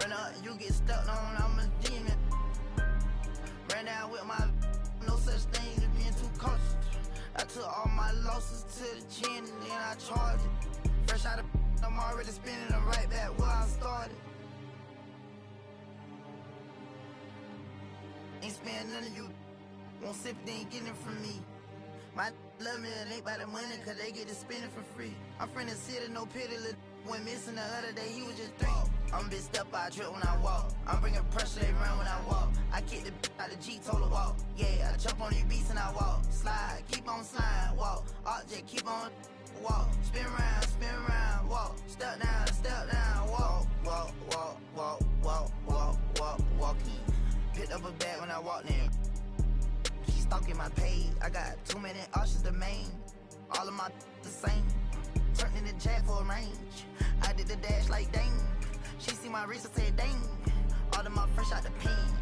Run up, you get stuck on, I'm a demon. Ran down with my no such thing as being too cautious. I took all my losses to the chin and then I charged it. Fresh out of I'm already spinning them right back where I started. Ain't spend none of you. Won't sip, they ain't getting it from me. My love me, it ain't by the money, cause they get to spend it for free. I'm from the city, no pity, went missing the other day, he was just 3. I'm big step by trip when I walk. I'm bringing pressure, they run when I walk. I kick the out the G, told her walk. Yeah, I jump on these beats and I walk. Slide, keep on sliding, walk. Object, keep on walk. Spin round, walk. Step down, walk. Walk, walk, walk, walk, walk, walk, walking. Picked up a bag when I walked in. She stalking my page. I got too many options to main. All of my the same. Turned in the jack for a range. I did the dash like dang. She see my wrist and said dang. All of my fresh out the pan.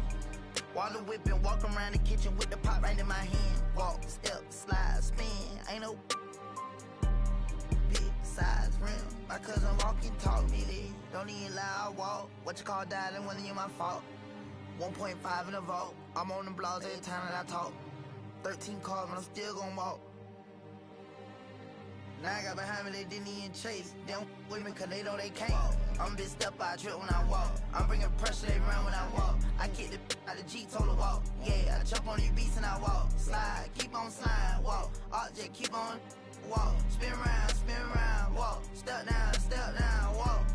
Water whipping, walk around the kitchen with the pot right in my hand. Walk, step, slide, spin. Ain't no big size rim. My cousin walking taught me this. Don't even lie, I walk. What you call dialing wasn't even my fault. 1.5 in the vault. I'm on the blogs every time that I talk. 13 cars, but I'm still gon' walk. Now I got behind me, they didn't even chase. They don't with me cause they know they can't. I'm big step by trip when I walk. I'm bringing pressure, they run when I walk. I kick the out the G, told her walk. Yeah, I jump on these beats and I walk. Slide, keep on sliding, walk. Object, keep on walk. Spin round, walk. Step down, walk.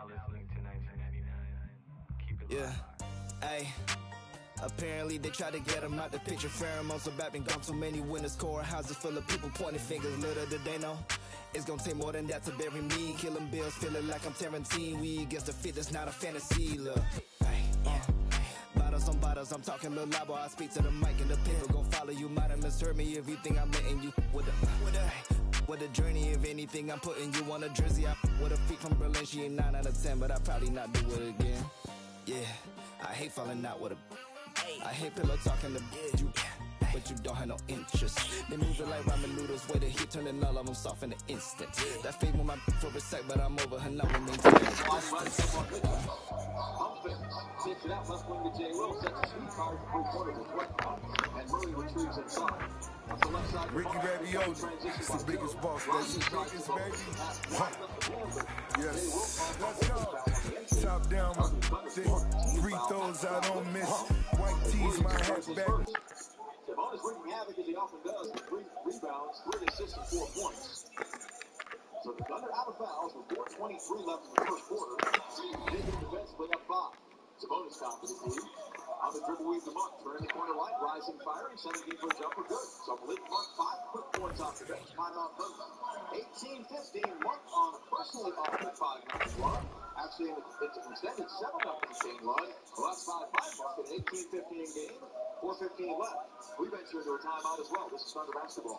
Listening to 1999. Keep it yeah, ayy. Apparently they tried to get him out the picture. Pheromones have been gone too many winners. Courthouses full of people pointing fingers. Little did they know it's gonna take more than that to bury me. Killing bills, feeling like I'm Tarantino. We against the fit, that's not a fantasy. Look, bottles on bottles, I'm talking little loud. I speak to the mic and the people gon' follow you. Might have misheard me if you think I'm letting you with a journey. If anything, I'm putting you on a jersey. I with a freak from Berlin, she ain't 9 out of 10, but I probably not do it again. Yeah, I hate falling out with a. I hate pillow talking to you, but you don't have no interest. They moving like ramen noodles, way to hit, turning all of them soft in an instant. That fade with my for a sec, but I'm over her now and maintaining the distance. Takes it out, left wing to J. Will, sets a sweet card for 3/4 with right pump, and Murray retrieves inside. Up the left side, Ricky Ravioli, it's the biggest boss, that's the biggest, baby. Yes, let's go. Top down, my thing. Free throws I don't miss. White tees, my hat back. Sabonis wreaking havoc as he often does with 3 rebounds, 3 assists, and 4 points. So the Thunder out of fouls with 4:23 left in the first quarter. Digging defensively up 5. Sabonis top of the key. On the dribble, weave the Monk. Turn in the corner right, rising, firing, 17-foot jumper, good. So Malik Monk, 5 quick points off the bench. Timeout Thunder. 18-15, Monk on a personally awful 5-0 run. Actually, it's an extended 7-0 run. The last 5 Monk, an 18-15 game. 4:15 left. We venture into a timeout as well. This is Thunder basketball.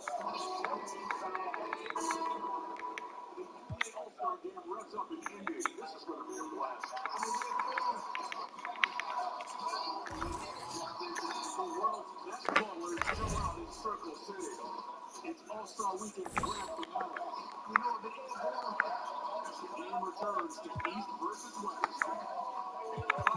All-Star game revs up in Indy. This is going to be a blast. The world's best ballers show out in Circle City. It's All-Star Weekend grand finale. You know the game well. As the game returns to East versus West.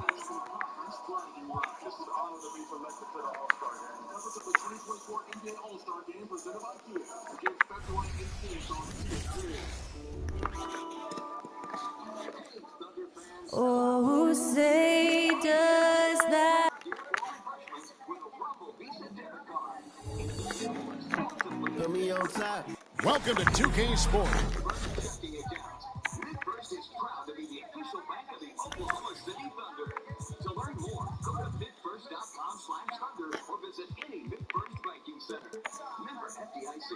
National Conference Bragging Rights. This is an honor to be selected for the All-Star Game. Members of the 2024 NBA All-Star Game presented by MyCareer. Begins February 18th on TNT. Oh, say does that. Put me on top. Welcome to 2K Sports. First is proud to be the official bank of the Oklahoma City Thunder. To learn more, go to midfirst.com/thunder or visit any MidFirst banking center. Member FDIC.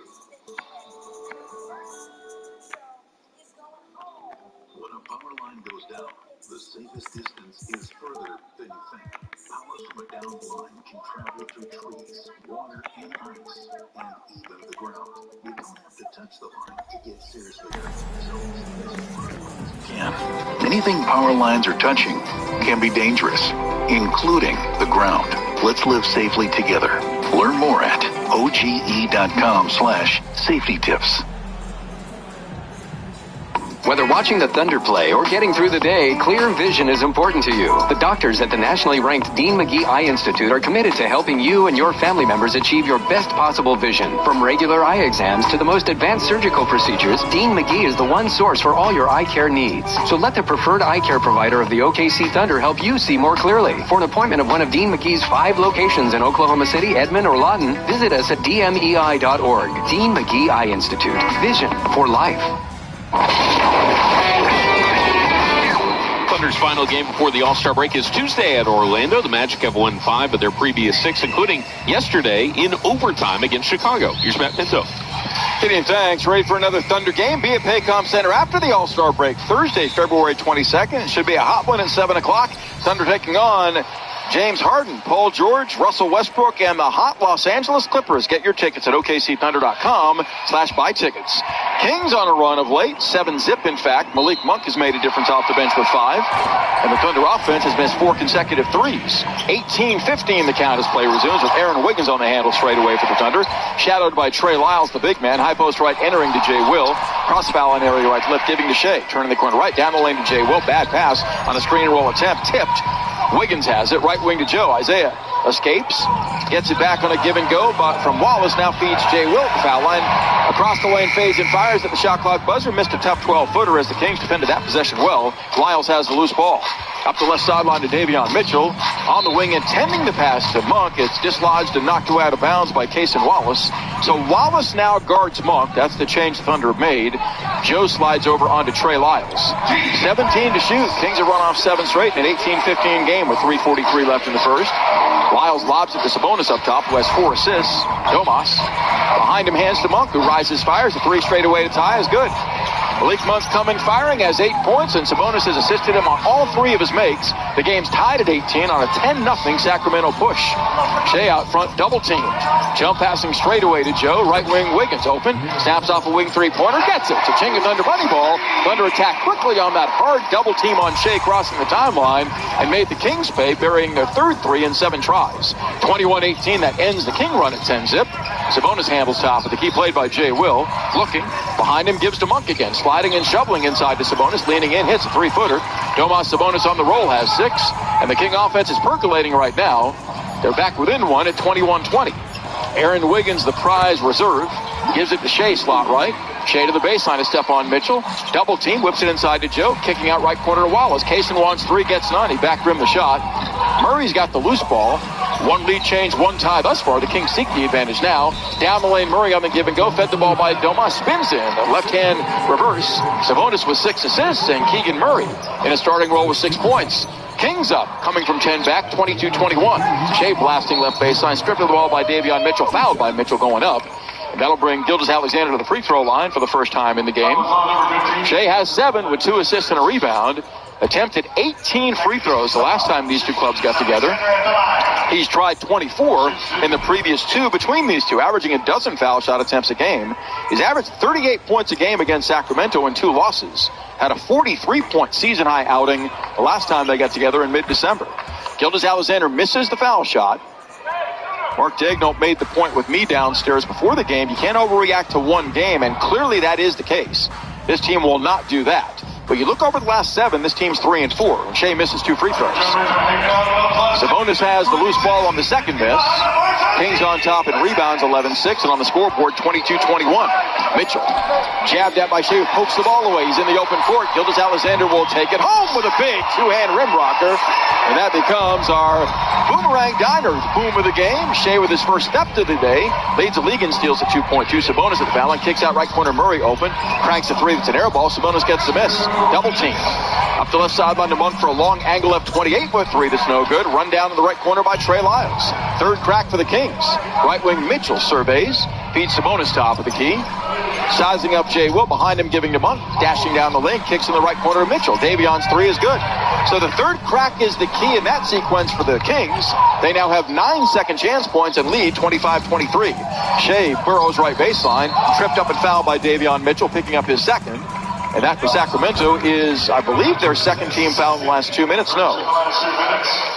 When a power line goes down, the safest distance is further than you think. Power from a downed line can travel through trees, water, and ice, and even the ground. You don't have to touch the line to get seriously hurt. Anything power lines are touching can be dangerous, including the ground. Let's live safely together. Learn more at oge.com/safety tips. Whether watching the Thunder play or getting through the day, clear vision is important to you. The doctors at the nationally ranked Dean McGee Eye Institute are committed to helping you and your family members achieve your best possible vision. From regular eye exams to the most advanced surgical procedures, Dean McGee is the one source for all your eye care needs. So let the preferred eye care provider of the OKC Thunder help you see more clearly. For an appointment of one of Dean McGee's 5 locations in Oklahoma City, Edmond, or Lawton, visit us at dmei.org. Dean McGee Eye Institute. Vision for life. Thunder's final game before the All-Star break is Tuesday at Orlando. The Magic have won 5 of their previous 6, including yesterday in overtime against Chicago. Here's Matt Pinto. Gideon, thanks. Ready for another Thunder game? Be at Paycom Center after the All-Star break, Thursday, February 22nd. It should be a hot one at 7 o'clock. Thunder taking on James Harden, Paul George, Russell Westbrook, and the hot Los Angeles Clippers. Get your tickets at OKCThunder.com/buy tickets. Kings on a run of late, 7-zip in fact. Malik Monk has made a difference off the bench with 5. And the Thunder offense has missed 4 consecutive threes. 18-15 the count as play resumes with Aaron Wiggins on the handle straight away for the Thunder. Shadowed by Trey Lyles, the big man. High post right entering to Jay Will. Cross foul in area right left giving to Shea. Turning the corner right down the lane to Jay Will. Bad pass on a screen and roll attempt. Tipped. Wiggins has it. Right wing to Joe. Isaiah escapes. Gets it back on a give and go, but from Wallace now feeds Jay Will at the foul line. Across the lane, fades and fires at the shot clock buzzer. Missed a tough 12-footer as the Kings defended that possession well. Lyles has the loose ball. Up the left sideline to Davion Mitchell. On the wing, intending to pass to Monk. It's dislodged and knocked away out of bounds by Kaysen Wallace. So Wallace now guards Monk. That's the change the Thunder have made. Joe slides over onto Trey Lyles. 17 to shoot. Kings have run off 7 straight in an 18-15 game with 3:43 left in the first. Lyles lobs it to Sabonis up top, who has 4 assists. Domas. Behind him, hands to Monk, who rises, fires. A 3 straight away to tie is good. Malik Monk's coming firing, has 8 points, and Sabonis has assisted him on all 3 of his makes. The game's tied at 18 on a 10-0 Sacramento push. Shea out front, double teamed. Jump passing straight away to Joe. Right wing Wiggins open. Snaps off a wing 3-pointer. Gets it. Chachinga Thunder money ball. Thunder attack quickly on that hard double team on Shea crossing the timeline and made the Kings pay, burying their 3rd 3 in 7 tries. 21-18, that ends the King run at 10-zip. Sabonis handles top of the key, played by Jay Will. Looking. Behind him, gives to Monk again. Sliding and shoveling inside to Sabonis. Leaning in, hits a 3-footer. Domas Sabonis on the roll has 6. And the King offense is percolating right now. They're back within 1 at 21-20. Aaron Wiggins, the prize reserve. Gives it to Shea, slot right. Shea to the baseline to Stephon Mitchell. Double team, whips it inside to Joe. Kicking out right corner to Wallace. Kaysen wants 3, gets none. He back rimmed the shot. Murray's got the loose ball. 1 lead change, 1 tie thus far. The Kings seek the advantage now. Down the lane, Murray on the give and go. Fed the ball by Domas. Spins in. A left-hand reverse. Sabonis with 6 assists. And Keegan Murray in a starting role with 6 points. Kings up, coming from 10 back, 22-21. Shea blasting left baseline. Stripped of the ball by Davion Mitchell. Fouled by Mitchell going up. And that'll bring Gilgeous-Alexander to the free throw line for the first time in the game. Shea has 7 with 2 assists and a rebound. Attempted 18 free throws the last time these two clubs got together. He's tried 24 in the previous 2 between these two, averaging a dozen foul shot attempts a game. He's averaged 38 points a game against Sacramento in 2 losses. Had a 43-point season-high outing the last time they got together in mid-December. Gilgeous-Alexander misses the foul shot. Mark Daigneault made the point with me downstairs before the game. You can't overreact to 1 game, and clearly that is the case. This team will not do that. But you look over the last 7, this team's 3-4, and Shea misses 2 free throws. Sabonis has the loose ball on the second miss. Kings on top in rebounds, 11-6, and on the scoreboard, 22-21. Mitchell, jabbed at by Shea, pokes the ball away. He's in the open court. Gilgeous-Alexander will take it home with a big 2-hand rim rocker, and that becomes our Boomerang Diners boom of the game. Shea with his first step to the day leads the league in steals at 2.2. Sabonis at the foul line, kicks out right corner. Murray open, cranks a 3 that's an air ball. Sabonis gets the miss. Double team. Up the left sideline to Monk for a long angle left 28-foot 3 that's no good. Run down to the right corner by Trey Lyles. 3rd crack for the Kings. Right wing Mitchell surveys. Feeds Sabonis top of the key. Sizing up Jay Will, behind him giving to Monk, dashing down the lane, kicks in the right corner of Mitchell. Davion's three is good. So the third crack is the key in that sequence for the Kings. They now have 9 second chance points and lead 25-23. Shea burrows right baseline, tripped up and fouled by Davion Mitchell, picking up his second. And that for Sacramento is, I believe, their second team foul in the last 2 minutes. No.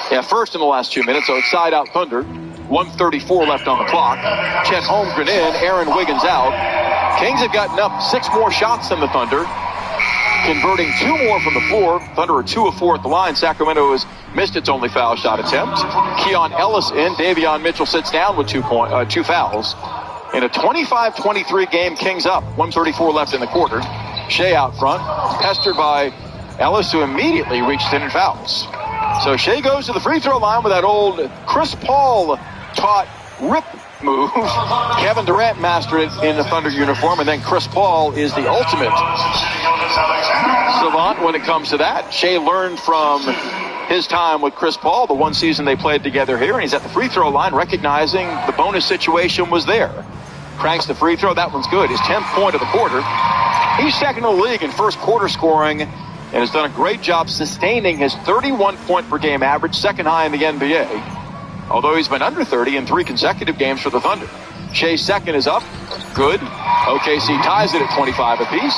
Yeah, first in the last 2 minutes, so it's side out Thunder. 1:34 left on the clock. Chet Holmgren in, Aaron Wiggins out. Kings have gotten up 6 more shots than the Thunder, converting 2 more from the floor. Thunder are 2 of 4 at the line. Sacramento has missed its only foul shot attempt. Keon Ellis in. Davion Mitchell sits down with 2 fouls. In a 25-23 game, Kings up. 1:34 left in the quarter. Shea out front, pestered by Ellis, who immediately reached in and fouls. So Shea goes to the free throw line with that old Chris Paul taught rip move. Kevin Durant mastered it in the Thunder uniform, and then Chris Paul is the ultimate savant when it comes to that. Shea learned from his time with Chris Paul, the one season they played together here, and he's at the free throw line recognizing the bonus situation was there. Cranks the free throw. That one's good. His 10th point of the quarter. He's second in the league in first quarter scoring and has done a great job sustaining his 31 point per game average, second high in the NBA. Although he's been under 30 in 3 consecutive games for the Thunder. Shea's second is up. Good. OKC ties it at 25 apiece.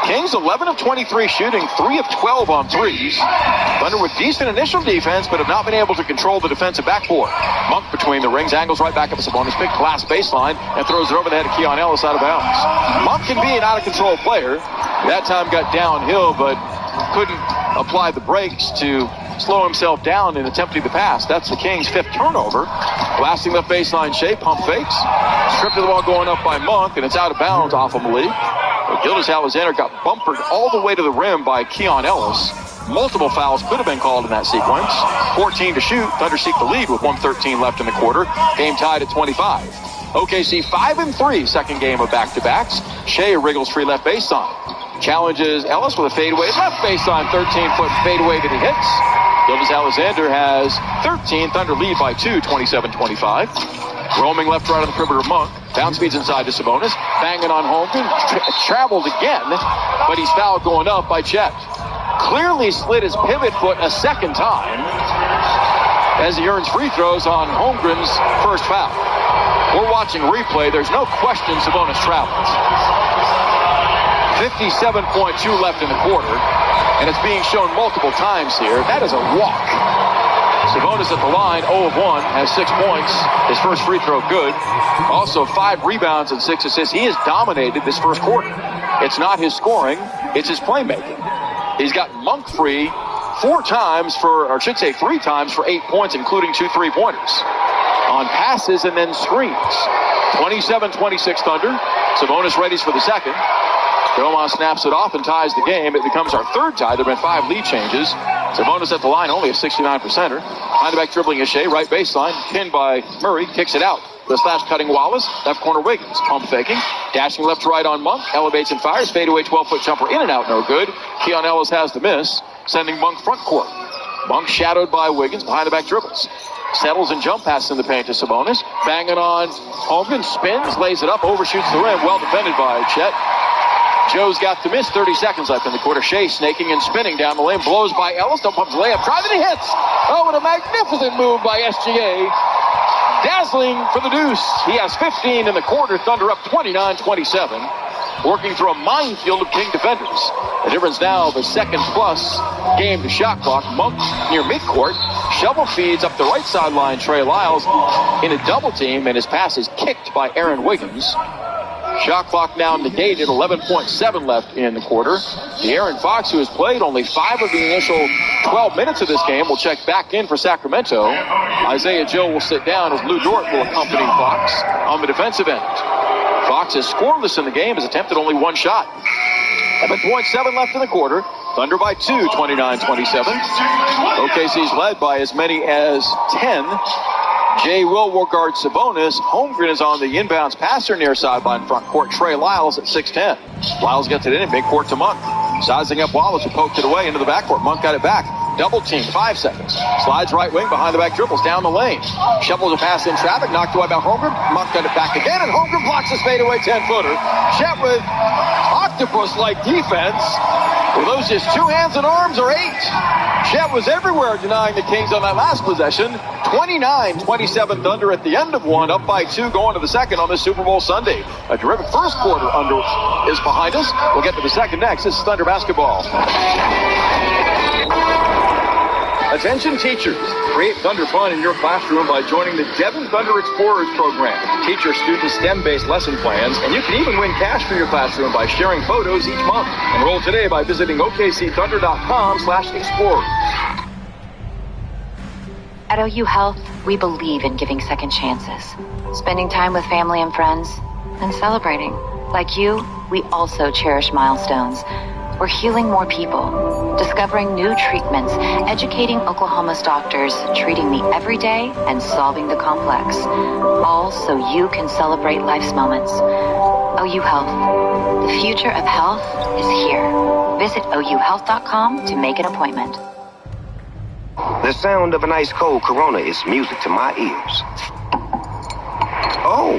Kings 11 of 23 shooting, 3 of 12 on threes. Thunder with decent initial defense, but have not been able to control the defensive backboard. Monk between the rings, angles right back up a Sabonis pick, glass baseline, and throws it over the head of Keon Ellis out of bounds. Monk can be an out-of-control player. That time got downhill, but couldn't apply the brakes to slow himself down in attempting the pass. That's the Kings' 5th turnover. Blasting left baseline, Shea pump fakes. Strip to the ball going up by Monk, and it's out of bounds off of Malik. Gilgeous-Alexander got bumpered all the way to the rim by Keon Ellis. Multiple fouls could have been called in that sequence. 14 to shoot. Thunder seek the lead with 1:13 left in the quarter. Game tied at 25. OKC 5-3, second game of back-to-backs. Shea wriggles free left baseline. Challenges Ellis with a fadeaway left baseline, 13-foot fadeaway that he hits. Gilgeous-Alexander has 13. Thunder lead by 2, 27-25. Roaming left right on the perimeter of Monk. Down speeds inside to Sabonis. Banging on Holmgren. Traveled again, but he's fouled going up by Chet. Clearly slid his pivot foot a second time as he earns free throws on Holmgren's first foul. We're watching replay. There's no question Sabonis travels. 57.2 left in the quarter, and it's being shown multiple times here. That is a walk. Sabonis at the line, 0 of 1, has 6 points. His first free throw good. Also 5 rebounds and 6 assists. He has dominated this first quarter. It's not his scoring, it's his playmaking. He's got Monk free 3 times for 8 points, including 2 3-pointers. On passes and then screens. 27-26 Thunder. Sabonis readies for the second. Domas snaps it off and ties the game. It becomes our third tie. There have been 5 lead changes. Sabonis at the line, only a 69%er. Behind the back dribbling is Shea, right baseline. Pinned by Murray, kicks it out. The slash cutting Wallace, left corner Wiggins. Pump faking, dashing left to right on Monk. Elevates and fires, fadeaway 12-foot jumper in and out, no good. Keon Ellis has the miss, sending Monk front court. Monk shadowed by Wiggins, behind the back dribbles. Settles and jump passes in the paint to Sabonis. Banging on Holmgren, spins, lays it up, overshoots the rim. Well defended by Chet. Joe's got the miss, 30 seconds left in the quarter. Shea snaking and spinning down the lane, blows by Ellis, don't pump the layup, tries and he hits. Oh, what a magnificent move by SGA. Dazzling for the deuce. He has 15 in the quarter. Thunder up 29-27. Working through a minefield of King defenders. The difference now, the second plus game to shot clock. Monk near midcourt. Shovel feeds up the right sideline Trey Lyles in a double team, and his pass is kicked by Aaron Wiggins. Shot clock now negated, 11.7 left in the quarter. De'Aaron Fox, who has played only 5 of the initial 12 minutes of this game, will check back in for Sacramento. Isaiah Joe will sit down as Lou Dort will accompany Fox on the defensive end. Fox is scoreless in the game, has attempted only 1 shot. 11.7 left in the quarter. Thunder by 2, 29-27. OKC's led by as many as 10. Jay will guard Sabonis. Holmgren is on the inbounds passer near sideline front court. Trey Lyles at 6'10". Lyles gets it in midcourt to Monk. Sizing up Wallace, who poked it away into the backcourt. Monk got it back. Double team, 5 seconds. Slides right wing, behind the back, dribbles down the lane. Shovels a pass in traffic, knocked away by Holmgren. Monk got it back again, and Holmgren blocks his fadeaway 10-footer. Chet with octopus-like defense. Were those just 2 hands and arms or 8? Chet was everywhere denying the Kings on that last possession. 29-27 Thunder at the end of one, up by 2 going to the second on this Super Bowl Sunday. A terrific first quarter under is behind us. We'll get to the second next. This is Thunder basketball. Attention teachers, create Thunder fun in your classroom by joining the Devon Thunder Explorers program. Teach your students STEM-based lesson plans, and you can even win cash for your classroom by sharing photos each month. Enroll today by visiting okcthunder.com/explorers. At OU Health, we believe in giving second chances, spending time with family and friends, and celebrating. Like you, we also cherish milestones. We're healing more people, discovering new treatments, educating Oklahoma's doctors, treating the everyday and solving the complex. All so you can celebrate life's moments. OU Health. The future of health is here. Visit OUHealth.com to make an appointment. The sound of an ice cold Corona is music to my ears. Oh,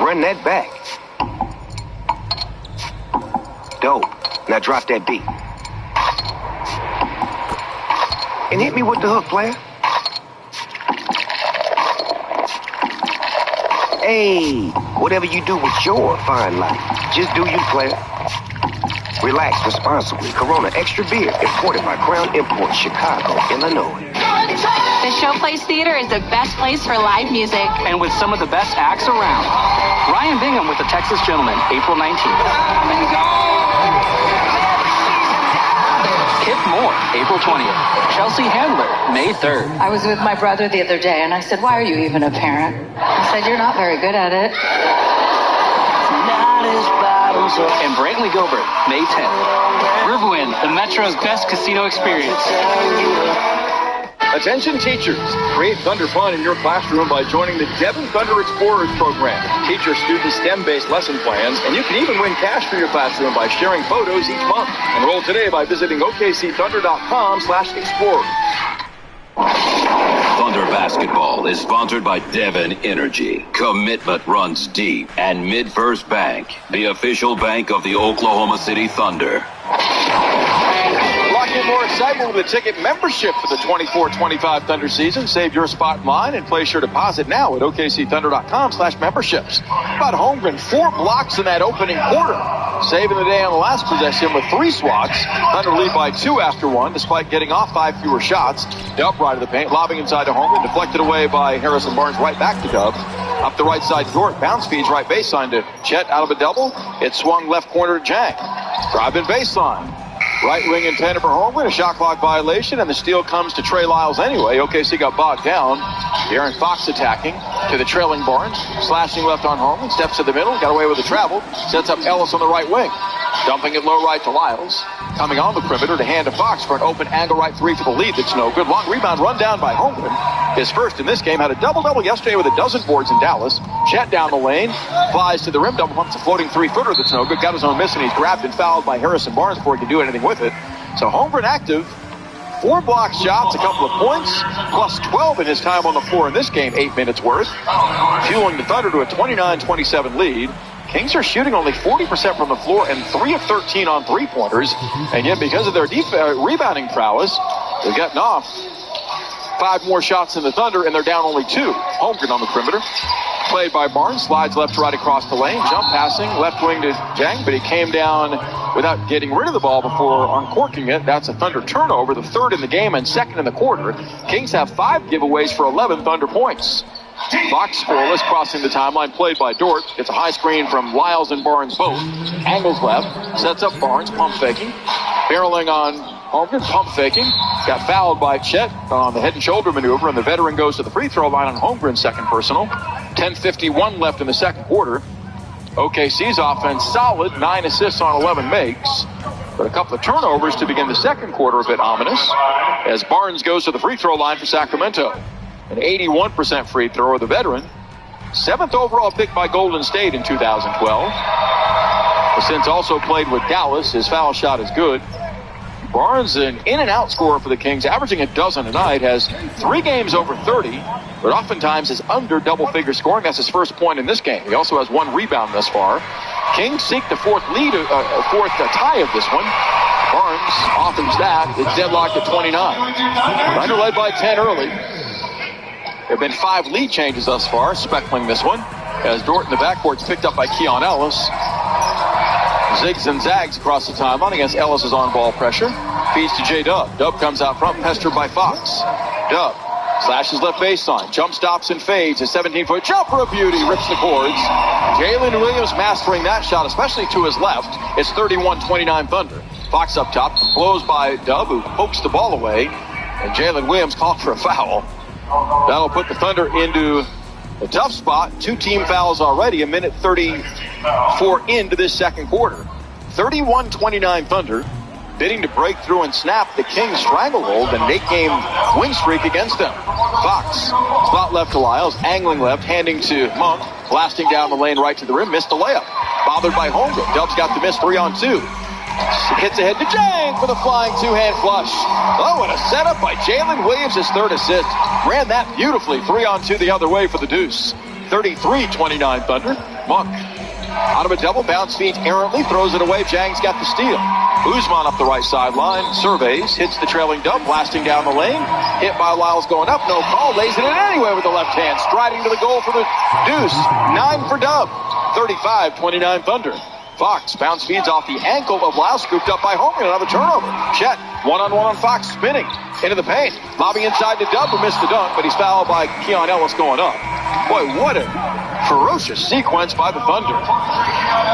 run that back. Dope. Now drop that beat. And hit me with the hook, player. Hey, whatever you do with your fine life, just do you, player. Relax responsibly. Corona Extra Beer, imported by Crown Imports, Chicago, Illinois. The Showplace Theater is the best place for live music. And with some of the best acts around. Ryan Bingham with the Texas Gentlemen, April 19th. Kip Moore, April 20th. Chelsea Handler, May 3rd. I was with my brother the other day, and I said, "Why are you even a parent?" He said, "You're not very good at it." And Brantley Gilbert, May 10th. Riverwind, the Metro's best casino experience. Attention teachers, create Thunder fun in your classroom by joining the Devon Thunder Explorers program. Teach your students STEM-based lesson plans, and you can even win cash for your classroom by sharing photos each month. Enroll today by visiting okcthunder.com/explorers. Thunder basketball is sponsored by Devon Energy. Commitment runs deep. And MidFirst Bank, the official bank of the Oklahoma City Thunder. Get more excitement with a ticket membership for the 24-25 Thunder season. Save your spot in line and place your deposit now at okcthunder.com/memberships. About Holmgren, 4 blocks in that opening quarter. Saving the day on the last possession with 3 swats. Thunder lead by 2 after 1, despite getting off 5 fewer shots. Dub right of the paint, lobbing inside to Holmgren, deflected away by Harrison Barnes, right back to Dub. Up the right side, Dort, bounce feeds right baseline to Chet, out of a double. It swung left corner to Jang. Driving baseline. Right wing intended for Holmgren, a shot clock violation, and the steal comes to Trey Lyles anyway. OKC got bogged down. De'Aaron Fox attacking to the trailing Barnes, slashing left on Holmgren, steps to the middle, got away with the travel, sets up Ellis on the right wing. Dumping it low right to Lyles. Coming on the perimeter to hand to Fox for an open angle right 3 for the lead. That's no good. Long rebound run down by Holmgren. His first in this game. Had a double-double yesterday with a dozen boards in Dallas. Chet down the lane. Flies to the rim. Double pumps a floating 3-footer that's no good. Got his own miss, and he's grabbed and fouled by Harrison Barnes before he can do anything with it. So Holmgren active. 4 block shots, a couple of points, plus 12 in his time on the floor in this game, 8 minutes worth. Fueling the Thunder to a 29-27 lead. Kings are shooting only 40% from the floor and 3 of 13 on three-pointers. And yet, because of their rebounding prowess, they've gotten off 5 more shots than the Thunder, and they're down only 2. Holmgren on the perimeter. Played by Barnes, slides left to right across the lane. Jump passing, left wing to Jang, but he came down without getting rid of the ball before uncorking it. That's a Thunder turnover, the 3rd in the game and 2nd in the quarter. Kings have 5 giveaways for 11 Thunder points. Fox scoreless, crossing the timeline, played by Dort. Gets a high screen from Lyles and Barnes both. Angles left, sets up Barnes, pump faking. Barreling on Holmgren, pump faking. Got fouled by Chet on the head and shoulder maneuver, and the veteran goes to the free throw line on Holmgren's second personal. 10:51 left in the second quarter. OKC's offense solid, 9 assists on 11 makes. But a couple of turnovers to begin the second quarter, a bit ominous, as Barnes goes to the free throw line for Sacramento. An 81% free thrower, the veteran. 7th overall pick by Golden State in 2012. Has since also played with Dallas. His foul shot is good. Barnes, an in-and-out scorer for the Kings, averaging a dozen a night, has 3 games over 30, but oftentimes is under double-figure scoring. That's his first point in this game. He also has 1 rebound thus far. Kings seek the fourth tie of this one. Barnes authors that. It's deadlocked at 29. Thunder led by 10 early. There have been 5 lead changes thus far, speckling this one, as Dort in the backcourt's picked up by Keon Ellis. Zigs and zags across the timeline against Ellis' on-ball pressure. Feeds to J-Dub. Dub comes out front, pestered by Fox. Dub slashes left baseline. Jump stops and fades. A 17-foot jumper of beauty rips the cords. Jalen Williams mastering that shot, especially to his left. It's 31-29 Thunder. Fox up top, blows by Dub, who pokes the ball away. And Jalen Williams called for a foul. That'll put the Thunder into a tough spot. 2 team fouls already. A minute 34 into this second quarter. 31-29 Thunder. Bidding to break through and snap the Kings' stranglehold and 8-game win streak against them. Fox, spot left to Lyles, angling left, handing to Monk, blasting down the lane right to the rim, missed the layup. Bothered by Holmgren. Dub's got the miss 3-on-2. Hits ahead to Jang for the flying 2-hand flush. Oh, and a setup by Jalen Williams, his 3rd assist. Ran that beautifully, 3-on-2 the other way for the deuce. 33-29 Thunder. Monk out of a double, bounce feeds errantly, throws it away. Jang's got the steal. Uzman up the right sideline, surveys, hits the trailing Dub, blasting down the lane. Hit by Lyles going up, no call, lays it in anyway with the left hand, striding to the goal for the deuce. 9 for Dub. 35-29 Thunder. Fox bounce feeds off the ankle of Lyles, scooped up by Holmgren. Another turnover. Chet, one-on-one on Fox, spinning into the paint. Lobby inside to Dub, who missed the dunk, but he's fouled by Keon Ellis going up. Boy, what a ferocious sequence by the Thunder.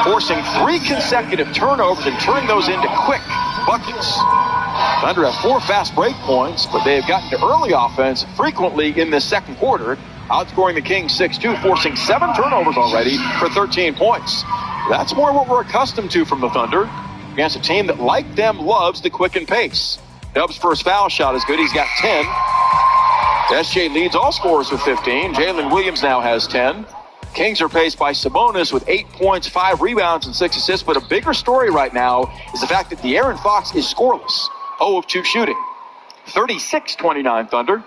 Forcing 3 consecutive turnovers and turning those into quick buckets. Thunder have 4 fast break points, but they have gotten to early offense frequently in this second quarter, outscoring the Kings 6-2, forcing 7 turnovers already for 13 points. That's more what we're accustomed to from the Thunder against a team that, like them, loves the quicken pace. Dub's first foul shot is good. He's got 10. SJ leads all scorers with 15. Jalen Williams now has 10. Kings are paced by Sabonis with 8 points, 5 rebounds, and 6 assists. But a bigger story right now is the fact that De'Aaron Fox is scoreless. 0 of 2 shooting. 36-29 Thunder.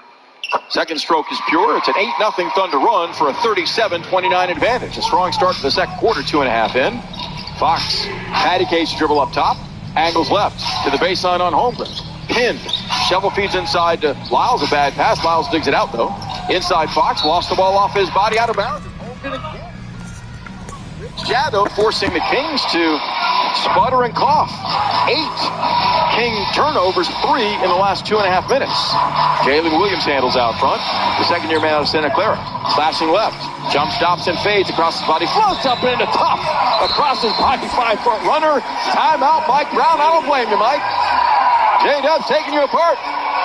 Second stroke is pure. It's an 8-0 Thunder run for a 37-29 advantage. A strong start to the second quarter, 2.5 in. Fox, patty cage dribble up top. Angles left to the baseline on Holmgren. Pinned. Shovel feeds inside to Lyles. A bad pass. Lyles digs it out, though. Inside Fox. Lost the ball off his body out of bounds. Holmgren again. Shadow forcing the Kings to sputter and cough. 8 King turnovers, 3 in the last 2.5 minutes. Jalen Williams handles out front. The second-year man out of Santa Clara. Slashing left. Jump stops and fades across his body. Floats up into tough. Across his body, 5-foot runner. Timeout, Mike Brown. I don't blame you, Mike. J-Dub's taking you apart.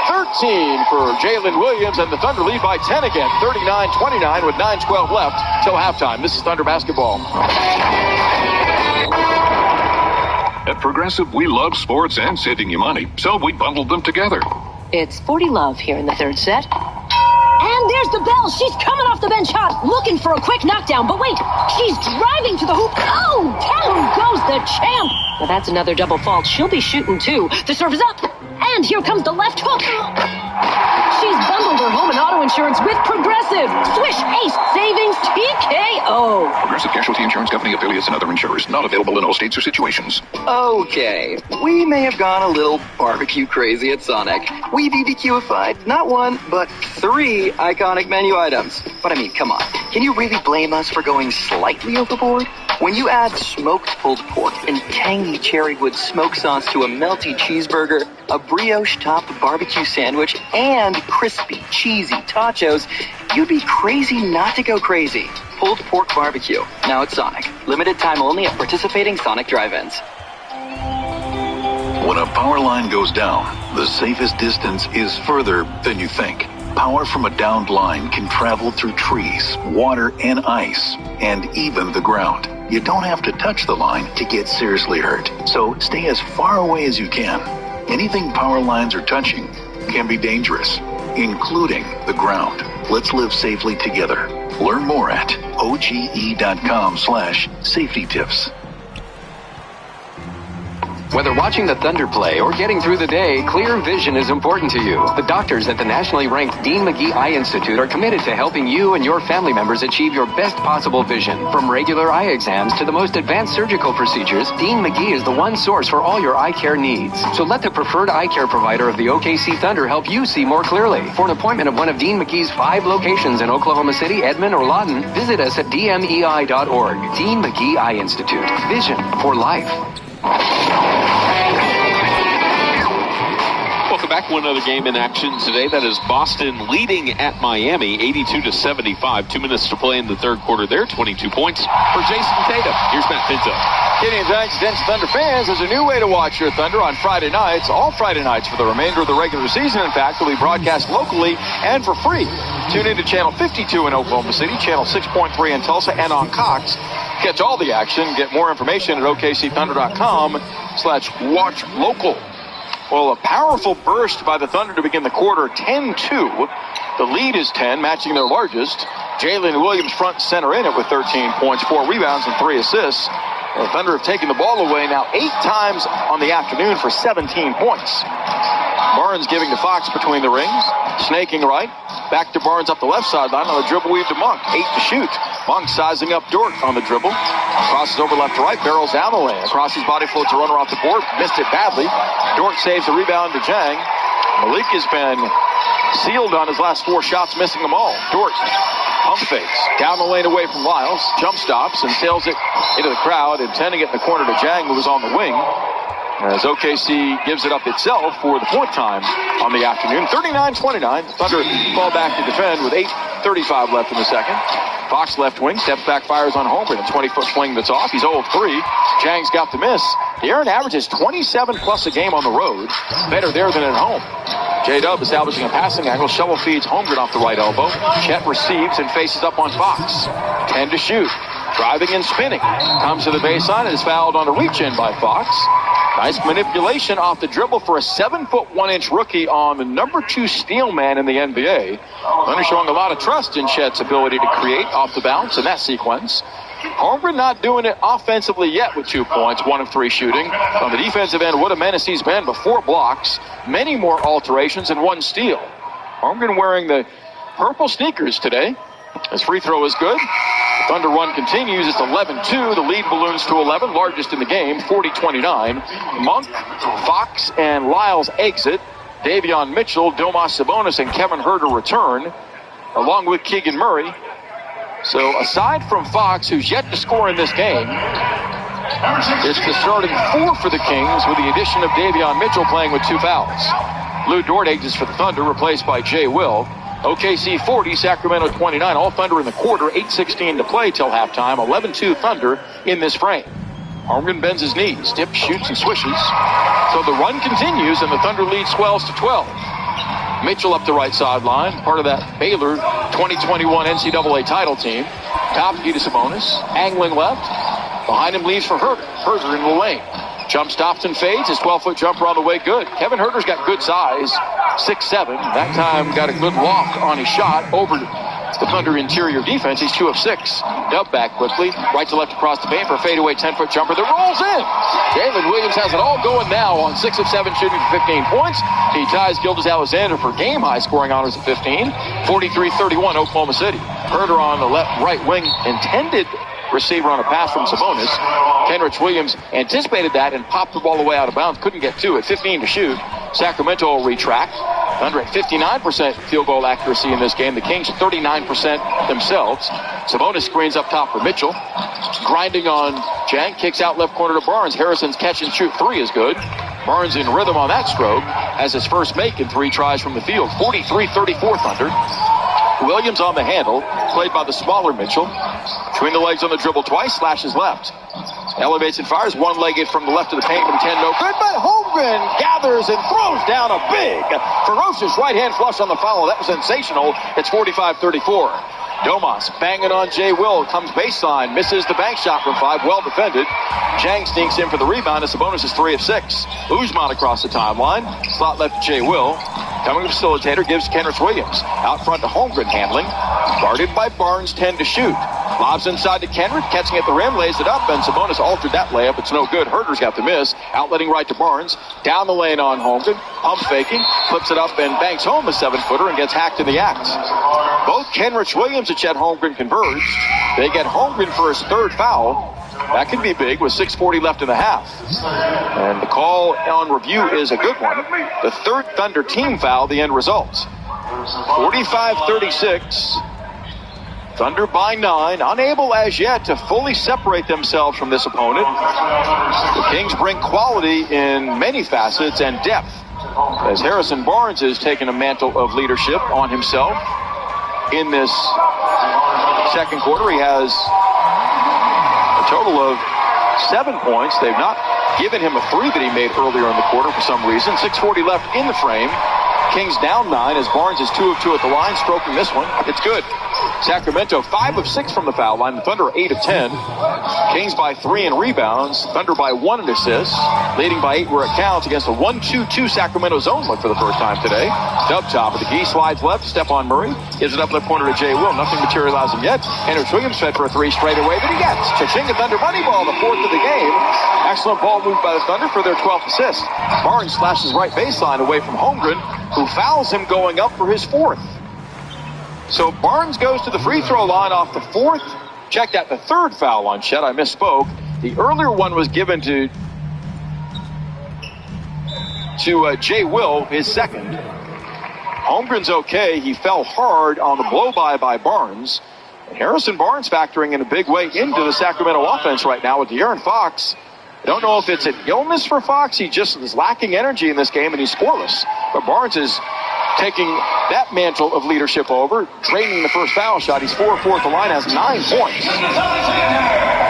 13 for Jalen Williams, and the Thunder lead by 10 again. 39-29 with 9:12 left till halftime. This is Thunder basketball. At Progressive, we love sports and saving you money, so we bundled them together. It's 40 love here in the third set. And there's the bell. She's coming off the bench hot, looking for a quick knockdown. But wait, she's driving to the hoop. Oh, down goes the champ. Now that's another double fault. She'll be shooting too. The serve is up. And here comes the left hook. She's bundled her home and auto insurance with Progressive. Swish, ace, savings, TKO. Progressive Casualty Insurance Company, affiliates, and other insurers. Not available in all states or situations. Okay, we may have gone a little barbecue crazy at Sonic. We BBQified not 1, but 3 iconic menu items. But I mean, come on. Can you really blame us for going slightly overboard? When you add smoked pulled pork and tangy cherry wood smoke sauce to a melty cheeseburger, a brioche-topped barbecue sandwich, and crispy, cheesy tachos, you'd be crazy not to go crazy. Pulled pork barbecue, now at Sonic. Limited time only at participating Sonic drive-ins. When a power line goes down, the safest distance is further than you think. Power from a downed line can travel through trees, water, and ice, and even the ground. You don't have to touch the line to get seriously hurt, so stay as far away as you can. Anything power lines are touching can be dangerous, including the ground. Let's live safely together. Learn more at oge.com/safety tips. Whether watching the Thunder play or getting through the day, clear vision is important to you. The doctors at the nationally ranked Dean McGee Eye Institute are committed to helping you and your family members achieve your best possible vision. From regular eye exams to the most advanced surgical procedures, Dean McGee is the one source for all your eye care needs. So let the preferred eye care provider of the OKC Thunder help you see more clearly. For an appointment of one of Dean McGee's 5 locations in Oklahoma City, Edmond, or Lawton, visit us at dmei.org. Dean McGee Eye Institute. Vision for life. Welcome back. One other game in action today. That is Boston leading at Miami, 82-75. 2 minutes to play in the third quarter there. 22 points for Jason Tatum. Here's Matt Pinto. Kenny and thanks, attention Thunder fans. There's a new way to watch your Thunder on Friday nights. All Friday nights for the remainder of the regular season, in fact, will be broadcast locally and for free. Tune in to Channel 52 in Oklahoma City, Channel 6.3 in Tulsa, and on Cox. Catch all the action. Get more information at okcthunder.com/watchlocal. Well, a powerful burst by the Thunder to begin the quarter, 10-2. The lead is 10, matching their largest. Jalen Williams front center in it with 13 points, 4 rebounds, and 3 assists. The Thunder have taken the ball away now 8 times on the afternoon for 17 points. Barnes giving to Fox between the rings. Snaking right. Back to Barnes up the left sideline on the dribble weave to Monk. 8 to shoot. Monk sizing up Dort on the dribble. Crosses over left to right. Barrels down the lane. Across his body floats a runner off the board. Missed it badly. Dort saves the rebound to Jang. Malik has been sealed on his last 4 shots, missing them all. Dort, pump fakes. Down the lane away from Lyles. Jump stops and sails it into the crowd, intending it in the corner to Jang, who was on the wing. As OKC gives it up itself for the point time on the afternoon. 39-29. Thunder fall back to defend with 8:35 left in the second. Fox left wing, steps back, fires on Holmgren. A 20-foot swing that's off. He's 0-3. Jang's got the miss. De'Aaron averages 27 plus a game on the road. Better there than at home. J-Dub establishing a passing angle. Shovel feeds Holmgren off the right elbow. Chet receives and faces up on Fox. 10 to shoot. Driving and spinning. Comes to the baseline and is fouled on a reach-in by Fox. Nice manipulation off the dribble for a 7-foot 1-inch rookie on the number 2 steal man in the NBA. Thunder showing a lot of trust in Chet's ability to create off the bounce in that sequence. Holmgren not doing it offensively yet with 2 points, 1 of 3 shooting. On the defensive end, what a menace he's been, but 4 blocks, many more alterations, and 1 steal. Holmgren wearing the purple sneakers today. His free throw is good. The Thunder run continues. It's 11-2. The lead balloons to 11, largest in the game, 40-29. Monk, Fox, and Lyles exit. Davion Mitchell, Domas Sabonis, and Kevin Huerter return, along with Keegan Murray. So aside from Fox, who's yet to score in this game, it's the starting 4 for the Kings with the addition of Davion Mitchell playing with 2 fouls. Lou Dort exits for the Thunder, replaced by Jay Will. OKC 40, Sacramento 29. All Thunder in the quarter, 8:16 to play till halftime. 11-2 Thunder in this frame. Holmgren bends his knees, dips, shoots, and swishes. So the run continues, and the Thunder lead swells to 12. Mitchell up the right sideline, part of that Baylor 2021 NCAA title team. Top key to Sabonis, angling left. Behind him leaves for Huerter. Huerter in the lane. Jump stops and fades. His 12-foot jumper on the way good. Kevin Huerter's got good size, 6'7". That time got a good walk on his shot over the Thunder interior defense. He's 2 of 6. Dub back quickly. Right to left across the paint for a fadeaway 10-foot jumper that rolls in. Jalen Williams has it all going now on 6 of 7 shooting for 15 points. He ties Gilgeous-Alexander for game-high scoring honors at 15. 43-31 Oklahoma City. Huerter on the right wing, intended receiver on a pass from Sabonis. Kenrich Williams anticipated that and popped the ball away out of bounds. Couldn't get to it. 15 to shoot. Sacramento will retract. Thunder at 59% field goal accuracy in this game. The Kings 39% themselves. Sabonis screens up top for Mitchell. Grinding on Jang. Kicks out left corner to Barnes. Harrison's catch and shoot 3 is good. Barnes in rhythm on that stroke. Has his first make in 3 tries from the field. 43-34 Thunder. Williams on the handle, played by the smaller Mitchell. Between the legs on the dribble twice, slashes left. Elevates and fires, one-legged from the left of the paint from 10, no good, but Holmgren gathers and throws down a big, ferocious right-hand flush on the foul. That was sensational. It's 45-34. Domas banging on Jay Will, comes baseline, misses the bank shot from 5, well defended. Jang sneaks in for the rebound, and Sabonis is 3 of 6. Uzman across the timeline, slot left to Jay Will. Coming facilitator gives Kenrich Williams. Out front to Holmgren handling. Guarded by Barnes, 10 to shoot. Lobs inside to Kenrich, catching at the rim, lays it up, and Sabonis altered that layup. It's no good. Herter's got the miss. Outletting right to Barnes. Down the lane on Holmgren. Pump faking. Flips it up and banks home a 7-footer and gets hacked in the act. Both Kenrich Williams and Chet Holmgren converged. They get Holmgren for his third foul. That can be big with 6:40 left in the half. And the call on review is a good one. The third Thunder team foul, the end result. 45-36. Thunder by 9, unable as yet to fully separate themselves from this opponent. The Kings bring quality in many facets and depth, as Harrison Barnes has taken a mantle of leadership on himself in this second quarter. He has a total of 7 points. They've not given him a three that he made earlier in the quarter for some reason. 6:40 left in the frame. Kings down 9 as Barnes is 2 of 2 at the line, stroking this one. It's good. Sacramento 5 of 6 from the foul line. The Thunder 8 of 10. Kings by 3 in rebounds. Thunder by 1 in assists. Leading by 8 where it counts against a 1-2-2 Sacramento zone look for the first time today. Dub top of the key, slides left. Stephon Murray gives it up left corner to Jay Will. Nothing materializing yet. Henrich Williams fed for a 3 straight away that he gets. Cha-ching, Thunder money ball, the 4th of the game. Excellent ball move by the Thunder for their 12th assist. Barnes slashes right baseline away from Holmgren, who fouls him going up for his 4th. So Barnes goes to the free throw line off the 4th. Check that, the 3rd foul on Chet. I misspoke. The earlier one was given to Jay Will, his 2nd. Holmgren's okay. He fell hard on the blow-by Barnes. And Harrison Barnes factoring in a big way into the Sacramento offense right now with De'Aaron Fox. I don't know if it's an illness for Fox. He just is lacking energy in this game, and he's scoreless. But Barnes is taking that mantle of leadership over, draining the first foul shot. He's 4 of 4 at the line, has 9 points.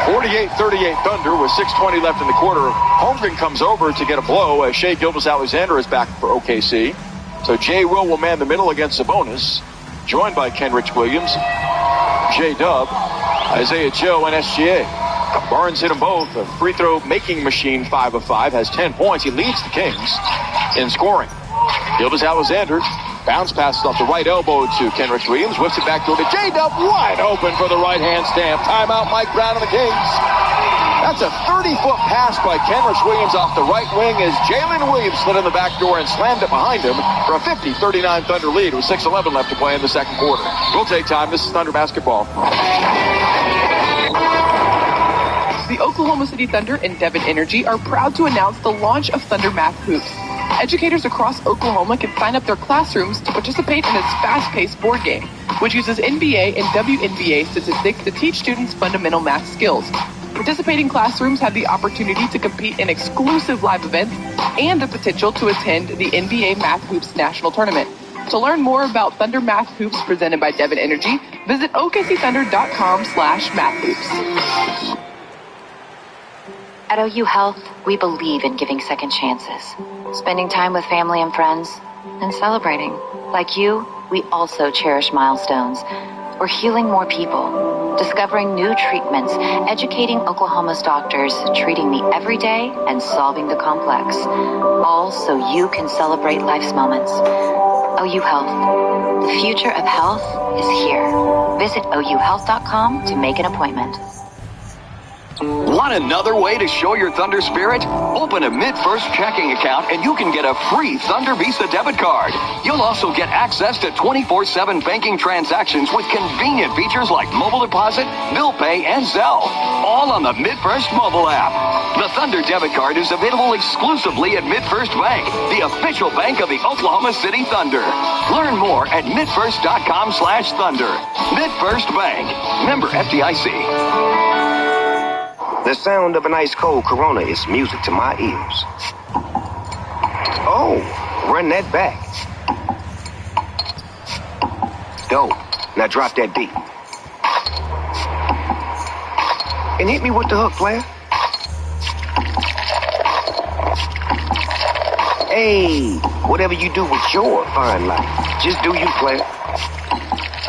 48-38 Thunder with 6:20 left in the quarter. Holmgren comes over to get a blow as Shai Gilgeous-Alexander is back for OKC. So Jay Will man the middle against Sabonis, joined by Kenrich Williams, J-Dub, Isaiah Joe, and SGA. Barnes hit them both. A free throw making machine, 5 of 5, has 10 points. He leads the Kings in scoring. Gilgeous-Alexander bounce passes off the right elbow to Kenrich Williams, whips it back to J-Dub, wide open for the right hand stamp. Timeout, Mike Brown and the Kings. That's a 30-foot pass by Kenrich Williams off the right wing as Jalen Williams slid in the back door and slammed it behind him for a 50-39 Thunder lead with 6:11 left to play in the second quarter. We'll take time. This is Thunder basketball. The Oklahoma City Thunder and Devon Energy are proud to announce the launch of Thunder Math Hoops. Educators across Oklahoma can sign up their classrooms to participate in this fast-paced board game, which uses NBA and WNBA statistics to teach students fundamental math skills. Participating classrooms have the opportunity to compete in exclusive live events and the potential to attend the NBA Math Hoops National Tournament. To learn more about Thunder Math Hoops presented by Devon Energy, visit okcthunder.com/mathhoops. At OU Health, we believe in giving second chances, spending time with family and friends, and celebrating. Like you, we also cherish milestones. We're healing more people, discovering new treatments, educating Oklahoma's doctors, treating the everyday and solving the complex, all so you can celebrate life's moments. OU Health. The future of health is here. Visit OUHealth.com to make an appointment. Want another way to show your Thunder spirit? Open a MidFirst checking account and you can get a free Thunder Visa debit card. You'll also get access to 24/7 banking transactions with convenient features like mobile deposit, bill pay, and Zelle. All on the MidFirst mobile app. The Thunder debit card is available exclusively at MidFirst Bank, the official bank of the Oklahoma City Thunder. Learn more at midfirst.com/thunder. MidFirst Bank. Member FDIC. The sound of an ice-cold Corona is music to my ears. Oh, run that back. Dope. Now drop that beat. And hit me with the hook, player. Hey, whatever you do with your fine life, just do you, player.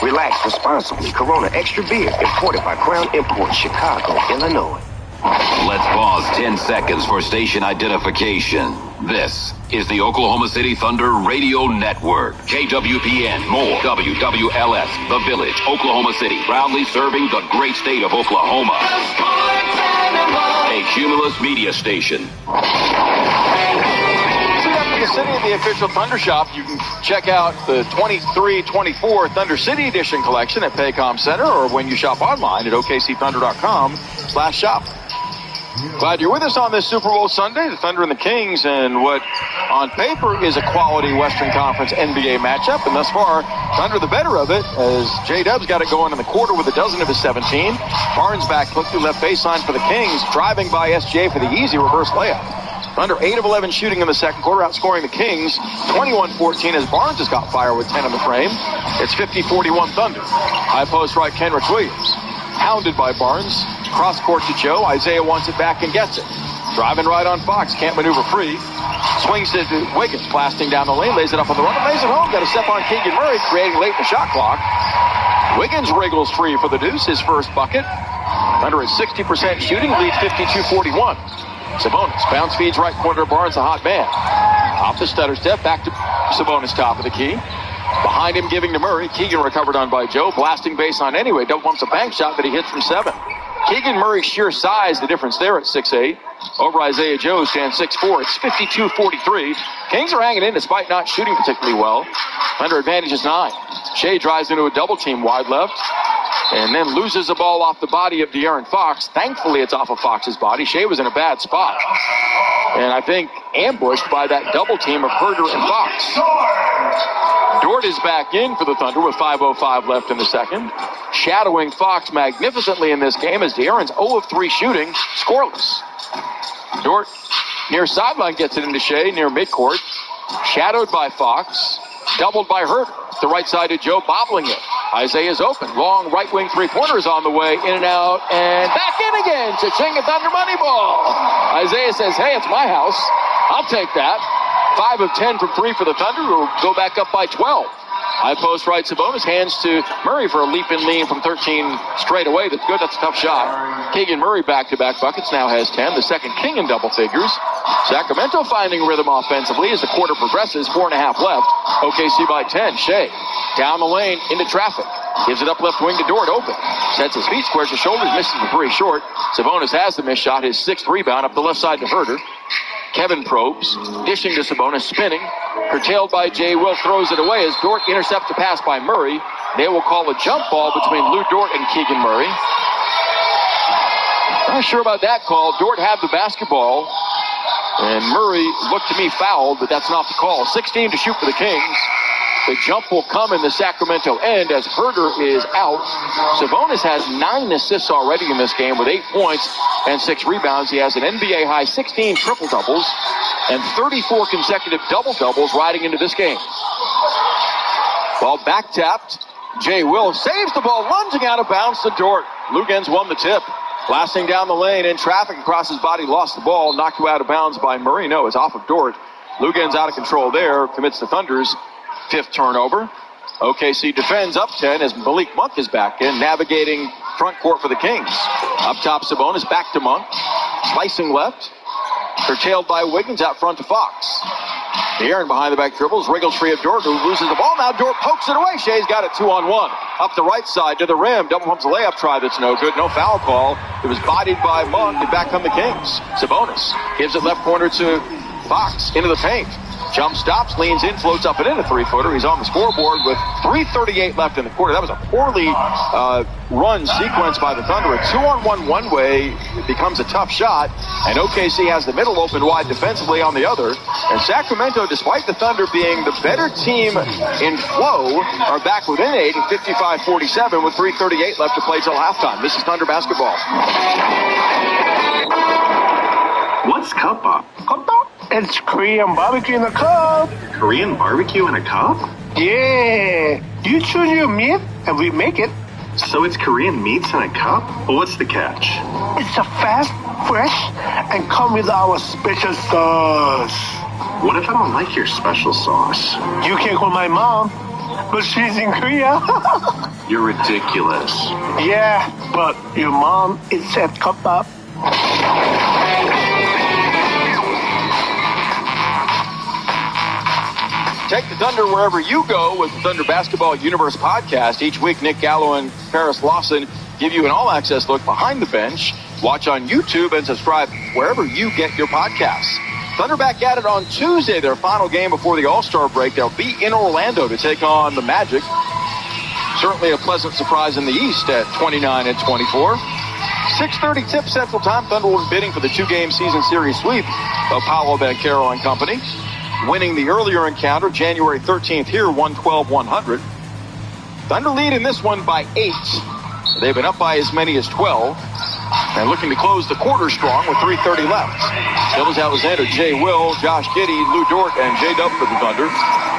Relax responsibly. Corona Extra Beer, imported by Crown Imports, Chicago, Illinois. Let's pause 10 seconds for station identification. This is the Oklahoma City Thunder Radio Network. KWPN, more WWLS, The Village, Oklahoma City, proudly serving the great state of Oklahoma. A Cumulus media station. The City of the official Thunder Shop. You can check out the 23-24 Thunder City Edition collection at Paycom Center, or when you shop online at okcthunder.com/shop. Glad you're with us on this Super Bowl Sunday, the Thunder and the Kings, and what on paper is a quality Western Conference NBA matchup. And thus far, Thunder the better of it, as J-Dub's got it going in the quarter with a dozen of his 17. Barnes back quickly, left baseline for the Kings, driving by SJ for the easy reverse layup. Thunder 8 of 11 shooting in the second quarter, outscoring the Kings 21-14 as Barnes has got fire with 10 on the frame. It's 50-41 Thunder. High post right, Kenrich Williams. Hounded by Barnes. Cross court to Joe. Isaiah wants it back and gets it. Driving right on Fox. Can't maneuver free. Swings it to Wiggins. Blasting down the lane. Lays it up on the run. And lays it home. Got a step on Keegan Murray, creating late in the shot clock. Wiggins wriggles free for the deuce. His first bucket. Thunder at 60% shooting. Leads 52-41. Sabonis. Bounce feeds right corner to Barnes, a hot man. Off the stutter step. Back to Sabonis, top of the key. Behind him, giving to Murray. Keegan recovered on by Joe. Blasting baseline anyway. Double bumps a bank shot that he hits from 7. Keegan Murray's sheer size, the difference there at 6'8". Over Isaiah Joe stands 6'4". It's 52-43. Kings are hanging in despite not shooting particularly well. Thunder advantage is 9. Shea drives into a double team wide left and then loses the ball off the body of De'Aaron Fox. Thankfully, it's off of Fox's body. Shea was in a bad spot. And I think ambushed by that double team of Herder and Fox. Dort is back in for the Thunder with 5:05 left in the second. Shadowing Fox magnificently in this game as De'Aaron's 0 of 3 shooting, scoreless. Dort near sideline gets it into Shea near midcourt. Shadowed by Fox. Doubled by Herder. The right side of Joe, bobbling it. Isaiah's open. Long right wing three-pointers on the way. In and out. And back in again. Cha-ching, a Thunder money ball. Isaiah says, hey, it's my house. I'll take that. 5 of 10 from 3 for the Thunder, who will go back up by 12. High post right, Sabonis hands to Murray for a leap and lean from 13 straight away. That's good. That's a tough shot. Keegan Murray back-to-back buckets, now has 10. The second King in double figures. Sacramento finding rhythm offensively as the quarter progresses. 4.5 left. OKC by 10. Shea down the lane into traffic. Gives it up left wing to Dort, open. Sets his feet, squares his shoulders, misses the 3 short. Sabonis has the missed shot, his 6th rebound up the left side to Herder. Kevin probes, dishing to Sabonis, spinning. Curtailed by Jay Will, throws it away as Dort intercepts the pass by Murray. They will call a jump ball between Lou Dort and Keegan Murray. Not sure about that call. Dort had the basketball, and Murray looked to me fouled, but that's not the call. 16 to shoot for the Kings. The jump will come in the Sacramento end as Herder is out. Sabonis has 9 assists already in this game with 8 points and 6 rebounds. He has an NBA high 16 triple-doubles and 34 consecutive double-doubles riding into this game. Ball back-tapped. Jay Will saves the ball, lunging out of bounds to Dort. Lugens won the tip. Blasting down the lane in traffic across his body, lost the ball, knocked out of bounds by Murray. No, it's off of Dort. Lugens out of control there, commits the Thunder's 5th turnover. OKC defends up 10 as Malik Monk is back in, navigating front court for the Kings. Up top, Sabonis, back to Monk. Slicing left. Curtailed by Wiggins, out front to Fox. De'Aaron behind the back dribbles, wriggles free of Dort, who loses the ball. Now Dort pokes it away. Shea's got it 2-on-1. Up the right side to the rim. Double pumps a layup try that's no good. No foul call. It was bodied by Monk, and back come the Kings. Sabonis gives it left corner to Fox into the paint. Jump stops, leans in, floats up and in a 3-footer. He's on the scoreboard with 3:38 left in the quarter. That was a poorly run sequence by the Thunder. A 2-on-1 one-way becomes a tough shot, and OKC has the middle open wide defensively on the other. And Sacramento, despite the Thunder being the better team in flow, are back within 8 at 55-47 with 3:38 left to play till halftime. This is Thunder basketball. What's Cuppa? It's Korean barbecue in a cup. Korean barbecue in a cup? Yeah. You choose your meat and we make it. So it's Korean meats in a cup? Well, what's the catch? It's a fast, fresh, and come with our special sauce. What if I don't like your special sauce? You can call my mom, but she's in Korea. You're ridiculous. Yeah, but your mom is at Cuppa. Take the Thunder wherever you go with the Thunder Basketball Universe podcast. Each week, Nick Gallo and Paris Lawson give you an all-access look behind the bench. Watch on YouTube and subscribe wherever you get your podcasts. Thunder back at it on Tuesday, their final game before the All-Star break. They'll be in Orlando to take on the Magic. Certainly a pleasant surprise in the East at 29-24. 6:30 tip Central Time. Thunder will be bidding for the 2-game season series sweep of Paolo Banchero and company. Winning the earlier encounter, January 13th here, 112-100. Thunder lead in this one by 8. They've been up by as many as 12. And looking to close the quarter strong with 3:30 left. Gildas Alexander, Jay Will, Josh Giddey, Lou Dort, and J-Dub for the Thunder.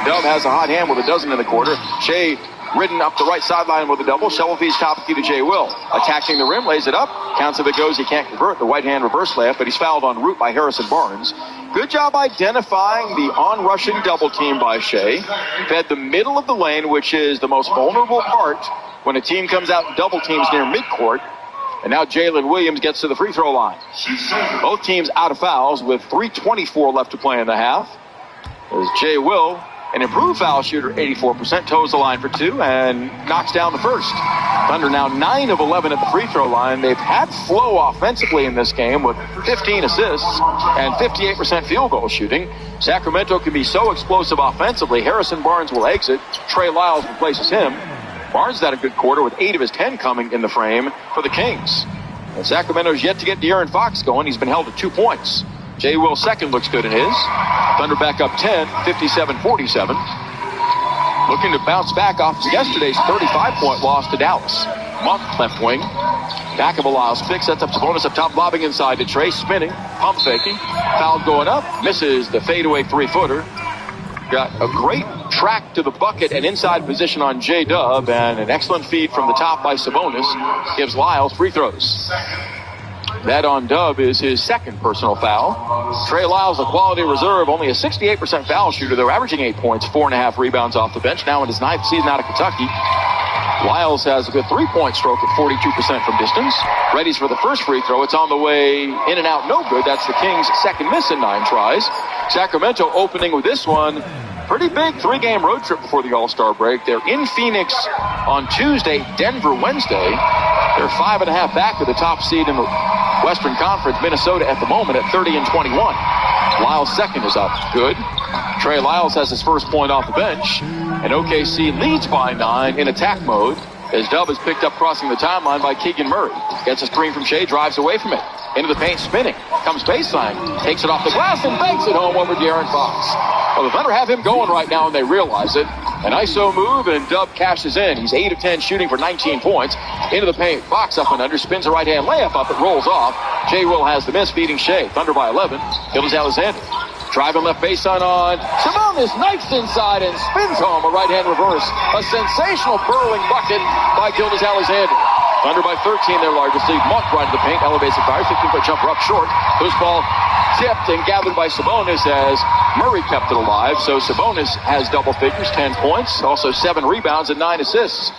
Dub has a hot hand with a dozen in the quarter. Shea ridden up the right sideline with a double. Shovel feeds top key to Jay Will. Attacking the rim, lays it up. Counts if it goes, he can't convert the right hand reverse layup, but he's fouled en route by Harrison Barnes. Good job identifying the on-rushing double team by Shea. Fed the middle of the lane, which is the most vulnerable part when a team comes out and double teams near midcourt. And now Jalen Williams gets to the free throw line. Both teams out of fouls with 3:24 left to play in the half. As Jay Will, an improved foul shooter, 84%, toes the line for 2 and knocks down the first. Thunder now 9 of 11 at the free throw line. They've had flow offensively in this game with 15 assists and 58% field goal shooting. Sacramento can be so explosive offensively. Harrison Barnes will exit. Trey Lyles replaces him. Barnes had a good quarter with 8 of his 10 coming in the frame for the Kings. And Sacramento's yet to get De'Aaron Fox going. He's been held to 2 points. Jay Will's second looks good in his. Thunder back up 10, 57-47. Looking to bounce back off yesterday's 35-point loss to Dallas. Monk left wing. Back of a Lyles pick, sets up Sabonis up top, lobbing inside to Trey, spinning, pump faking. Foul going up, misses the fadeaway 3-footer. Got a great track to the bucket and inside position on J-Dub, and an excellent feed from the top by Sabonis gives Lyles free throws. That on Dub is his second personal foul. Trey Lyles, a quality reserve, only a 68% foul shooter, though, averaging 8 points, 4.5 rebounds off the bench, now in his 9th season out of Kentucky. Lyles has a good 3-point stroke at 42% from distance. Readies for the first free throw. It's on the way in and out, no good. That's the Kings' second miss in 9 tries. Sacramento opening with this one. Pretty big 3-game road trip before the All-Star break. They're in Phoenix on Tuesday, Denver Wednesday. They're 5.5 back to the top seed in the Western Conference, Minnesota at the moment at 30-21. Lyles' second is up. Good. Trey Lyles has his first point off the bench. And OKC leads by 9 in attack mode as Dub is picked up crossing the timeline by Keegan Murray. Gets a screen from Shea, drives away from it. Into the paint, spinning. Comes baseline, takes it off the glass and banks it home over De'Aaron Fox. Well, the Thunder have him going right now, and they realize it. An ISO move, and Dub cashes in. He's 8 of 10 shooting for 19 points. Into the paint, Fox up and under, spins a right-hand layup up, it rolls off. Jay Will has the miss, feeding Shea. Thunder by 11. Gildas Alexander. Driving left baseline on Sabonis, knifes inside and spins home a right-hand reverse. A sensational curling bucket by Gildas Alexander. Thunder by 13, their largest lead. Monk right to the paint, elevates the fire, 15-foot jumper up short. Loose ball tipped and gathered by Sabonis as Murray kept it alive. So Sabonis has double figures, 10 points, also 7 rebounds and 9 assists.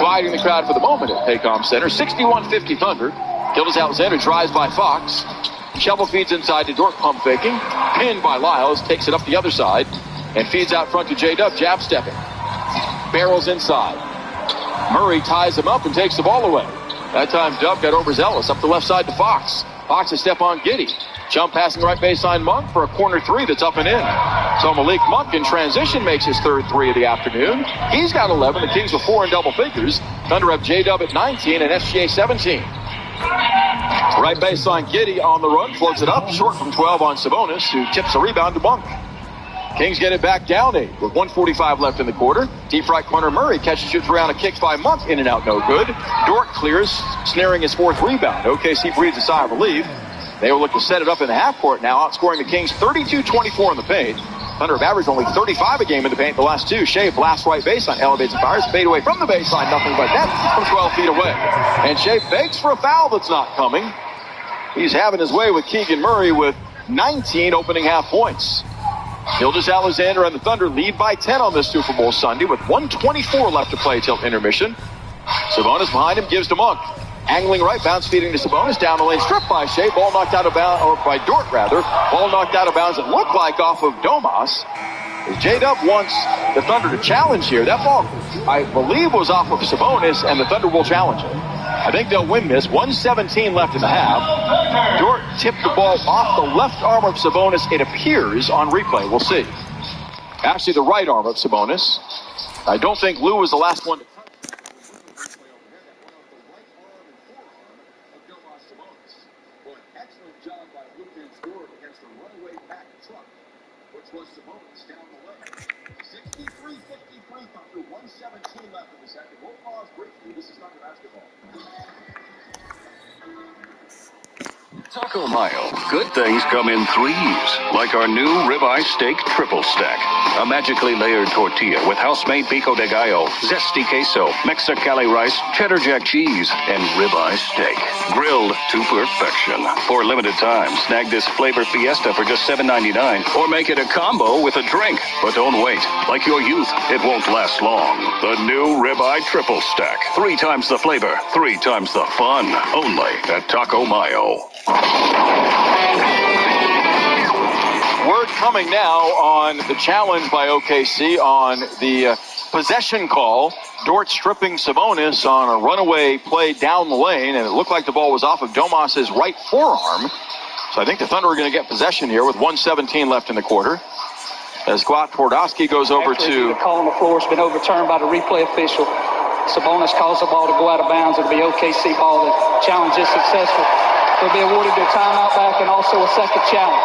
Quieting the crowd for the moment at Paycom Center. 61-50 Thunder. Gildas Alexander drives by Fox. Shovel feeds inside to Dort, pump faking. Pinned by Lyles, takes it up the other side and feeds out front to J-Dub, jab stepping. Barrels inside. Murray ties him up and takes the ball away. That time Dub got overzealous up the left side to Fox. Fox a step on Giddey. Jump passing right baseline Monk for a corner 3 that's up and in. So Malik Monk in transition makes his third 3 of the afternoon. He's got 11. The Kings with 4 in double figures. Thunder have J-Dub at 19 and SGA 17. Right baseline Giddey on the run, floats it up, short from 12 on Sabonis, who tips a rebound to Monk. Kings get it back down 8 with 1:45 left in the quarter. Deep right corner Murray catches, shoots around a kick by Monk, in and out, no good. Dort clears, snaring his 4th rebound. OKC breathes a sigh of relief. They will look to set it up in the half court now, outscoring the Kings 32-24 in the paint. Thunder have averaged only 35 a game in the paint the last 2. Shea blasts right baseline, elevates and fires, fade away from the baseline, nothing but net from 12 feet away. And Shea begs for a foul that's not coming. He's having his way with Keegan Murray with 19 opening half points. Gildas Alexander and the Thunder lead by 10 on this Super Bowl Sunday with 1:24 left to play till intermission. Sabonis behind him, gives to Monk. Angling right, bounce feeding to Sabonis, down the lane, stripped by Shea, ball knocked out of bounds, or by Dort rather. Ball knocked out of bounds, it looked like off of Domas. J-Dub wants the Thunder to challenge here. That ball, I believe, was off of Sabonis, and the Thunder will challenge it. I think they'll win this. 1:17 left in the half. Dort tipped the ball off the left arm of Sabonis, it appears, on replay. We'll see. Actually, the right arm of Sabonis. I don't think Lou was the last one to touch. Excellent job by Lou Van Scored against the runaway back truck, which was Sabonis down the lane. 63-53 Thunder, 1:17 left in the second. We'll pause briefly. This is Thunder basketball. Taco Mayo. Good things come in threes, like our new ribeye steak triple stack. A magically layered tortilla with house-made pico de gallo, zesty queso, Mexicali rice, cheddar jack cheese, and ribeye steak. Grilled to perfection. For a limited time, snag this flavor fiesta for just $7.99, or make it a combo with a drink. But don't wait. Like your youth, it won't last long. The new ribeye triple stack. 3 times the flavor, 3 times the fun. Only at Taco Mayo. Word coming now on the challenge by OKC on the possession call. Dort stripping Sabonis on a runaway play down the lane, and it looked like the ball was off of Domas's right forearm. So I think the Thunder are going to get possession here with 1:17 left in the quarter. As Scott Twardowski goes over to... The call on the floor has been overturned by the replay official. Sabonis calls the ball to go out of bounds. It'll be OKC ball. The challenge is successful. They'll be awarded their timeout back and also a second challenge.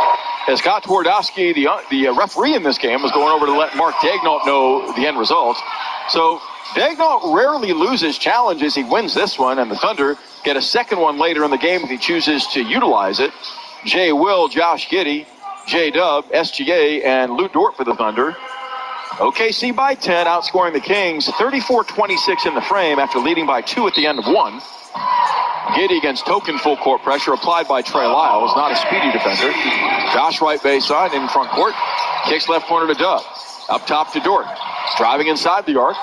As Scott Twardowski, the referee in this game, was going over to let Mark Daignault know the end result. So Daignault rarely loses challenges. He wins this one, and the Thunder get a second one later in the game if he chooses to utilize it. Jay Will, Josh Giddey, J-Dub, SGA, and Lou Dort for the Thunder. OKC by 10, outscoring the Kings 34-26 in the frame after leading by 2 at the end of one. Giddey against token full court pressure applied by Trey Lyles, not a speedy defender. Josh right baseline in front court. Kicks left corner to Dub. Up top to Dort. Driving inside the arc.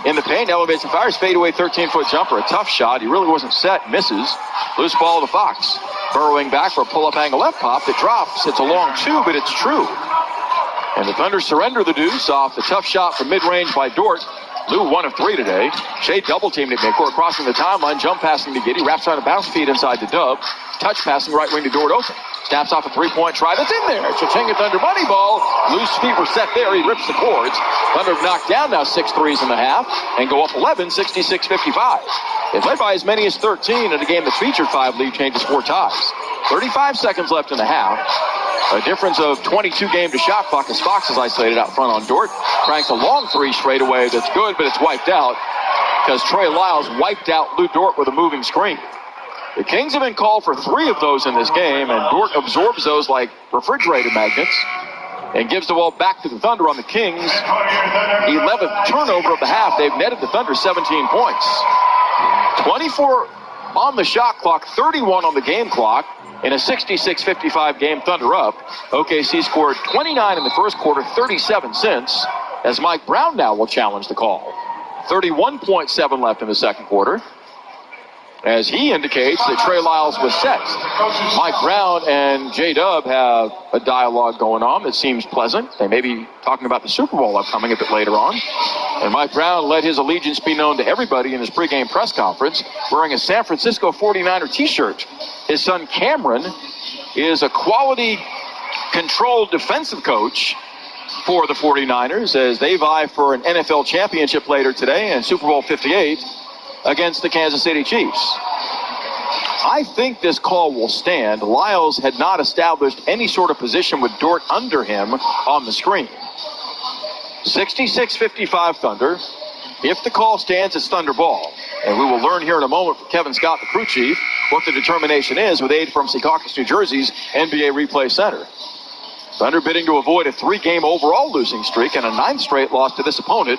In the paint, elevates and fires. Fadeaway 13-foot jumper. A tough shot. He really wasn't set. Misses. Loose ball to Fox. Burrowing back for a pull-up angle left pop. It drops. It's a long 2, but it's true. And the Thunder surrender the deuce off the tough shot from mid-range by Dort. Lou 1 of 3 today. Shea double-teamed at midcourt, crossing the timeline, jump passing to Giddey, wraps around a bounce feed inside to Dub, touch passing right wing to Dort open. Snaps off a three-point try that's in there. Cha-ching Thunder money ball. Loose feet were set there. He rips the cords. Thunder have knocked down now 6 threes in the half and go up 11, 66-55. It led by as many as 13 in a game that featured 5 lead changes, 4 ties. 35 seconds left in the half. A difference of 22 game to shot clock as Fox is isolated out front on Dort. Cranks a long 3 straight away that's good, but it's wiped out because Trey Lyles wiped out Lou Dort with a moving screen. The Kings have been called for 3 of those in this game, and Dort absorbs those like refrigerator magnets and gives the ball back to the Thunder on the Kings. 11th turnover of the half. They've netted the Thunder 17 points. 24 on the shot clock, 31 on the game clock. In a 66-55 game, Thunder up. OKC scored 29 in the first quarter, 37 since, as Mike Brown now will challenge the call. 31.7 left in the second quarter, as he indicates that Trey Lyles was set. Mike Brown and J-Dub have a dialogue going on that seems pleasant. They may be talking about the Super Bowl upcoming a bit later on. And Mike Brown let his allegiance be known to everybody in his pregame press conference, wearing a San Francisco 49er t-shirt. His son Cameron is a quality-controlled defensive coach for the 49ers as they vie for an NFL championship later today and Super Bowl 58 against the Kansas City Chiefs. I think this call will stand. Lyles had not established any sort of position with Dort under him on the screen. 66-55 Thunder. If the call stands, it's Thunder ball. And we will learn here in a moment from Kevin Scott, the crew chief, what the determination is with aid from Secaucus, New Jersey's NBA Replay Center. Thunder bidding to avoid a 3-game overall losing streak and a 9th straight loss to this opponent,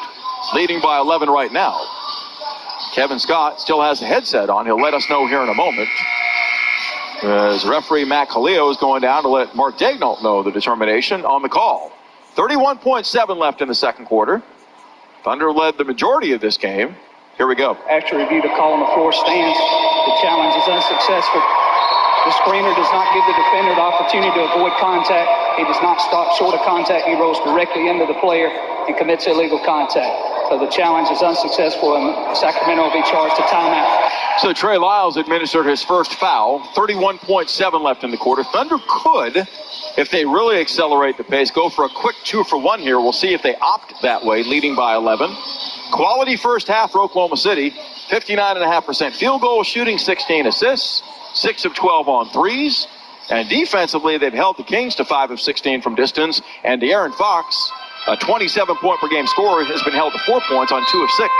leading by 11 right now. Kevin Scott still has the headset on. He'll let us know here in a moment. As referee Matt Khalil is going down to let Mark Daignault know the determination on the call. 31.7 left in the second quarter. Thunder led the majority of this game. Here we go. After review, the call on the floor stands. The challenge is unsuccessful. The screener does not give the defender the opportunity to avoid contact. He does not stop short of contact. He rolls directly into the player and commits illegal contact. So the challenge is unsuccessful, and Sacramento will be charged to timeout. So Trey Lyles administered his first foul. 31.7 left in the quarter. Thunder could, if they really accelerate the pace, go for a quick 2-for-1 here. We'll see if they opt that way, leading by 11. Quality first half for Oklahoma City. 59.5% field goal shooting, 16 assists, 6 of 12 on threes. And defensively, they've held the Kings to 5 of 16 from distance. And De'Aaron Fox, a 27-point-per-game scorer, has been held to 4 points on 2 of 6.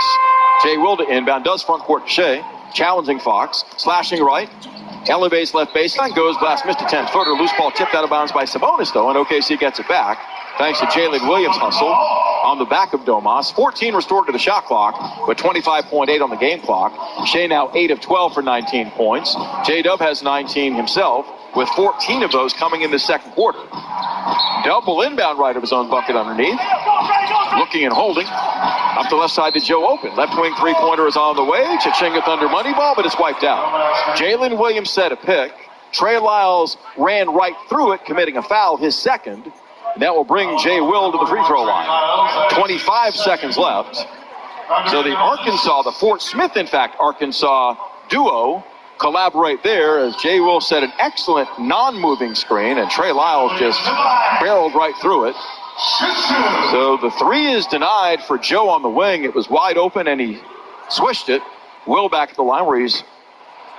Jay Will to inbound, does front court to Shea, challenging Fox, slashing right, elevates left baseline, goes glass, missed a 10-footer, loose ball tipped out of bounds by Sabonis, though, and OKC gets it back, thanks to Jalen Williams' hustle on the back of Domas. 14 restored to the shot clock, but 25.8 on the game clock. Shea now 8 of 12 for 19 points. J-Dub has 19 himself, with 14 of those coming in the second quarter. Double inbound right of his own bucket underneath. Looking and holding. Up the left side to Joe Open. Left wing three-pointer is on the way. Cha-ching a Thunder money ball, but it's wiped out. Jalen Williams set a pick. Trey Lyles ran right through it, committing a foul, his second. And that will bring Jay Will to the free throw line. 25 seconds left. So the Fort Smith, in fact, Arkansas duo collaborate there as Jay Will set an excellent non-moving screen, and Trey Lyles just barreled right through it. So the three is denied for Joe on the wing. It was wide open, and he swished it. Will back at the line where he's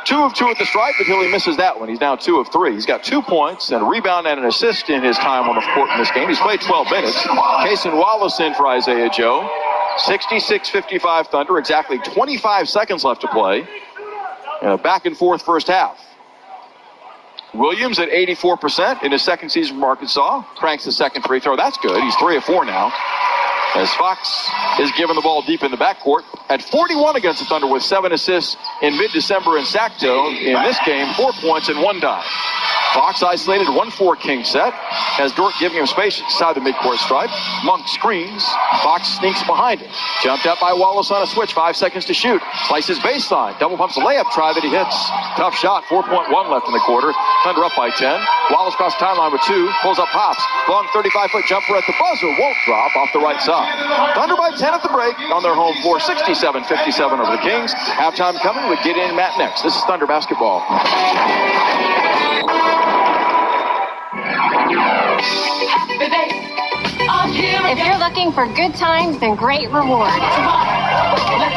2 of 2 at the stripe until he misses that one. He's now 2 of 3. He's got 2 points and a rebound and an assist in his time on the court in this game. He's played 12 minutes. Cason Wallace in for Isaiah Joe. 66-55 Thunder. Exactly 25 seconds left to play. And a back-and-forth first half. Williams at 84% in his second season from Arkansas. Cranks the second free throw. That's good. He's 3 of 4 now. As Fox is given the ball deep in the backcourt. Had 41 against the Thunder with 7 assists in mid-December in Sacto. In this game, 4 points and 1 dime. Fox isolated 1-4 King set. As Dort giving him space inside the midcourt stripe. Monk screens. Fox sneaks behind it. Jumped out by Wallace on a switch. 5 seconds to shoot. Slices baseline. Double pumps a layup try that he hits. Tough shot. 4.1 left in the quarter. Thunder up by 10. Wallace cross timeline with 2. Pulls up Hops. Long 35-foot jumper at the buzzer. Won't drop off the right side. Thunder by 10 at the break on their home floor. 67-57 over the Kings. Halftime coming with Get In Matt next. This is Thunder basketball. If you're looking for good times and great rewards,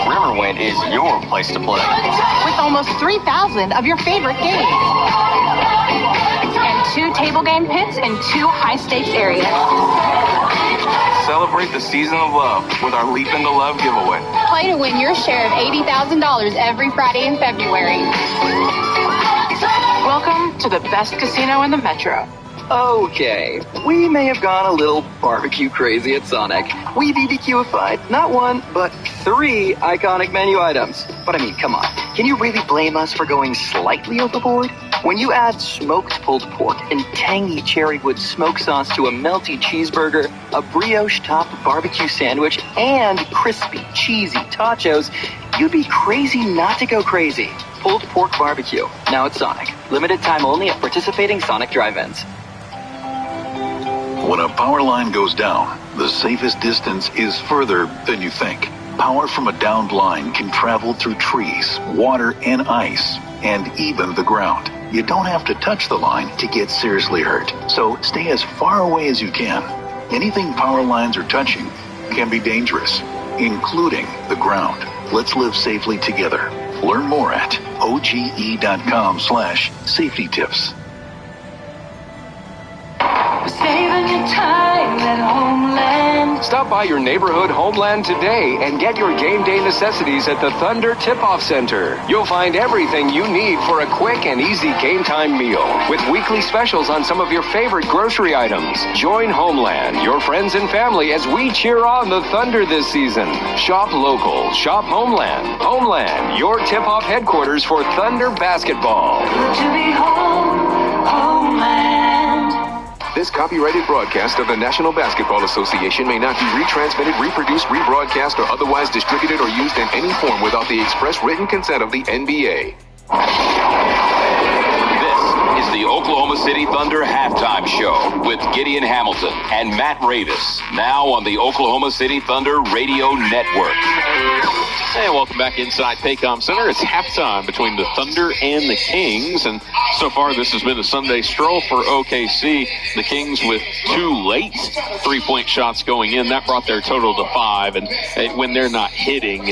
Riverwind is your place to play. with almost 3,000 of your favorite games, and 2 table game pits and 2 high-stakes areas. Celebrate the season of love with our Leap into Love giveaway. Play to win your share of $80,000 every Friday in February. Welcome to the best casino in the Metro. Okay, we may have gone a little barbecue crazy at Sonic. We BBQified not 1, but 3 iconic menu items. But I mean, come on. Can you really blame us for going slightly overboard? When you add smoked pulled pork and tangy cherrywood smoke sauce to a melty cheeseburger, a brioche-topped barbecue sandwich, and crispy, cheesy tachos, you'd be crazy not to go crazy. Pulled pork barbecue, now at Sonic. Limited time only at participating Sonic drive-ins. When a power line goes down, the safest distance is further than you think. Power from a downed line can travel through trees, water and ice, and even the ground. You don't have to touch the line to get seriously hurt, so stay as far away as you can. Anything power lines are touching can be dangerous, including the ground. Let's live safely together. Learn more at oge.com/safety tips. Saving your time at Homeland. Stop by your neighborhood Homeland today and get your game day necessities at the Thunder Tip-Off Center. You'll find everything you need for a quick and easy game time meal with weekly specials on some of your favorite grocery items. Join Homeland, your friends and family, as we cheer on the Thunder this season. Shop local. Shop Homeland. Homeland, your tip-off headquarters for Thunder basketball. Good to be home, Homeland. This copyrighted broadcast of the National Basketball Association may not be retransmitted, reproduced, rebroadcast, or otherwise distributed or used in any form without the express written consent of the NBA. This is the Oklahoma City Thunder halftime show with Gideon Hamilton and Matt Ravis, now on the Oklahoma City Thunder Radio Network. Hey, welcome back inside Paycom Center. It's halftime between the Thunder and the Kings, and so far this has been a Sunday stroll for OKC. The Kings with 2 late three-point shots going in. That brought their total to 5, and when they're not hitting,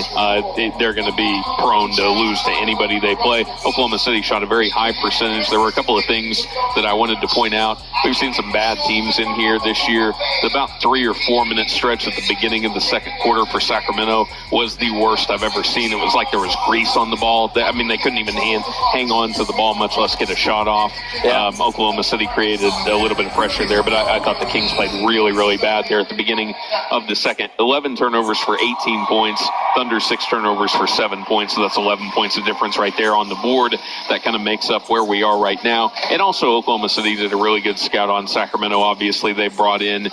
they're going to be prone to lose to anybody they play. Oklahoma City shot a very high percentage. There were a couple of things that I wanted to point out. We've seen some bad teams in here this year. The about 3 or 4 minute stretch at the beginning of the second quarter for Sacramento was the worst I've ever seen. It was like there was grease on the ball. I mean, they couldn't even hang on to the ball, much less get a shot off. Yeah. Oklahoma City created a little bit of pressure there, but I thought the Kings played really, really bad there at the beginning of the second. 11 turnovers for 18 points. Thunder 6 turnovers for 7 points, so that's 11 points of difference right there on the board. That kind of makes up where we are right now. And also Oklahoma City did a really good scout on Sacramento. Obviously, they brought in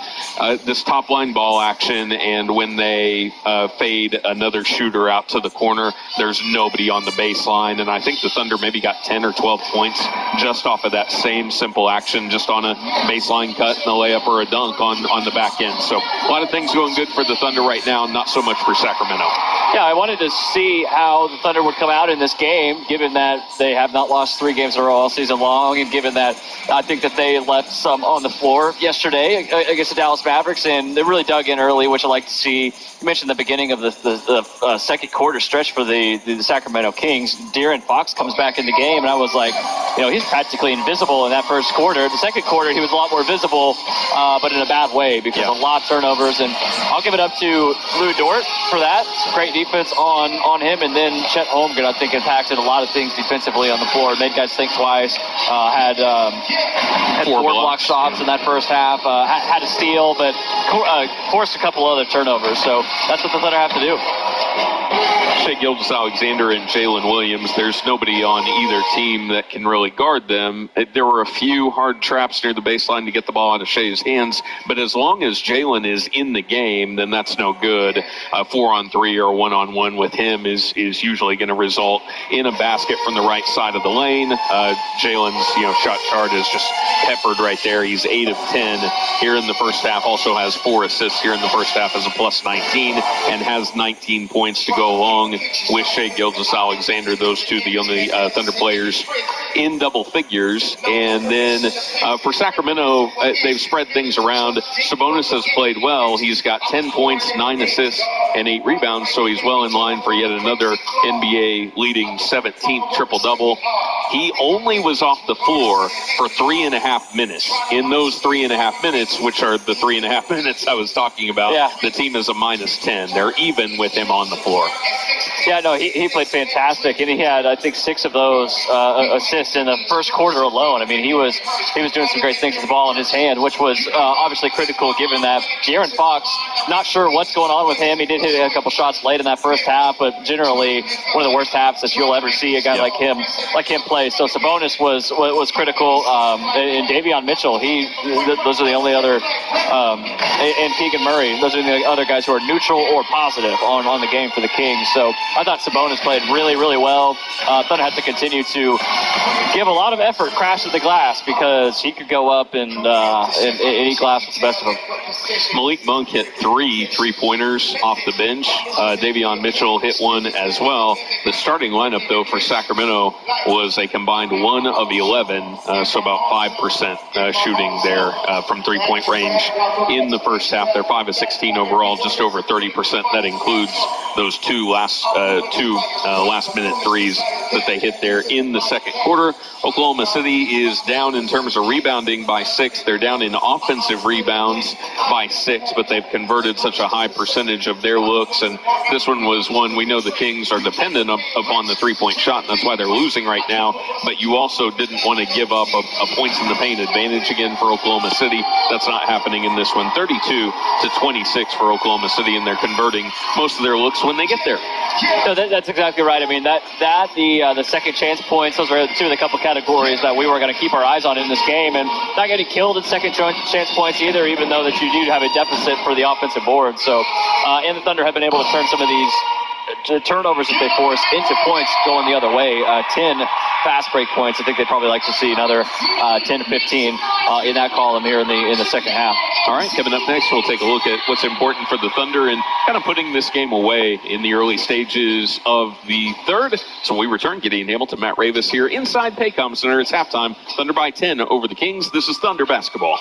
this top-line ball action, and when they fade another shooter out to the corner, there's nobody on the baseline, and I think the Thunder maybe got 10 or 12 points just off of that same simple action, just on a baseline cut and a layup or a dunk on the back end. So a lot of things going good for the Thunder right now, not so much for Sacramento. Yeah, I wanted to see how the Thunder would come out in this game, given that they have not lost 3 games in a row all season long, and given that I think that they left some on the floor yesterday against the Dallas Mavericks, and they really dug in early, which I like to see. You mentioned the beginning of the second quarter stretch for the Sacramento Kings. De'Aaron Fox comes back in the game, and I was like, he's practically invisible in that first quarter. The second quarter, he was a lot more visible, but in a bad way because a lot of turnovers. And I'll give it up to Lou Dort for that. Great defense on him. And then Chet Holmgren, I think, impacted a lot of things defensively on the floor. Made guys think twice. Had 4 block shots in that first half. Had a steal, but forced a couple other turnovers. So that's what the Thunder have to do. Shai Gilgeous-Alexander and Jalen Williams, there's nobody on either team that can really guard them. There were a few hard traps near the baseline to get the ball out of Shai's hands, but as long as Jalen is in the game, then that's no good. 4-on-3 or 1-on-1 with him is usually going to result in a basket from the right side of the lane. Jalen's shot chart is just peppered right there. He's 8 of 10 here in the first half. Also has 4 assists here in the first half as a plus 19, and has 19 points to go along with Shai Gilgeous-Alexander. Those two, the only Thunder players in double figures. And then for Sacramento, they've spread things around. Sabonis has played well. He's got 10 points, 9 assists, and 8 rebounds, so he's well in line for yet another NBA leading 17th triple-double. He only was off the floor for 3.5 minutes. In those 3.5 minutes, which are the 3.5 minutes I was talking about, the team is a minus 10. They're even with him on the floor. Yeah, no, he played fantastic, and he had, I think, 6 of those assists in the first quarter alone. I mean, he was doing some great things with the ball in his hand, which was obviously critical given that De'Aaron Fox, not sure what's going on with him. He did hit a couple shots late in that first half, but generally one of the worst halves that you'll ever see a guy like him play. So Sabonis was critical, and Davion Mitchell, those are the only other, and Keegan Murray, those are the other guys who are neutral or positive on the game for the Kings. So I thought Sabonis played really, really well. Thunder had to continue to give a lot of effort, crash at the glass, because he could go up and eat glass with the best of them. Malik Monk hit 3 3-pointers off the bench. Davion Mitchell hit 1 as well. The starting lineup, though, for Sacramento was a combined 1 of 11, so about 5% shooting there from 3-point range in the first half. They're 5 of 16 overall, just over 30%. That includes those 2 last-minute threes that they hit there in the second quarter. Oklahoma City is down in terms of rebounding by 6. They're down in offensive rebounds by 6, but they've converted such a high percentage of their looks. And this one was one we know the Kings are dependent upon the 3-point shot, and that's why they're losing right now. But you also didn't want to give up a points in the paint advantage again for Oklahoma City. That's not happening in this one. 32-26 for Oklahoma City, and they're converting most of their looks when they get there. No, that's exactly right. I mean, the second chance points, those were 2 of the couple categories that we were going to keep our eyes on in this game, and not getting killed at second chance points either, even though that you do have a deficit for the offensive board. So, and the Thunder have been able to turn some of these turnovers that they force into points going the other way. 10 fast break points. I think they'd probably like to see another 10 to 15 in that column here in the second half. All right, coming up next, we'll take a look at what's important for the Thunder and kind of putting this game away in the early stages of the third. So we return. Gideon Hamilton, Matt Ravis here inside Paycom Center. It's halftime. Thunder by 10 over the Kings. This is Thunder basketball.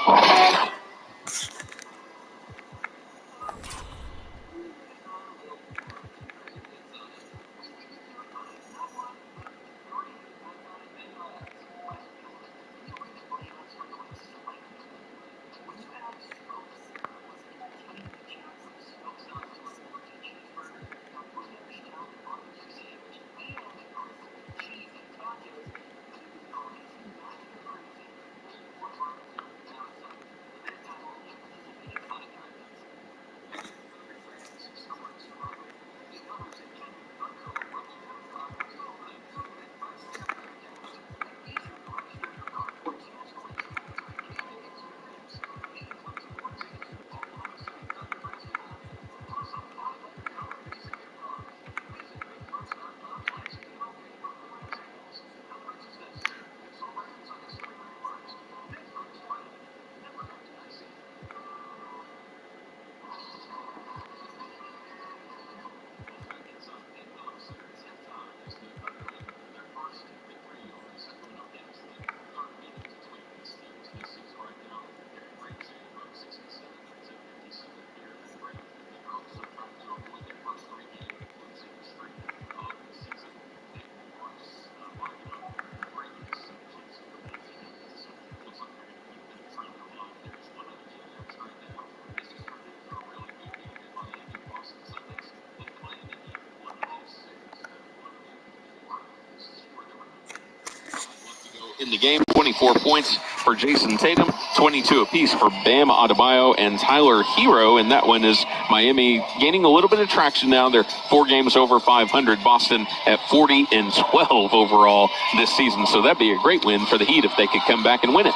In the game, 24 points for Jason Tatum, 22 apiece for Bam Adebayo and Tyler Hero, and that one is Miami gaining a little bit of traction now. They're 4 games over 500. Boston at 40-12 overall this season, so that'd be a great win for the Heat if they could come back and win it.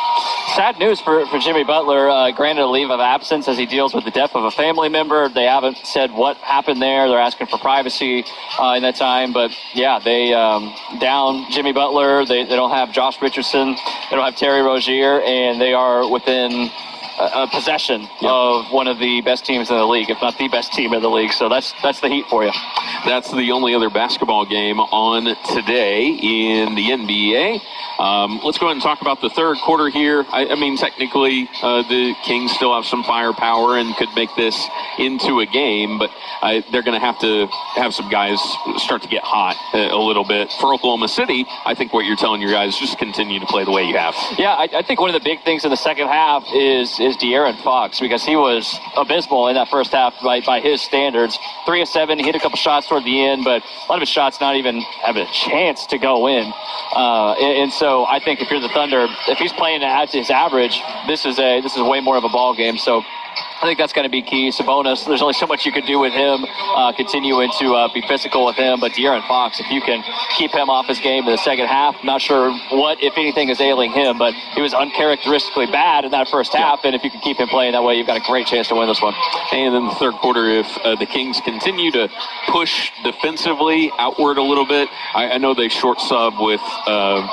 Sad news for Jimmy Butler, granted a leave of absence as he deals with the death of a family member. They haven't said what happened there. They're asking for privacy in that time, but yeah, they down Jimmy Butler. They don't have Josh Richardson. They don't have Terry Rozier, and they are within a possession of one of the best teams in the league, if not the best team in the league. So that's the Heat for you. That's the only other basketball game on today in the NBA. Let's go ahead and talk about the third quarter here. I mean, technically, the Kings still have some firepower and could make this into a game, but they're going to have some guys start to get hot a little bit. For Oklahoma City, I think what you're telling your guys is just continue to play the way you have. Yeah, I think one of the big things in the second half is De'Aaron Fox, because he was abysmal in that first half by his standards. 3 of 7, he hit a couple shots toward the end, but a lot of his shots not even having a chance to go in. And so I think if you're the Thunder, if he's playing at his average, this is way more of a ball game. So I think that's going to be key. Sabonis, there's only so much you can do with him, continuing to be physical with him. But De'Aaron Fox, if you can keep him off his game in the second half, not sure what, if anything, is ailing him, but he was uncharacteristically bad in that first half. And if you can keep him playing that way, you've got a great chance to win this one. And in the third quarter, if the Kings continue to push defensively outward a little bit, I know they short sub with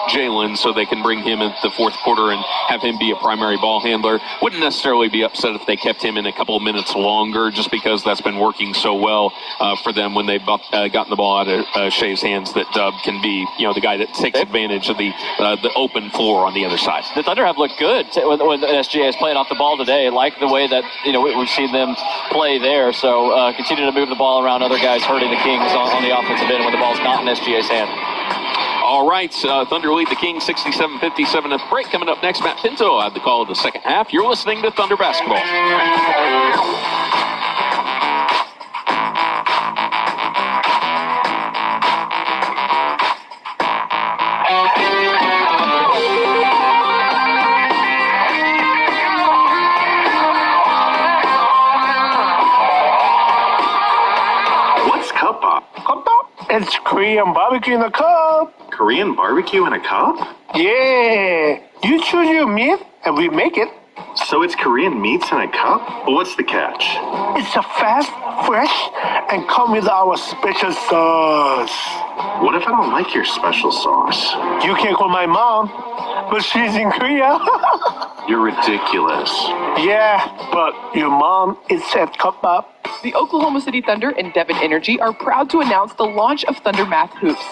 Jalen, so they can bring him in the fourth quarter and have him be a primary ball handler. Wouldn't necessarily be upset if they kept him in a couple of minutes longer, just because that's been working so well for them when they've gotten the ball out of Shea's hands, that Dub can be, the guy that takes advantage of the open floor on the other side. The Thunder have looked good when SGA is playing off the ball today. Like the way that we've seen them play there. So continue to move the ball around other guys, hurting the Kings on the offensive end when the ball's not in SGA's hand. All right, Thunder lead the Kings 67-57 at the break. Coming up next, Matt Pinto had the call of the second half. You're listening to Thunder Basketball. What's cup up? It's Korean barbecue in a cup. Korean barbecue in a cup? Yeah. You choose your meat and we make it. So it's Korean meats in a cup? But what's the catch? It's a fast, fresh, and come with our special sauce. What if I don't like your special sauce? You can call my mom, but she's in Korea. You're ridiculous. Yeah, but your mom is at Cup. The Oklahoma City Thunder and Devon Energy are proud to announce the launch of Thunder Math Hoops.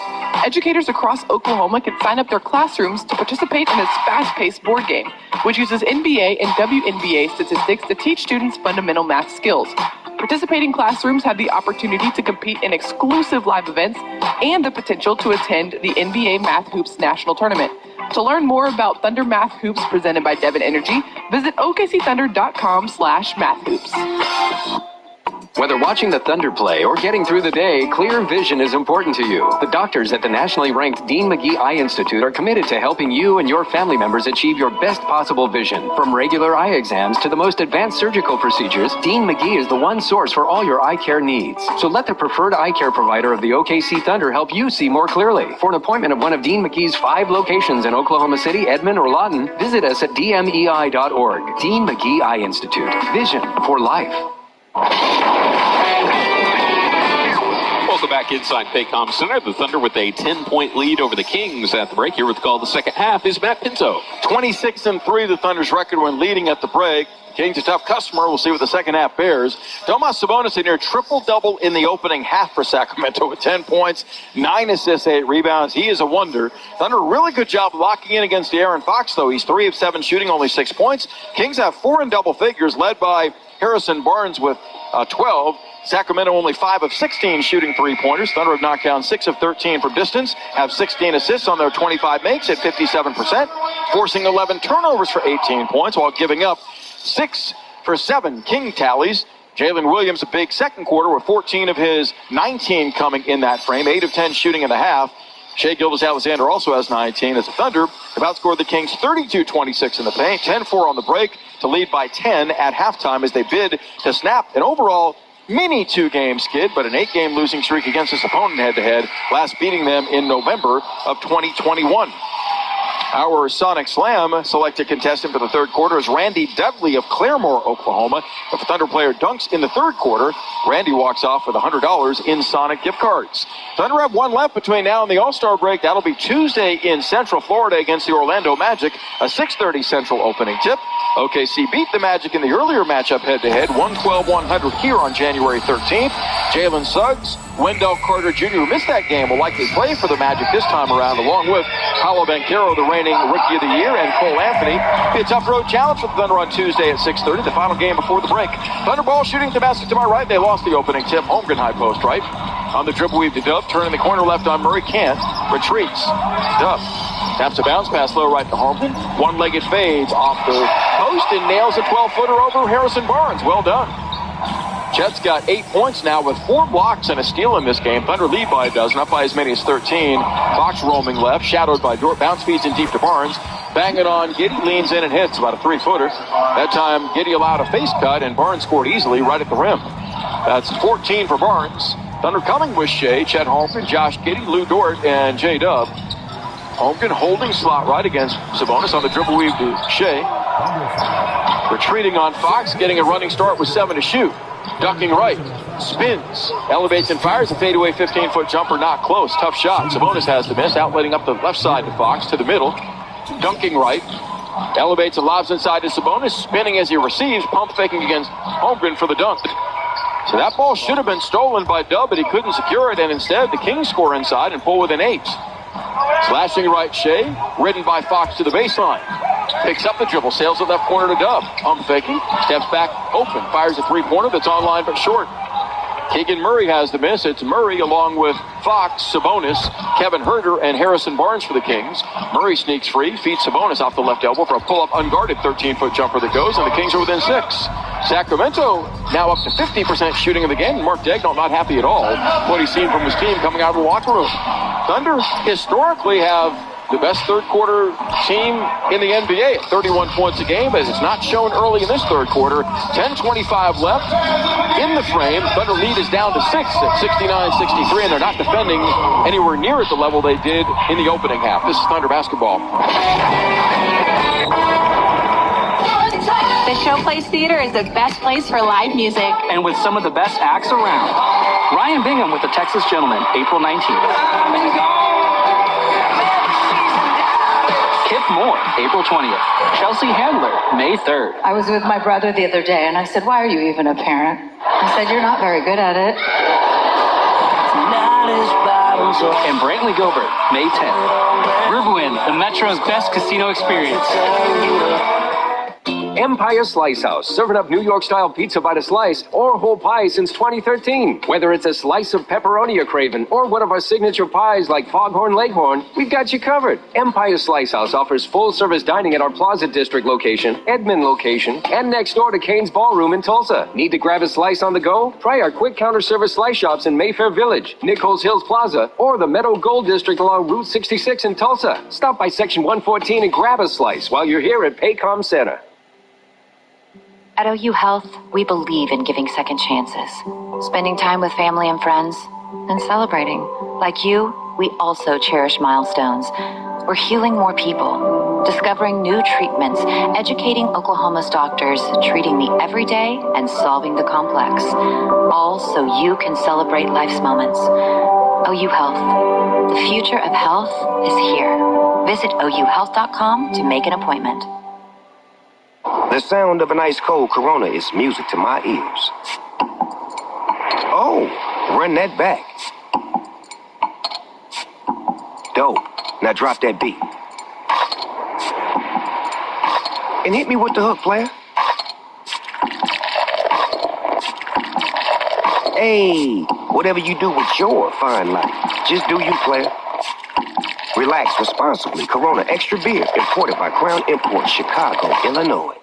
Educators across Oklahoma can sign up their classrooms to participate in this fast-paced board game, which uses NBA and WNBA statistics to teach students fundamental math skills. Participating classrooms have the opportunity to compete in exclusive live events and the potential to attend the NBA Math Hoops National Tournament. To learn more about Thunder Math Hoops presented by Devon Energy, visit okcthunder.com/mathhoops. Whether watching the Thunder play or getting through the day, clear vision is important to you. The doctors at the nationally ranked Dean McGee Eye Institute are committed to helping you and your family members achieve your best possible vision. From regular eye exams to the most advanced surgical procedures, Dean McGee is the one source for all your eye care needs. So let the preferred eye care provider of the OKC Thunder help you see more clearly. For an appointment at one of Dean McGee's 5 locations in Oklahoma City, Edmond, or Lawton, visit us at dmei.org. Dean McGee Eye Institute. Vision for life. Welcome back inside Paycom Center. The Thunder with a 10-point lead over the Kings at the break. Here with the call of the second half is Matt Pinto. 26-3, the Thunder's record when leading at the break. Kings a tough customer. We'll see what the second half bears. Domas Sabonis a near triple-double in the opening half for Sacramento with 10 points, 9 assists, 8 rebounds. He is a wonder. Thunder, really good job locking in against De'Aaron Fox, though. He's 3 of 7 shooting, only 6 points. Kings have 4 in double figures, led by Harrison Barnes with 12. Sacramento only 5 of 16 shooting three-pointers. Thunder have knocked down 6 of 13 from distance, have 16 assists on their 25 makes at 57%, forcing 11 turnovers for 18 points while giving up 6 for 7 King tallies. Jalen Williams, a big second quarter with 14 of his 19 coming in that frame, 8 of 10 shooting in the half. Shai Gilgeous-Alexander also has 19 as the Thunder have outscored the Kings 32-26 in the paint, 10-4 on the break to lead by 10 at halftime as they bid to snap an overall mini 2-game skid, but an 8-game losing streak against this opponent head-to-head, last beating them in November of 2021. Our Sonic Slam selected contestant for the third quarter is Randy Dudley of Claremore, Oklahoma. If a Thunder player dunks in the third quarter, Randy walks off with $100 in Sonic gift cards. Thunder have 1 left between now and the All-Star break. That'll be Tuesday in Central Florida against the Orlando Magic, a 6:30 Central opening tip. OKC beat the Magic in the earlier matchup head-to-head, 112-100 here on January 13th. Jalen Suggs, Wendell Carter Jr., who missed that game, will likely play for the Magic this time around, along with Paolo Banchero, the reigning Rookie of the Year, and Cole Anthony. Be a tough road challenge for the Thunder on Tuesday at 6:30, the final game before the break. Thunder ball shooting to basket to my right. They lost the opening tip. Holmgren high post right. On the dribble weave to Dub, turning the corner left on Murray. Can't. Retreats. Dub taps a bounce pass low right to Holmgren. One-legged fades off the post and nails a 12-footer over Harrison Barnes. Well done. Chet's got 8 points now with 4 blocks and a steal in this game. Thunder lead by a dozen, up by as many as 13. Fox roaming left, shadowed by Dort. Bounce feeds in deep to Barnes. Bang it on. Giddey leans in and hits about a 3-footer. That time, Giddey allowed a face cut, and Barnes scored easily right at the rim. That's 14 for Barnes. Thunder coming with Shea, Chet Holmgren, Josh Giddey, Lou Dort, and J-Dub. Holmgren holding slot right against Sabonis on the dribble weave to Shea. Retreating on Fox, getting a running start with 7 to shoot. Ducking right, spins, elevates and fires a fadeaway 15-foot jumper, not close. Tough shot. Sabonis has the miss, outletting up the left side to Fox, to the middle. Dunking right, elevates and lobs inside to Sabonis, spinning as he receives, pump faking against Holmgren for the dunk. So that ball should have been stolen by Dub, but he couldn't secure it, and instead the Kings score inside and pull within 8. Slashing right, Shea, ridden by Fox to the baseline. Picks up the dribble, sails it left corner to Dub. Pump faking, steps back open, fires a 3-pointer that's online but short. Keegan Murray has the miss. It's Murray along with Fox, Sabonis, Kevin Huerter, and Harrison Barnes for the Kings. Murray sneaks free, feeds Sabonis off the left elbow for a pull-up unguarded 13-foot jumper that goes, and the Kings are within 6. Sacramento now up to 50% shooting in the game. Mark Daigneault not happy at all what he's seen from his team coming out of the locker room. Thunder historically have the best third-quarter team in the NBA at 31 points a game, as it's not shown early in this third quarter. 10:25 left in the frame. Thunder lead is down to 6 at 69-63, and they're not defending anywhere near at the level they did in the opening half. This is Thunder basketball. The Showplace Theater is the best place for live music. And with some of the best acts around. Ryan Bingham with the Texas Gentlemen, April 19th. Kip Moore, April 20th. Chelsea Handler, May 3rd. I was with my brother the other day, and I said, "Why are you even a parent?" I said, "You're not very good at it." And Brantley Gilbert, May 10th. Riverwind, the Metro's best casino experience. Empire Slice House, serving up New York-style pizza by the slice or whole pie since 2013. Whether it's a slice of pepperoni you're craving or one of our signature pies like Foghorn Leghorn, we've got you covered. Empire Slice House offers full-service dining at our Plaza District location, Edmond location, and next door to Kane's Ballroom in Tulsa. Need to grab a slice on the go? Try our quick counter service slice shops in Mayfair Village, Nichols Hills Plaza, or the Meadow Gold District along Route 66 in Tulsa. Stop by Section 114 and grab a slice while you're here at Paycom Center. At OU Health, we believe in giving second chances, spending time with family and friends, and celebrating. Like you, we also cherish milestones. We're healing more people, discovering new treatments, educating Oklahoma's doctors, treating the everyday and solving the complex, all so you can celebrate life's moments. OU Health. The future of health is here. Visit OUHealth.com to make an appointment. The sound of an ice-cold Corona is music to my ears. Oh, run that back. Dope. Now drop that beat. And hit me with the hook, player. Hey, whatever you do with your fine life, just do you, player. Relax responsibly. Corona Extra Beer, imported by Crown Imports, Chicago, Illinois.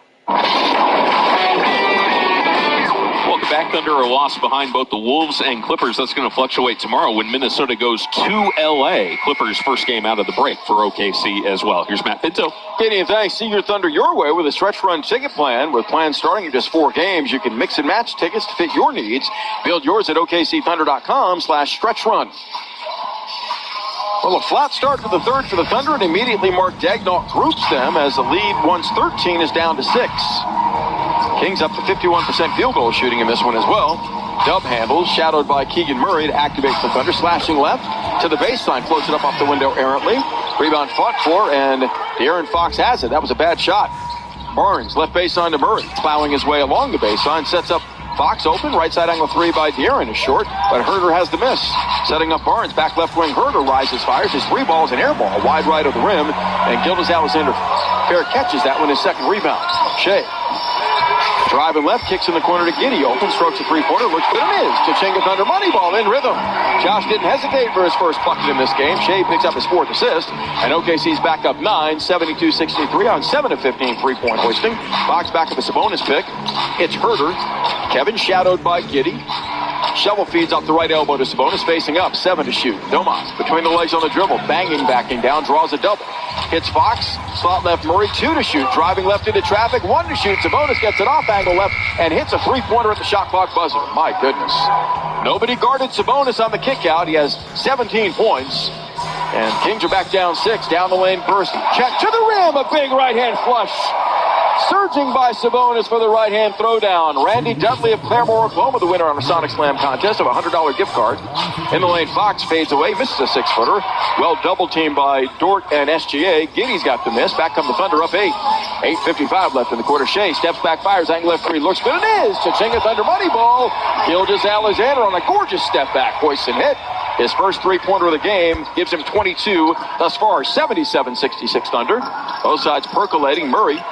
Welcome back. Thunder a loss behind both the Wolves and Clippers. That's going to fluctuate tomorrow when Minnesota goes to L.A. Clippers' first game out of the break for OKC as well. Here's Matt Pinto. Katie and thanks. See your Thunder your way with a stretch run ticket plan. With plans starting at just 4 games, you can mix and match tickets to fit your needs. Build yours at OKCThunder.com/stretchrun. Well, a flat start to the third for the Thunder, and immediately Mark Daignault groups them as the lead, once 13, is down to 6. Kings up to 51% field goal shooting in this one as well. Dub handles, shadowed by Keegan Murray to activate the Thunder, slashing left to the baseline, floats it up off the window errantly. Rebound fought for, and De'Aaron Fox has it. That was a bad shot. Barnes, left baseline to Murray, plowing his way along the baseline, sets up Fox open, right side angle 3 by De'Aaron is short, but Herter has the miss. Setting up Barnes, back left wing Herter rises, fires his 3 balls, an air ball, wide right of the rim, and Gilgeous-Alexander Fair catches that one, his second rebound. Shea. Driving left, kicks in the corner to Giddey. Open, strokes a three-pointer, looks good and is. Chachinga Thunder money ball in rhythm. Josh didn't hesitate for his first bucket in this game. Shea picks up his 4th assist, and OKC's back up 9, 72-63 on 7 of 15 three-point hoisting. Fox back up a Sabonis pick. It's Herter. Kevin shadowed by Giddey. Shovel feeds off the right elbow to Sabonis, facing up, 7 to shoot. Domas between the legs on the dribble, banging, backing down, draws a double. Hits Fox, slot left Murray, 2 to shoot, driving left into traffic, 1 to shoot. Sabonis gets it off, angle left, and hits a three-pointer at the shot clock buzzer. My goodness. Nobody guarded Sabonis on the kick out. He has 17 points. And Kings are back down 6, down the lane burst. Check to the rim, a big right-hand flush. Surging by Sabonis for the right-hand throwdown. Randy Dudley of Claremore, Oklahoma, the winner on a Sonic Slam contest of a $100 gift card. In the lane, Fox fades away, misses a 6-footer. Well double-teamed by Dort and SGA. Giddey's got the miss. Back come the Thunder up 8. 8:55 left in the quarter. Shea steps back, fires, angle left 3, looks good, and is. Chachinga Thunder money ball. Gilgeous-Alexander on a gorgeous step back. Hoist and hit. His first three-pointer of the game gives him 22 thus far. 77-66 Thunder. Both sides percolating. Murray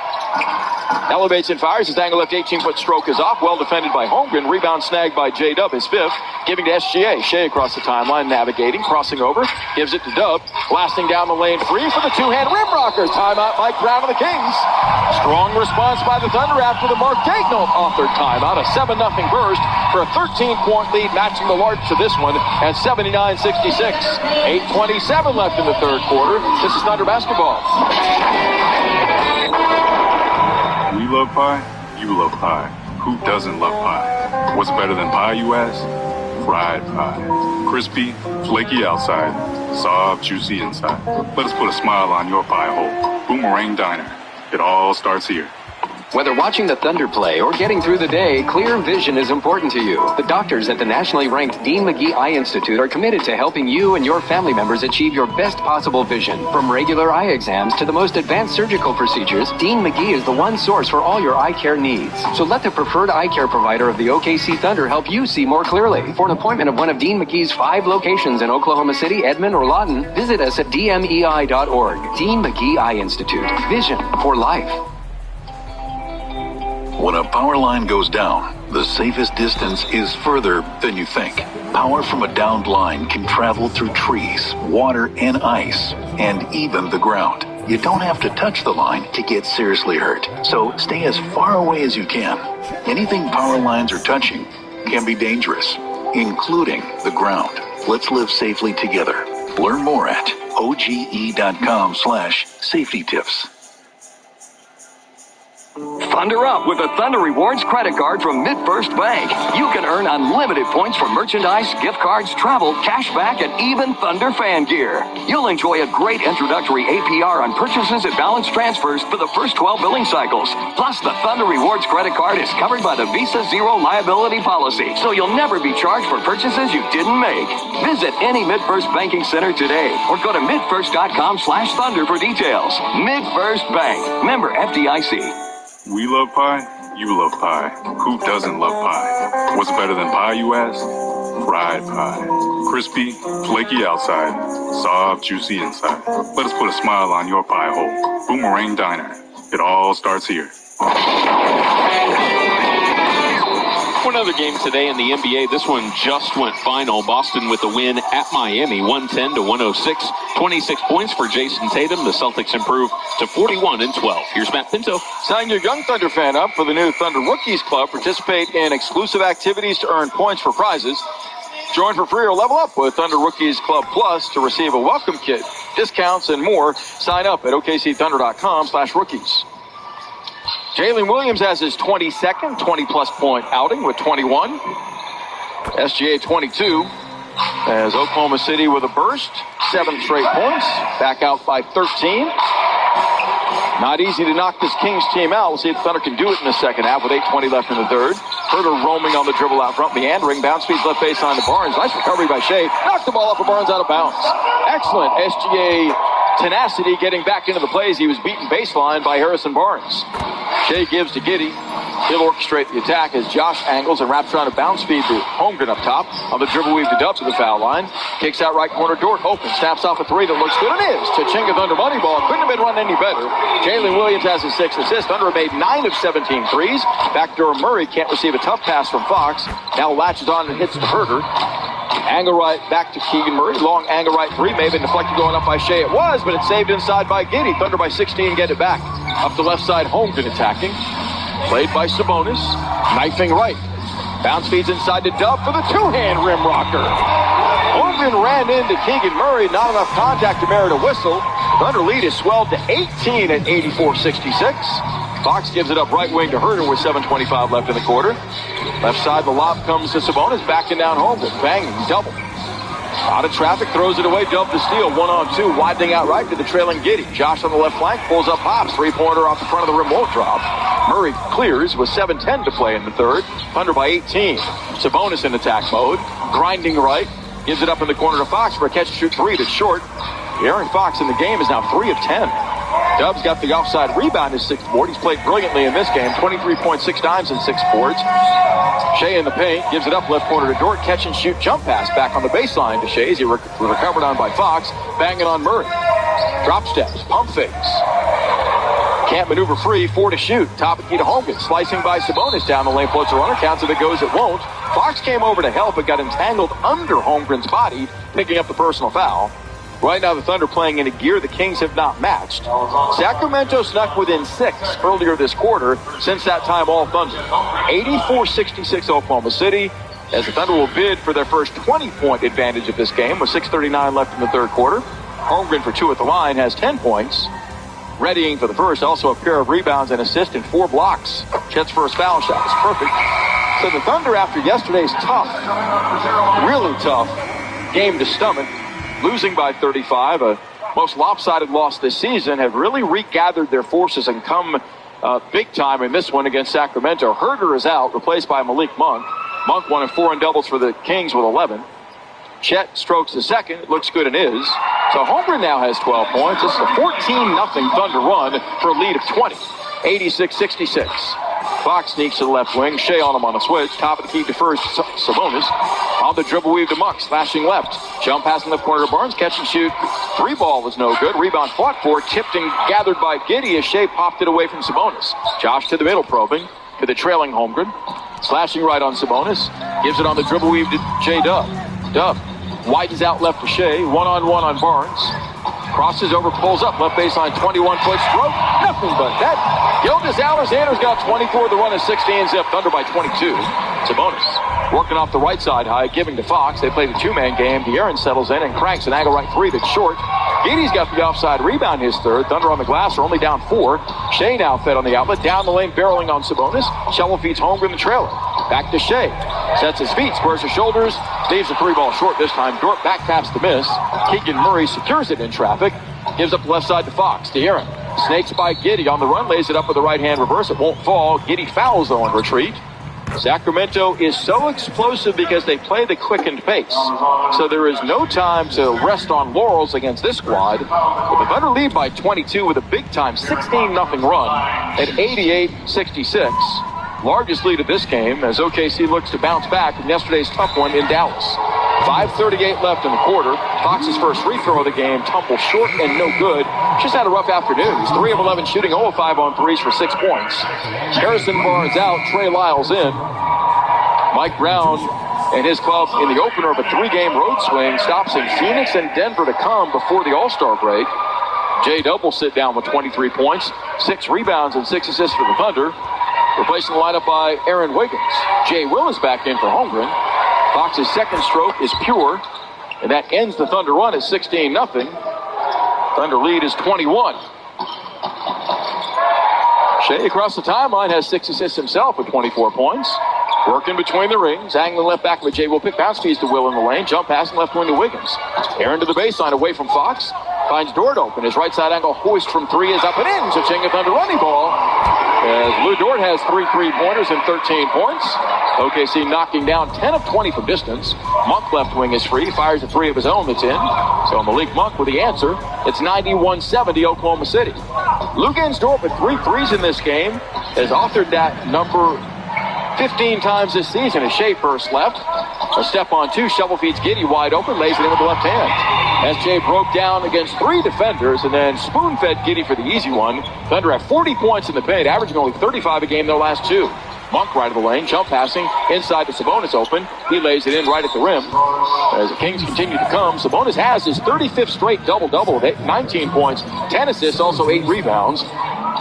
elevates and fires. His angle left 18-foot stroke is off. Well defended by Holmgren. Rebound snagged by J-Dub, his 5th. Giving to SGA. Shea across the timeline, navigating, crossing over. Gives it to Dub. Blasting down the lane 3 for the two-hand rim rockers. Timeout, Mike Brown of the Kings. Strong response by the Thunder after the Mark Daignault authored timeout. A 7-0 burst for a 13-point lead, matching the large to this one at 79-66. 8:27 left in the third quarter. This is Thunder basketball. We love pie, you love pie. Who doesn't love pie? What's better than pie, you ask? Fried pie. Crispy, flaky outside, soft, juicy inside. Let us put a smile on your pie hole. Boomerang Diner. It all starts here. Whether watching the Thunder play or getting through the day, clear vision is important to you. The doctors at the nationally ranked Dean McGee Eye Institute are committed to helping you and your family members achieve your best possible vision. From regular eye exams to the most advanced surgical procedures, Dean McGee is the one source for all your eye care needs. So let the preferred eye care provider of the OKC Thunder help you see more clearly. For an appointment of one of Dean McGee's 5 locations in Oklahoma City, Edmond, or Lawton, visit us at dmei.org. Dean McGee Eye Institute. Vision for life. When a power line goes down, the safest distance is further than you think. Power from a downed line can travel through trees, water, and ice, and even the ground. You don't have to touch the line to get seriously hurt, so stay as far away as you can. Anything power lines are touching can be dangerous, including the ground. Let's live safely together. Learn more at oge.com/safety tips. Thunder up with the Thunder Rewards credit card from MidFirst Bank. You can earn unlimited points for merchandise, gift cards, travel, cashback, and even Thunder fan gear. You'll enjoy a great introductory APR on purchases and balance transfers for the first 12 billing cycles. Plus, the Thunder Rewards credit card is covered by the Visa Zero Liability Policy, so you'll never be charged for purchases you didn't make. Visit any MidFirst banking center today or go to midfirst.com/thunder for details. MidFirst Bank. Member FDIC. We love pie, you love pie. Who doesn't love pie? What's better than pie, you ask? Fried pie. Crispy, flaky outside, soft, juicy inside. Let us put a smile on your pie hole. Boomerang Diner. It all starts here. One other game today in the NBA. This one just went final. Boston with the win at Miami, 110-106. 26 points for Jason Tatum. The Celtics improve to 41-12. Here's Matt Pinto. Sign your young Thunder fan up for the new Thunder Rookies Club. Participate in exclusive activities to earn points for prizes. Join for free or level up with Thunder Rookies Club Plus to receive a welcome kit, discounts, and more. Sign up at okcthunder.com/rookies. Jalen Williams has his 22nd 20-plus point outing with 21. SGA 22 as Oklahoma City with a burst. 7 straight points. Back out by 13. Not easy to knock this Kings team out. We'll see if the Thunder can do it in the second half with 8:20 left in the third. Herter roaming on the dribble out front, meandering. Bounce speeds left baseline to Barnes. Nice recovery by Shea. Knocked the ball off of Barnes out of bounds. Excellent SGA tenacity getting back into the plays. He was beaten baseline by Harrison Barnes. Shea gives to Giddey. He'll orchestrate the attack as Josh angles and wraps around a bounce speed to Holmgren up top. On the dribble weave to Dub to the foul line. Kicks out right corner. Dort open. Snaps off a 3 that looks good. It is. Chachinga Thunder money ball. Couldn't have been run any better. Jalen Williams has his 6th assist. Thunder made 9 of 17 threes. Backdoor Murray can't receive a tough pass from Fox. Now latches on and hits the Herter. Angle right back to Keegan Murray. Long angle right 3. May have been deflected going up by Shea. It was, but it's saved inside by Giddey. Thunder by 16 get it back. Up the left side, Holmgren attacking. Played by Sabonis. Knifing right. Bounce feeds inside to Dub for the 2-hand rim rocker. Holmgren ran into Keegan Murray. Not enough contact to merit a whistle. Thunder lead is swelled to 18 at 84-66. Fox gives it up right wing to Herter with 7:25 left in the quarter. Left side, the lob comes to Sabonis, backing down Holmgren. Banging, double. Out of traffic, throws it away, Dub to steal. 1-on-2, widening out right to the trailing Giddey. Josh on the left flank, pulls up Hobbs. 3-pointer off the front of the rim, won't drop. Murray clears with 7:10 to play in the third. Thunder by 18. Sabonis in attack mode. Grinding right. Gives it up in the corner to Fox for a catch-and-shoot 3 that's short. Aaron Fox in the game is now 3 of 10. Dub's got the offside rebound, his 6th board. He's played brilliantly in this game. 23 points, 6 dimes, and 6 boards. Shea in the paint, gives it up left corner to Dort. Catch and shoot jump pass back on the baseline to Shea. He recovered on by Fox. Banging on Murray. Drop steps, pump fakes. Can't maneuver free, 4 to shoot. Top of key to Holmgren. Slicing by Sabonis down the lane. Floats a runner. Counts if it goes, it won't. Fox came over to help, but got entangled under Holmgren's body, picking up the personal foul. Right now, the Thunder playing in a gear the Kings have not matched. Sacramento snuck within 6 earlier this quarter. Since that time, all Thunder. 84-66 Oklahoma City, as the Thunder will bid for their first 20-point advantage of this game with 6:39 left in the third quarter. Holmgren for 2 at the line has 10 points. Readying for the first, also a pair of rebounds and assists and 4 blocks. Chet's first foul shot is perfect. So the Thunder, after yesterday's tough, really tough game to stomach, losing by 35, a most lopsided loss this season, have really regathered their forces and come big time in this one against Sacramento. Herder is out, replaced by Malik Monk. Monk 1 of 4 in doubles for the Kings with 11. Chet strokes the second. It looks good and is. So Holmgren now has 12 points. This is a 14-0 Thunder run for a lead of 20. 86-66. Fox sneaks to the left wing. Shea on him on a switch. Top of the key defers Sabonis. On the dribble weave to Monk. Slashing left. Jump pass in the left corner to Barnes. Catch and shoot. 3 ball was no good. Rebound fought for. Tipped and gathered by Giddey as Shea popped it away from Sabonis. Josh to the middle probing to the trailing Holmgren. Slashing right on Sabonis. Gives it on the dribble weave to J-Dub. Dub widens out left to Shea. One-on-one on Barnes. Crosses over, pulls up. Left baseline, 21-foot stroke. Nothing but that. Gildas Alexander's got 24. The run is 16 zip. Thunder by 22. Sabonis working off the right side high, giving to Fox. They play the two-man game. De'Aaron settles in and cranks an angle right three that's short. Giddey's got the offside rebound, his third. Thunder on the glass are only down 4. Shea now fed on the outlet. Down the lane, barreling on Sabonis. Shovel feeds Holmgren the trailer. Back to Shea. Sets his feet, squares his shoulders. Leaves the 3-ball short this time. Dort back taps the miss. Keegan Murray secures it in traffic. Gives up the left side to Fox. De'Aaron snakes by Giddey on the run. Lays it up with the right-hand reverse. It won't fall. Giddey fouls, though, on retreat. Sacramento is so explosive because they play the quickened pace. So there is no time to rest on laurels against this squad. But the Thunder lead by 22 with a big-time 16-0 run at 88-66. Largest lead of this game as OKC looks to bounce back from yesterday's tough one in Dallas. 5:38 left in the quarter. Fox's first free throw of the game tumbles short and no good. Just had a rough afternoon. He's 3 of 11 shooting, 0 of 5 on threes for 6 points. Harrison Barnes out, Trey Lyles in. Mike Brown and his club in the opener of a 3-game road swing stops in Phoenix and Denver to come before the All-Star break. J-Dub will sit down with 23 points, 6 rebounds and 6 assists for the Thunder. Replacing the lineup by Aaron Wiggins. Jay Will is back in for Holmgren. Fox's second stroke is pure, and that ends the Thunder run at 16-0. Thunder lead is 21. Shea across the timeline has 6 assists himself with 24 points. Working between the rings. Angling left back with Jay Will. Pick bounce feeds to Will in the lane. Jump pass and left wing to Wiggins. Aaron to the baseline away from Fox. Finds Dort open. His right side angle hoist from 3 is up and in. Cha-ching a Thunder running ball. As Lou Dort has 3 3-pointers and 13 points. OKC knocking down 10 of 20 from distance. Monk left wing is free. Fires a 3 of his own that's in. So Malik Monk with the answer. It's 91-70 Oklahoma City. Lou Dort with 3 threes in this game has authored that number 15 times this season as Shea first left. A step on 2, shovel feeds Giddey wide open, lays it in with the left hand. SJ broke down against 3 defenders and then spoon-fed Giddey for the easy one. Thunder have 40 points in the paint, averaging only 35 a game their last 2. Monk right of the lane, jump passing, inside to Sabonis open. He lays it in right at the rim. As the Kings continue to come, Sabonis has his 35th straight double-double with 19 points, 10 assists, also 8 rebounds.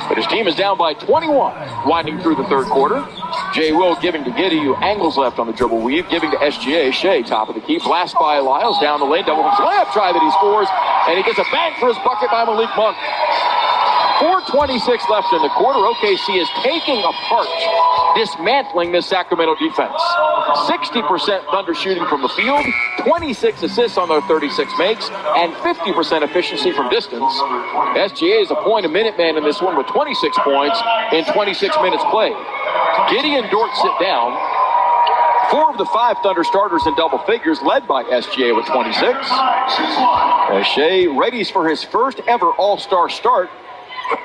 But his team is down by 21, winding through the third quarter. Jay Will giving to Giddey, who angles left on the dribble weave, giving to SGA. Shea, top of the key, blast by Lyles, down the lane, double layup try that he scores, and he gets a bang for his bucket by Malik Monk. 4:26 left in the quarter. OKC is taking apart, dismantling this Sacramento defense. 60% Thunder shooting from the field, 26 assists on their 36 makes, and 50% efficiency from distance. SGA is a point-a-minute man in this one with 26 points in 26 minutes played. Giddey and Dort sit down. 4 of the 5 Thunder starters in double figures, led by SGA with 26. As Shea readies for his first ever All-Star start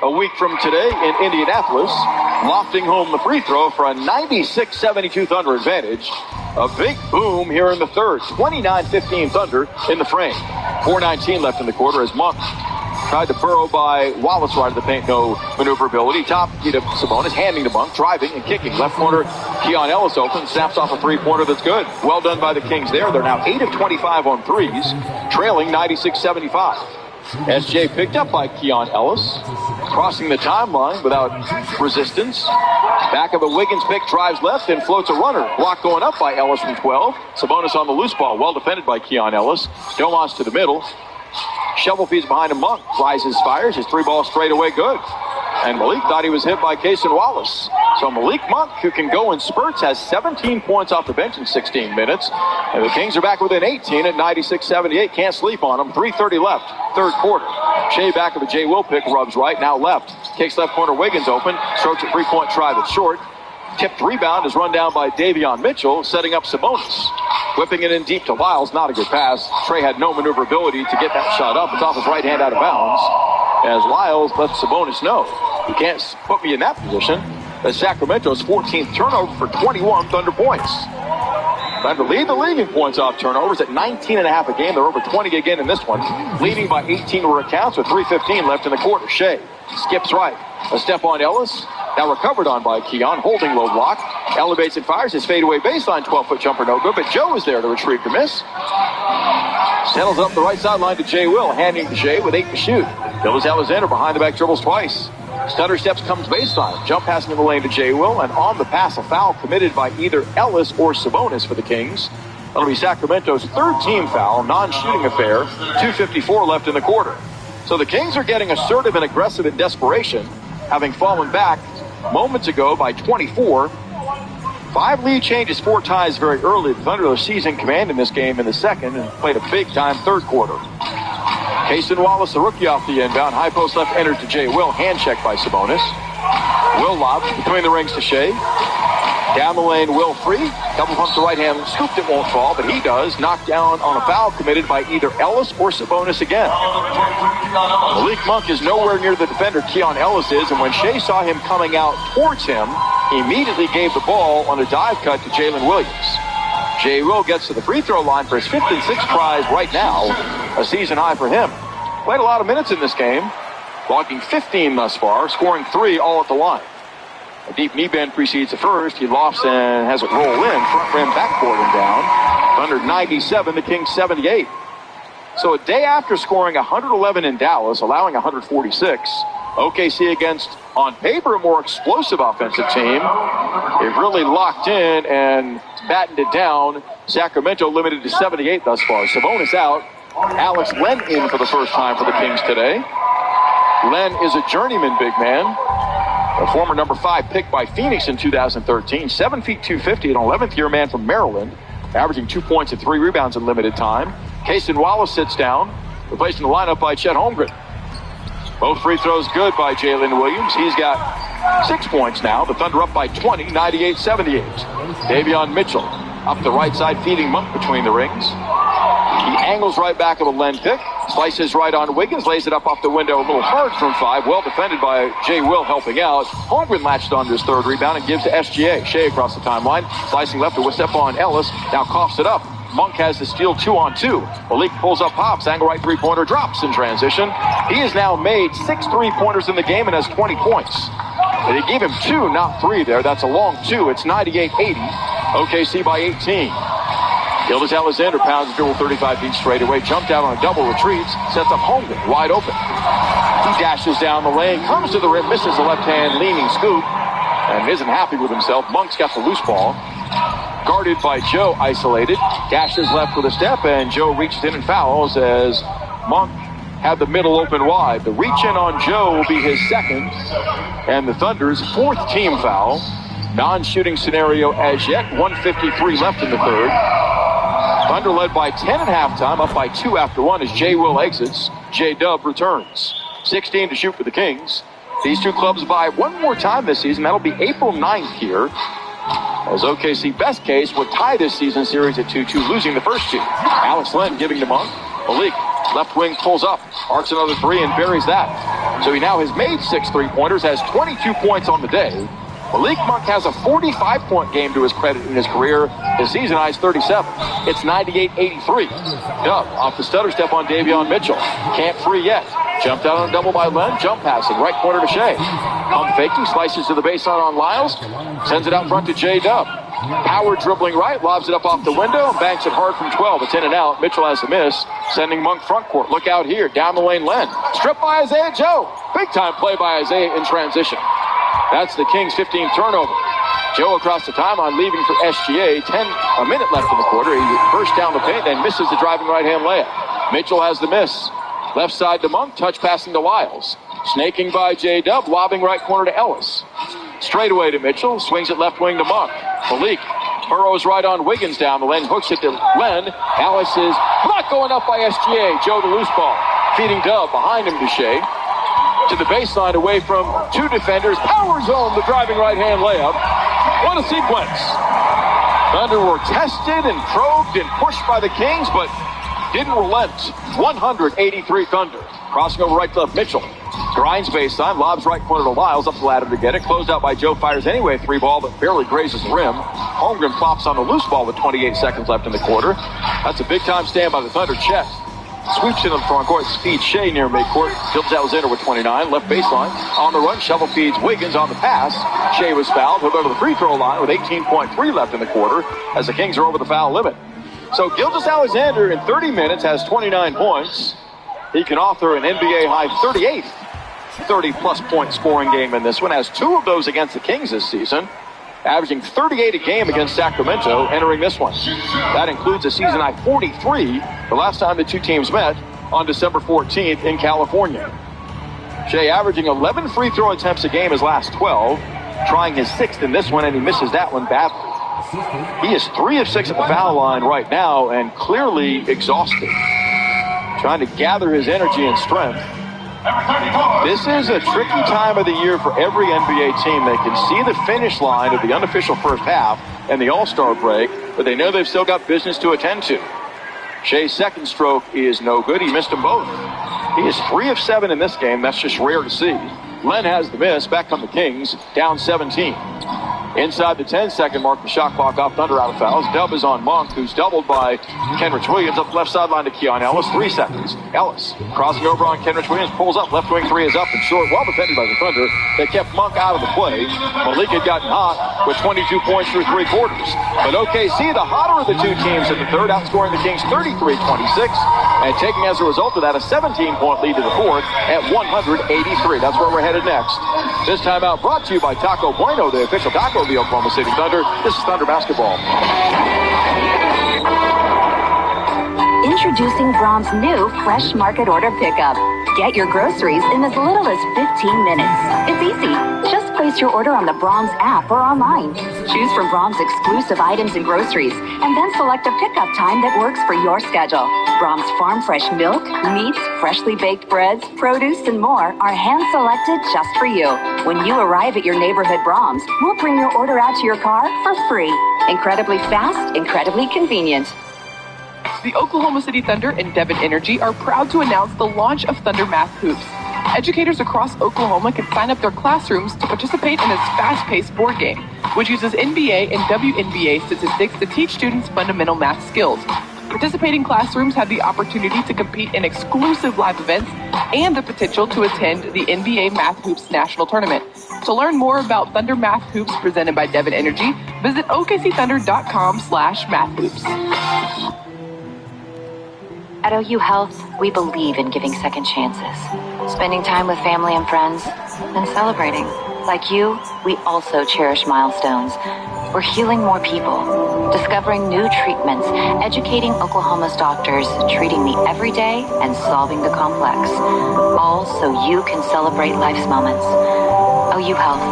a week from today in Indianapolis, lofting home the free throw for a 96-72 Thunder advantage. A big boom here in the third. 29-15 Thunder in the frame. 4:19 left in the quarter as Monk tried to burrow by Wallace right of the paint. No maneuverability. Top key to Sabonis, handing to Monk, driving and kicking. Left corner, Keon Ellis open, snaps off a 3-pointer that's good. Well done by the Kings there. They're now 8 of 25 on threes, trailing 96-75. SJ picked up by Keon Ellis, crossing the timeline without resistance. Back of a Wiggins pick, drives left and floats a runner. Block going up by Ellis from 12. Sabonis on the loose ball, well defended by Keon Ellis. Domas to the middle. Shovel feeds behind him. Monk rises, fires. His 3-ball straight away good. And Malik thought he was hit by Kaysen Wallace. So Malik Monk, who can go in spurts, has 17 points off the bench in 16 minutes. And the Kings are back within 18 at 96-78. Can't sleep on them. 3:30 left, third quarter. Shea back of the Jay Will pick, rubs right, now left. Kicks left corner, Wiggins open. Strokes a three-point try that's short. Tipped rebound is run down by Davion Mitchell, setting up Sabonis. Whipping it in deep to Lyles, not a good pass. Trey had no maneuverability to get that shot up. It's off his right hand out of bounds. As Lyles lets Sabonis know, you can't put me in that position. That's Sacramento's 14th turnover for 21 Thunder points. Thunder lead the league in points off turnovers at 19.5 a game. They're over 20 again in this one. Leading by 18 where it counts with 3:15 left in the quarter. Shea skips right. A step on Ellis. Now recovered on by Keon. Holding low block. Elevates and fires his fadeaway baseline 12-foot jumper. No good, but Joe is there to retrieve the miss. Settles up the right sideline to Jay Will. Handing to Shea with 8 to shoot. Gildas Alexander behind the back dribbles twice. Stutter steps, comes baseline. Jump pass in the lane to Jay Will. And on the pass, a foul committed by either Ellis or Sabonis for the Kings. That'll be Sacramento's third team foul. Non-shooting affair. 2:54 left in the quarter. So the Kings are getting assertive and aggressive in desperation, having fallen back moments ago by 24. 5 lead changes, 4 ties very early. The Thunder are seizing command in this game in the second and played a big-time third quarter. Cason Wallace, the rookie off the inbound. High post left enters to Jay Will. Hand check by Sabonis. Will lobs between the rings to Shea. Down the lane, Will free. Double pump to right hand. Scooped, it won't fall, but he does. Knocked down on a foul committed by either Ellis or Sabonis again. Malik Monk is nowhere near the defender Keon Ellis is, and when Shea saw him coming out towards him, he immediately gave the ball on a dive cut to Jalen Williams. Jay Will gets to the free throw line for his 5th and 6th tries right now. A season high for him. Played a lot of minutes in this game. Logging 15 thus far, scoring 3 all at the line. A deep knee bend precedes the first. He lofts and has it roll in. Front rim backboard and down. Thunder 97, the Kings 78. So a day after scoring 111 in Dallas, allowing 146, OKC against, on paper, a more explosive offensive team. They've really locked in and battened it down. Sacramento limited to 78 thus far. Sabonis out. Alex Len in for the first time for the Kings today. Len is a journeyman big man. A former number 5 pick by Phoenix in 2013. 7 feet 250, an 11th year man from Maryland. Averaging 2 points and 3 rebounds in limited time. Cason Wallace sits down. Replaced in the lineup by Chet Holmgren. Both free throws good by Jalen Williams. He's got 6 points now. The Thunder up by 20, 98-78. Davion Mitchell up the right side, feeding Monk between the rings. He angles right back of a Len pick. Slices right on Wiggins. Lays it up off the window. A little hard from 5. Well defended by Jay Will helping out. Holmgren latched on to his 3rd rebound and gives to SGA. Shea across the timeline. Slicing left to step on Ellis. Now coughs it up. Monk has the steal 2-on-2. Malik pulls up, pops. Angle right three-pointer drops in transition. He has now made 6 3-pointers in the game and has 20 points. And he gave him 2, not 3 there. That's a long 2. It's 98-80. OKC by 18. Gildas Alexander pounds the dribble 35 feet straight away. Jumped out on a double, retreats. Sets up Holmgren wide open. He dashes down the lane. Comes to the rim. Misses a left-hand leaning scoop. And isn't happy with himself. Monk's got the loose ball. Guarded by Joe, isolated. Dashes left with a step, and Joe reaches in and fouls as Monk had the middle open wide. The reach in on Joe will be his 2nd, and the Thunder's 4th team foul. Non-shooting scenario as yet. 1:53 left in the 3rd. Thunder led by 10 at halftime, up by 2 after 1 as Jay Will exits. J-Dub returns. 16 to shoot for the Kings. These two clubs vie one more time this season. That'll be April 9th here, as OKC best case would tie this season series at 2-2, losing the first 2. Alex Len giving to Monk. Malik, left wing, pulls up, arcs another 3 and buries that. So he now has made 6 3-pointers, has 22 points on the day. Malik Monk has a 45-point game to his credit in his career. His season high is 37. It's 98-83. Dub off the stutter step on Davion Mitchell. Can't free yet. Jumped out on a double by Len. Jump passing. Right corner to Shea. Pump faking. Slices to the baseline on Lyles. Sends it out front to J-Dub. Howard dribbling right. Lobs it up off the window. And banks it hard from 12. It's in and out. Mitchell has a miss. Sending Monk front court. Look out here. Down the lane, Len. Stripped by Isaiah Joe. Big time play by Isaiah in transition. That's the Kings' 15th turnover. Joe across the timeline, leaving for SGA. A minute left in the quarter. He bursts down the paint, then misses the driving right-hand layup. Mitchell has the miss. Left side to Monk, touch passing to Lyles. Snaking by J-Dub, lobbing right corner to Ellis. Straight away to Mitchell, swings it left wing to Monk. Malik burrows right on Wiggins down the lane, hooks it to Len. Ellis is not going up by SGA. Joe the loose ball. Feeding Dub behind him to Shea. to the baseline away from two defenders. Powers home the driving right-hand layup. What a sequence. Thunder were tested and probed and pushed by the Kings, but didn't relent. 183 Thunder. Crossing over right to left, Mitchell. Grinds baseline, lobs right corner to Lyles, up the ladder to get it. Closed out by Joe, fires anyway, three ball, but barely grazes the rim. Holmgren flops on a loose ball with 28 seconds left in the quarter. That's a big-time stand by the Thunder. Chet sweeps into the front court, speeds Shea near midcourt. Phillips Alexander with 29, left baseline. On the run, shovel feeds Wiggins on the pass. Shea was fouled. He'll go to the free throw line with 18.3 left in the quarter as the Kings are over the foul limit. So Gilgeous Alexander in 30 minutes has 29 points. He can author an NBA high 38th 30-plus point scoring game in this one. Has two of those against the Kings this season, averaging 38 a game against Sacramento entering this one. That includes a season high 43 the last time the two teams met on December 14th in California. Shea averaging 11 free throw attempts a game his last 12, trying his sixth in this one, and he misses that one badly. He is 3 of 6 at the foul line right now and clearly exhausted, trying to gather his energy and strength. This is a tricky time of the year for every NBA team. They can see the finish line of the unofficial first half and the All-Star break, but they know they've still got business to attend to. Shea's second stroke is no good. He missed them both. He is 3 of 7 in this game. That's just rare to see. Len has the miss. Back come the Kings, down 17. Inside the 10-second mark, the shot clock off. Thunder out of fouls. Dub is on Monk, who's doubled by Kenrich Williams. Up the left sideline to Keon Ellis. 3 seconds. Ellis crossing over on Kenrich Williams. Pulls up. Left wing three is up and short. Well defended by the Thunder. They kept Monk out of the play. Malik had gotten hot with 22 points through 3 quarters. But OKC, the hotter of the two teams in the third, outscoring the Kings 33-26 and taking as a result of that a 17-point lead to the fourth at 183. That's where we're headed next. This time out brought to you by Taco Bueno, the official taco of the Oklahoma City Thunder. This is Thunder basketball. Introducing Brahms' new Fresh Market Order Pickup. Get your groceries in as little as 15 minutes. It's easy. Just place your order on the Brahms app or online. Choose from Brahms' exclusive items and groceries, and then select a pickup time that works for your schedule. Brahms' farm fresh milk, meats, freshly baked breads, produce, and more are hand-selected just for you. When you arrive at your neighborhood Brahms, we'll bring your order out to your car for free. Incredibly fast, incredibly convenient. The Oklahoma City Thunder and Devon Energy are proud to announce the launch of Thunder Math Hoops. Educators across Oklahoma can sign up their classrooms to participate in this fast-paced board game, which uses NBA and WNBA statistics to teach students fundamental math skills. Participating classrooms have the opportunity to compete in exclusive live events and the potential to attend the NBA Math Hoops National Tournament. To learn more about Thunder Math Hoops presented by Devon Energy, visit okcthunder.com/mathhoops. At OU Health, we believe in giving second chances, spending time with family and friends, and celebrating. Like you, we also cherish milestones. We're healing more people, discovering new treatments, educating Oklahoma's doctors, treating the everyday and solving the complex. All so you can celebrate life's moments. OU Health.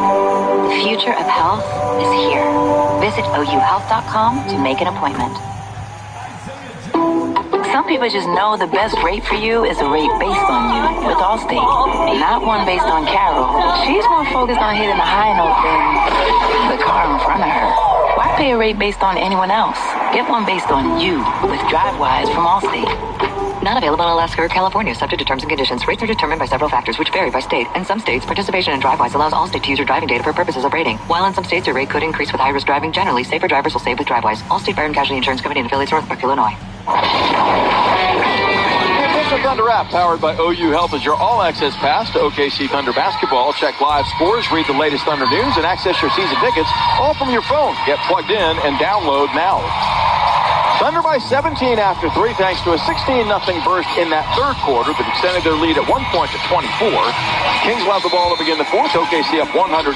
The future of health is here. Visit ouhealth.com to make an appointment. Some people just know the best rate for you is a rate based on you with Allstate, not one based on Carol. She's more focused on hitting the high note than the car in front of her. Why pay a rate based on anyone else? Get one based on you with DriveWise from Allstate. Not available in Alaska or California, subject to terms and conditions. Rates are determined by several factors, which vary by state. In some states, participation in DriveWise allows Allstate to use your driving data for purposes of rating. While in some states, your rate could increase with high-risk driving. Generally, safer drivers will save with DriveWise. Allstate Fire and Casualty Insurance Company and affiliates, Northbrook, Illinois. The Thunder app, powered by OU Health, is your all-access pass to OKC Thunder basketball. Check live scores, read the latest Thunder news, and access your season tickets all from your phone. Get plugged in and download now. Thunder by 17 after 3, thanks to a 16-0 burst in that third quarter that extended their lead at 1 point to 24. Kings will have the ball to begin the fourth. OKC up 183.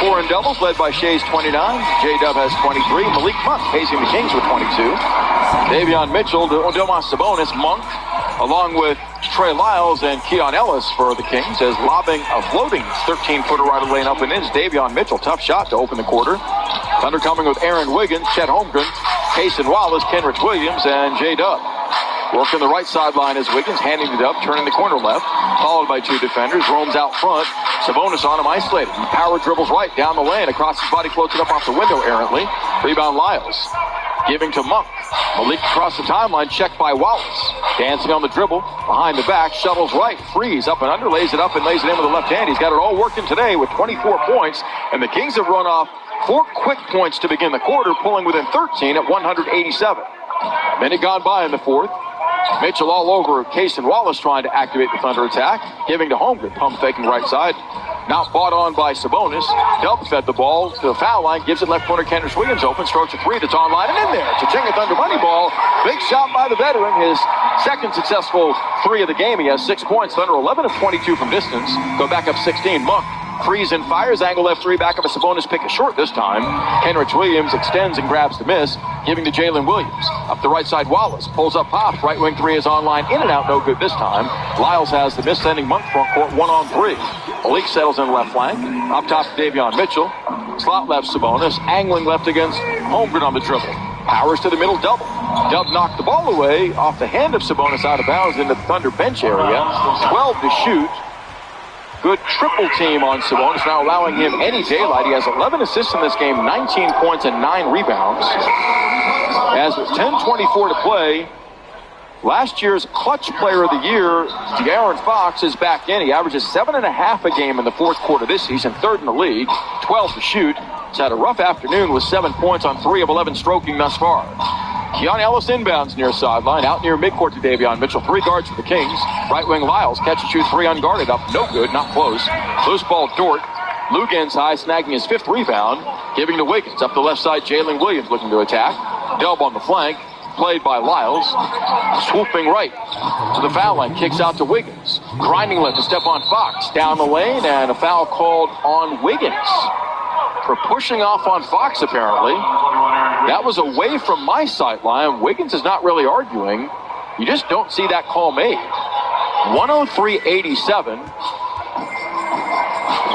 4 in doubles, led by Shea's 29. J-Dub has 23. Malik Monk pacing the Kings with 22. Davion Mitchell, Domas Sabonis, Monk, along with Trey Lyles and Keon Ellis for the Kings, as lobbing a floating 13-footer right of lane up and in. Davion Mitchell, tough shot to open the quarter. Thunder coming with Aaron Wiggins, Chet Holmgren, Payson Wallace, Kenrich Williams, and J-Dub. Working the right sideline is Wiggins, handing it up, turning the corner left, followed by two defenders, roams out front. Sabonis on him, isolated. Power dribbles right down the lane, across his body, floats it up off the window errantly. Rebound Lyles. Giving to Monk. Malik across the timeline, checked by Wallace. Dancing on the dribble, behind the back, shuttles right, frees up and under, lays it up and lays it in with the left hand. He's got it all working today with 24 points, and the Kings have run off 4 quick points to begin the quarter, pulling within 13 at 187. Minute gone by in the fourth. Mitchell all over Case and Wallace trying to activate the Thunder attack. Giving to Holmgren, pump faking right side. Not bought on by Sabonis. Dub fed the ball to the foul line, gives it left corner. Kendrick Williams open, strokes a three that's online and in there. Chichinga Thunder money ball. Big shot by the veteran. His second successful three of the game. He has 6 points. Thunder 11 of 22 from distance. Go back up 16. Monk frees and fires. Angle left three. Back up a Sabonis pick a short this time. Kendrick Williams extends and grabs the miss, giving to Jalen Williams. Up the right side, Wallace pulls up, pops. Right wing three is online. In and out, no good this time. Lyles has the miss, sending Monk front court 1-on-3. Malik settles in left flank. Up top, Davion Mitchell. Slot left, Sabonis. Angling left against Holmgren on the dribble. Powers to the middle, double. Dub knocked the ball away off the hand of Sabonis out of bounds into the Thunder bench area. 12 to shoot. Good triple team on Sabonis, now allowing him any daylight. He has 11 assists in this game, 19 points and 9 rebounds. As with 10:24 to play, last year's clutch player of the year, De'Aaron Fox, is back in. He averages 7.5 a game in the fourth quarter this season, third in the league, 12 to shoot. He's had a rough afternoon with 7 points on 3 of 11 stroking thus far. Keon Ellis inbounds near sideline, out near midcourt to Davion Mitchell. 3 guards for the Kings. Right wing Lyles, catch and shoot 3 unguarded, up no good, not close. Loose ball Dort. Lugens high, snagging his 5th rebound, giving to Wiggins. Up the left side, Jalen Williams looking to attack. Dub on the flank, played by Lyles. Swooping right to the foul line, kicks out to Wiggins. Grinding left to Stephon Fox. Down the lane, and a foul called on Wiggins for pushing off on Fox, apparently. That was away from my sight line. Wiggins is not really arguing. You just don't see that call made. 103-87.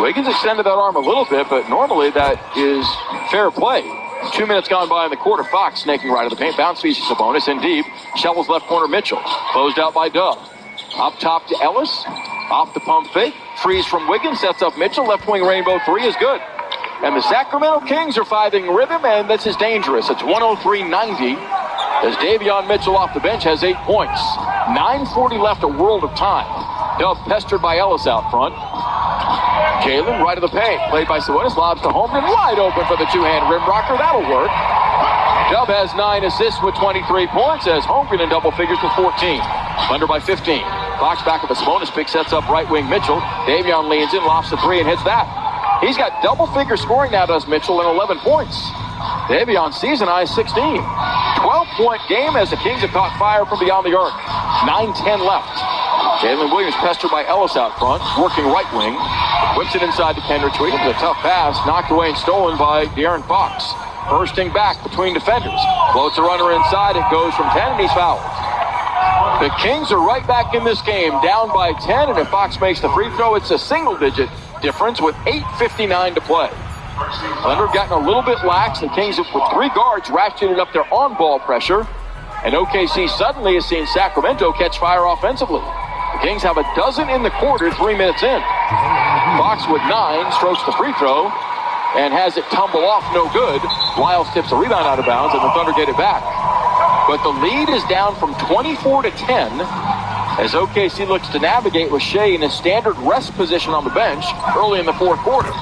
Wiggins extended that arm a little bit, but normally that is fair play. 2 minutes gone by in the quarter. Fox snaking right of the paint. Bounce fees to Sabonis in deep. Shovels left corner Mitchell. Closed out by Dub. Up top to Ellis. Off the pump fake. Freeze from Wiggins. Sets up Mitchell. Left wing rainbow three is good. And the Sacramento Kings are finding rhythm, and this is dangerous. It's 103-90 as Davion Mitchell off the bench has 8 points. 9:40 left, a world of time. Dub pestered by Ellis out front. Jalen right of the paint, played by Sabonis, lobs to Holmgren, wide open for the two-hand rim rocker. That'll work. Dub has 9 assists with 23 points as Holmgren in double figures with 14. Thunder by 15. Fox back of a Sabonis pick, sets up right wing Mitchell. Davion leans in, lofts the three, and hits that. He's got double-figure scoring now, does Mitchell, and 11 points. Davion season high 16. 12-point game as the Kings have caught fire from beyond the arc. 9:10 left. Jalen Williams pestered by Ellis out front, working right wing. Whips it inside to Kendrick Williams. A tough pass, knocked away and stolen by De'Aaron Fox. Bursting back between defenders. Floats a runner inside. It goes from 10, and he's fouled. The Kings are right back in this game, down by 10, and if Fox makes the free throw, it's a single-digit difference with 8:59 to play. Thunder have gotten a little bit lax. The Kings, with 3 guards, ratcheted up their on-ball pressure. And OKC suddenly has seen Sacramento catch fire offensively. The Kings have a dozen in the quarter, 3 minutes in. Fox with 9, strokes the free throw, and has it tumble off, no good. Lyles tips a rebound out of bounds, and the Thunder get it back. But the lead is down from 24 to 10 as OKC looks to navigate with Shea in his standard rest position on the bench early in the fourth quarter.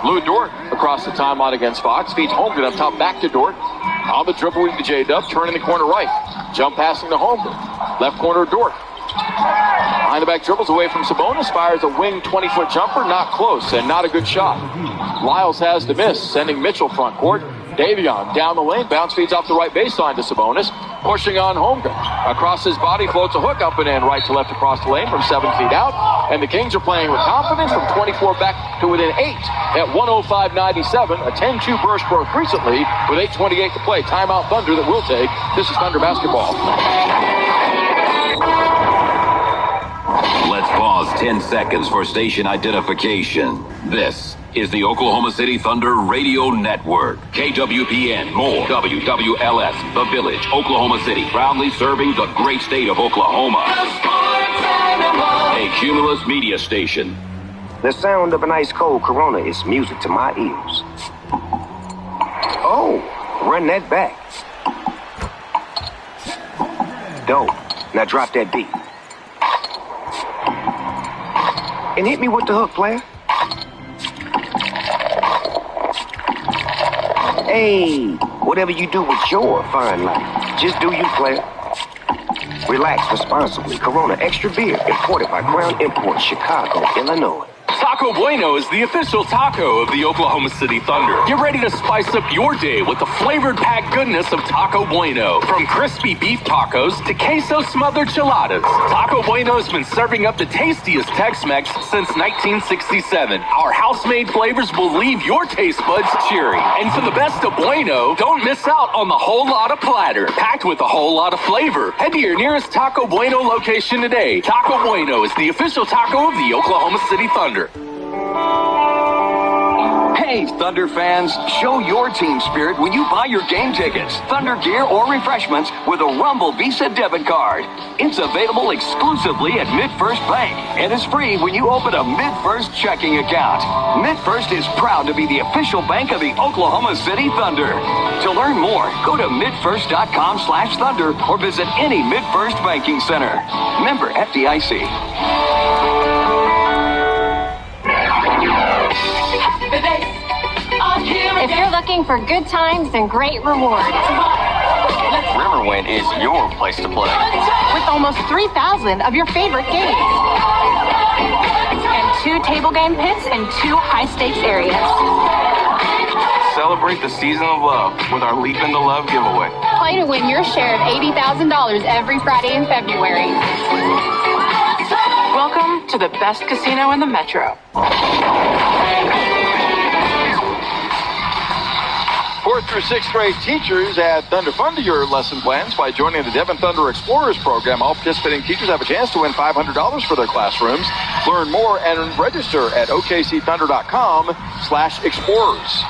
Lou Dort across the timeline against Fox. Feeds Holmgren up top, back to Dort. On the dribble with the J-Dub, turning the corner right. Jump passing to Holmgren. Left corner, Dort. Behind the back dribbles away from Sabonis. Fires a wing 20-foot jumper. Not close and not a good shot. Lyles has the miss, sending Mitchell front court. Davion down the lane. Bounce feeds off the right baseline to Sabonis. Pushing on Holmgren. Across his body, floats a hook up and in, right to left across the lane from 7 feet out. And the Kings are playing with confidence from 24 back to within 8 at 105-97. A 10-2 burst broke recently with 8:28 to play. Timeout Thunder that will take. This is Thunder basketball. Let's Pause 10 seconds for station identification. This is the Oklahoma City Thunder Radio Network. KWPN, more WWLS, The Village, Oklahoma City, proudly serving the great state of Oklahoma. A Cumulus media station. The sound of an ice-cold Corona is music to my ears. Oh, run that back. Dope. Now drop that beat. And hit me with the hook, player. Hey, whatever you do with your fine life, just do you, player. Relax responsibly. Corona Extra Beer, imported by Crown Imports, Chicago, Illinois. Taco Bueno is the official taco of the Oklahoma City Thunder. Get ready to spice up your day with the flavored packed goodness of Taco Bueno. From crispy beef tacos to queso smothered chiladas, Taco Bueno has been serving up the tastiest Tex-Mex since 1967. Our house-made flavors will leave your taste buds cheering. And for the best of Bueno, don't miss out on the whole lot of platter, packed with a whole lot of flavor. Head to your nearest Taco Bueno location today. Taco Bueno is the official taco of the Oklahoma City Thunder. Hey, Thunder fans, show your team spirit when you buy your game tickets, Thunder gear, or refreshments with a Rumble Visa debit card. It's available exclusively at MidFirst Bank and is free when you open a MidFirst checking account. MidFirst is proud to be the official bank of the Oklahoma City Thunder. To learn more, go to midfirst.com/thunder or visit any MidFirst banking center. Member FDIC. If you're looking for good times and great rewards, Riverwind is your place to play. with almost 3,000 of your favorite games, and 2 table game pits and 2 high-stakes areas. Celebrate the season of love with our Leap into Love giveaway. Play to win your share of $80,000 every Friday in February. Welcome to the best casino in the metro. 4th through 6th grade teachers at Thunder fund your lesson plans by joining the Devon Thunder Explorers program. All participating teachers have a chance to win $500 for their classrooms. Learn more and register at okcthunder.com/explorers.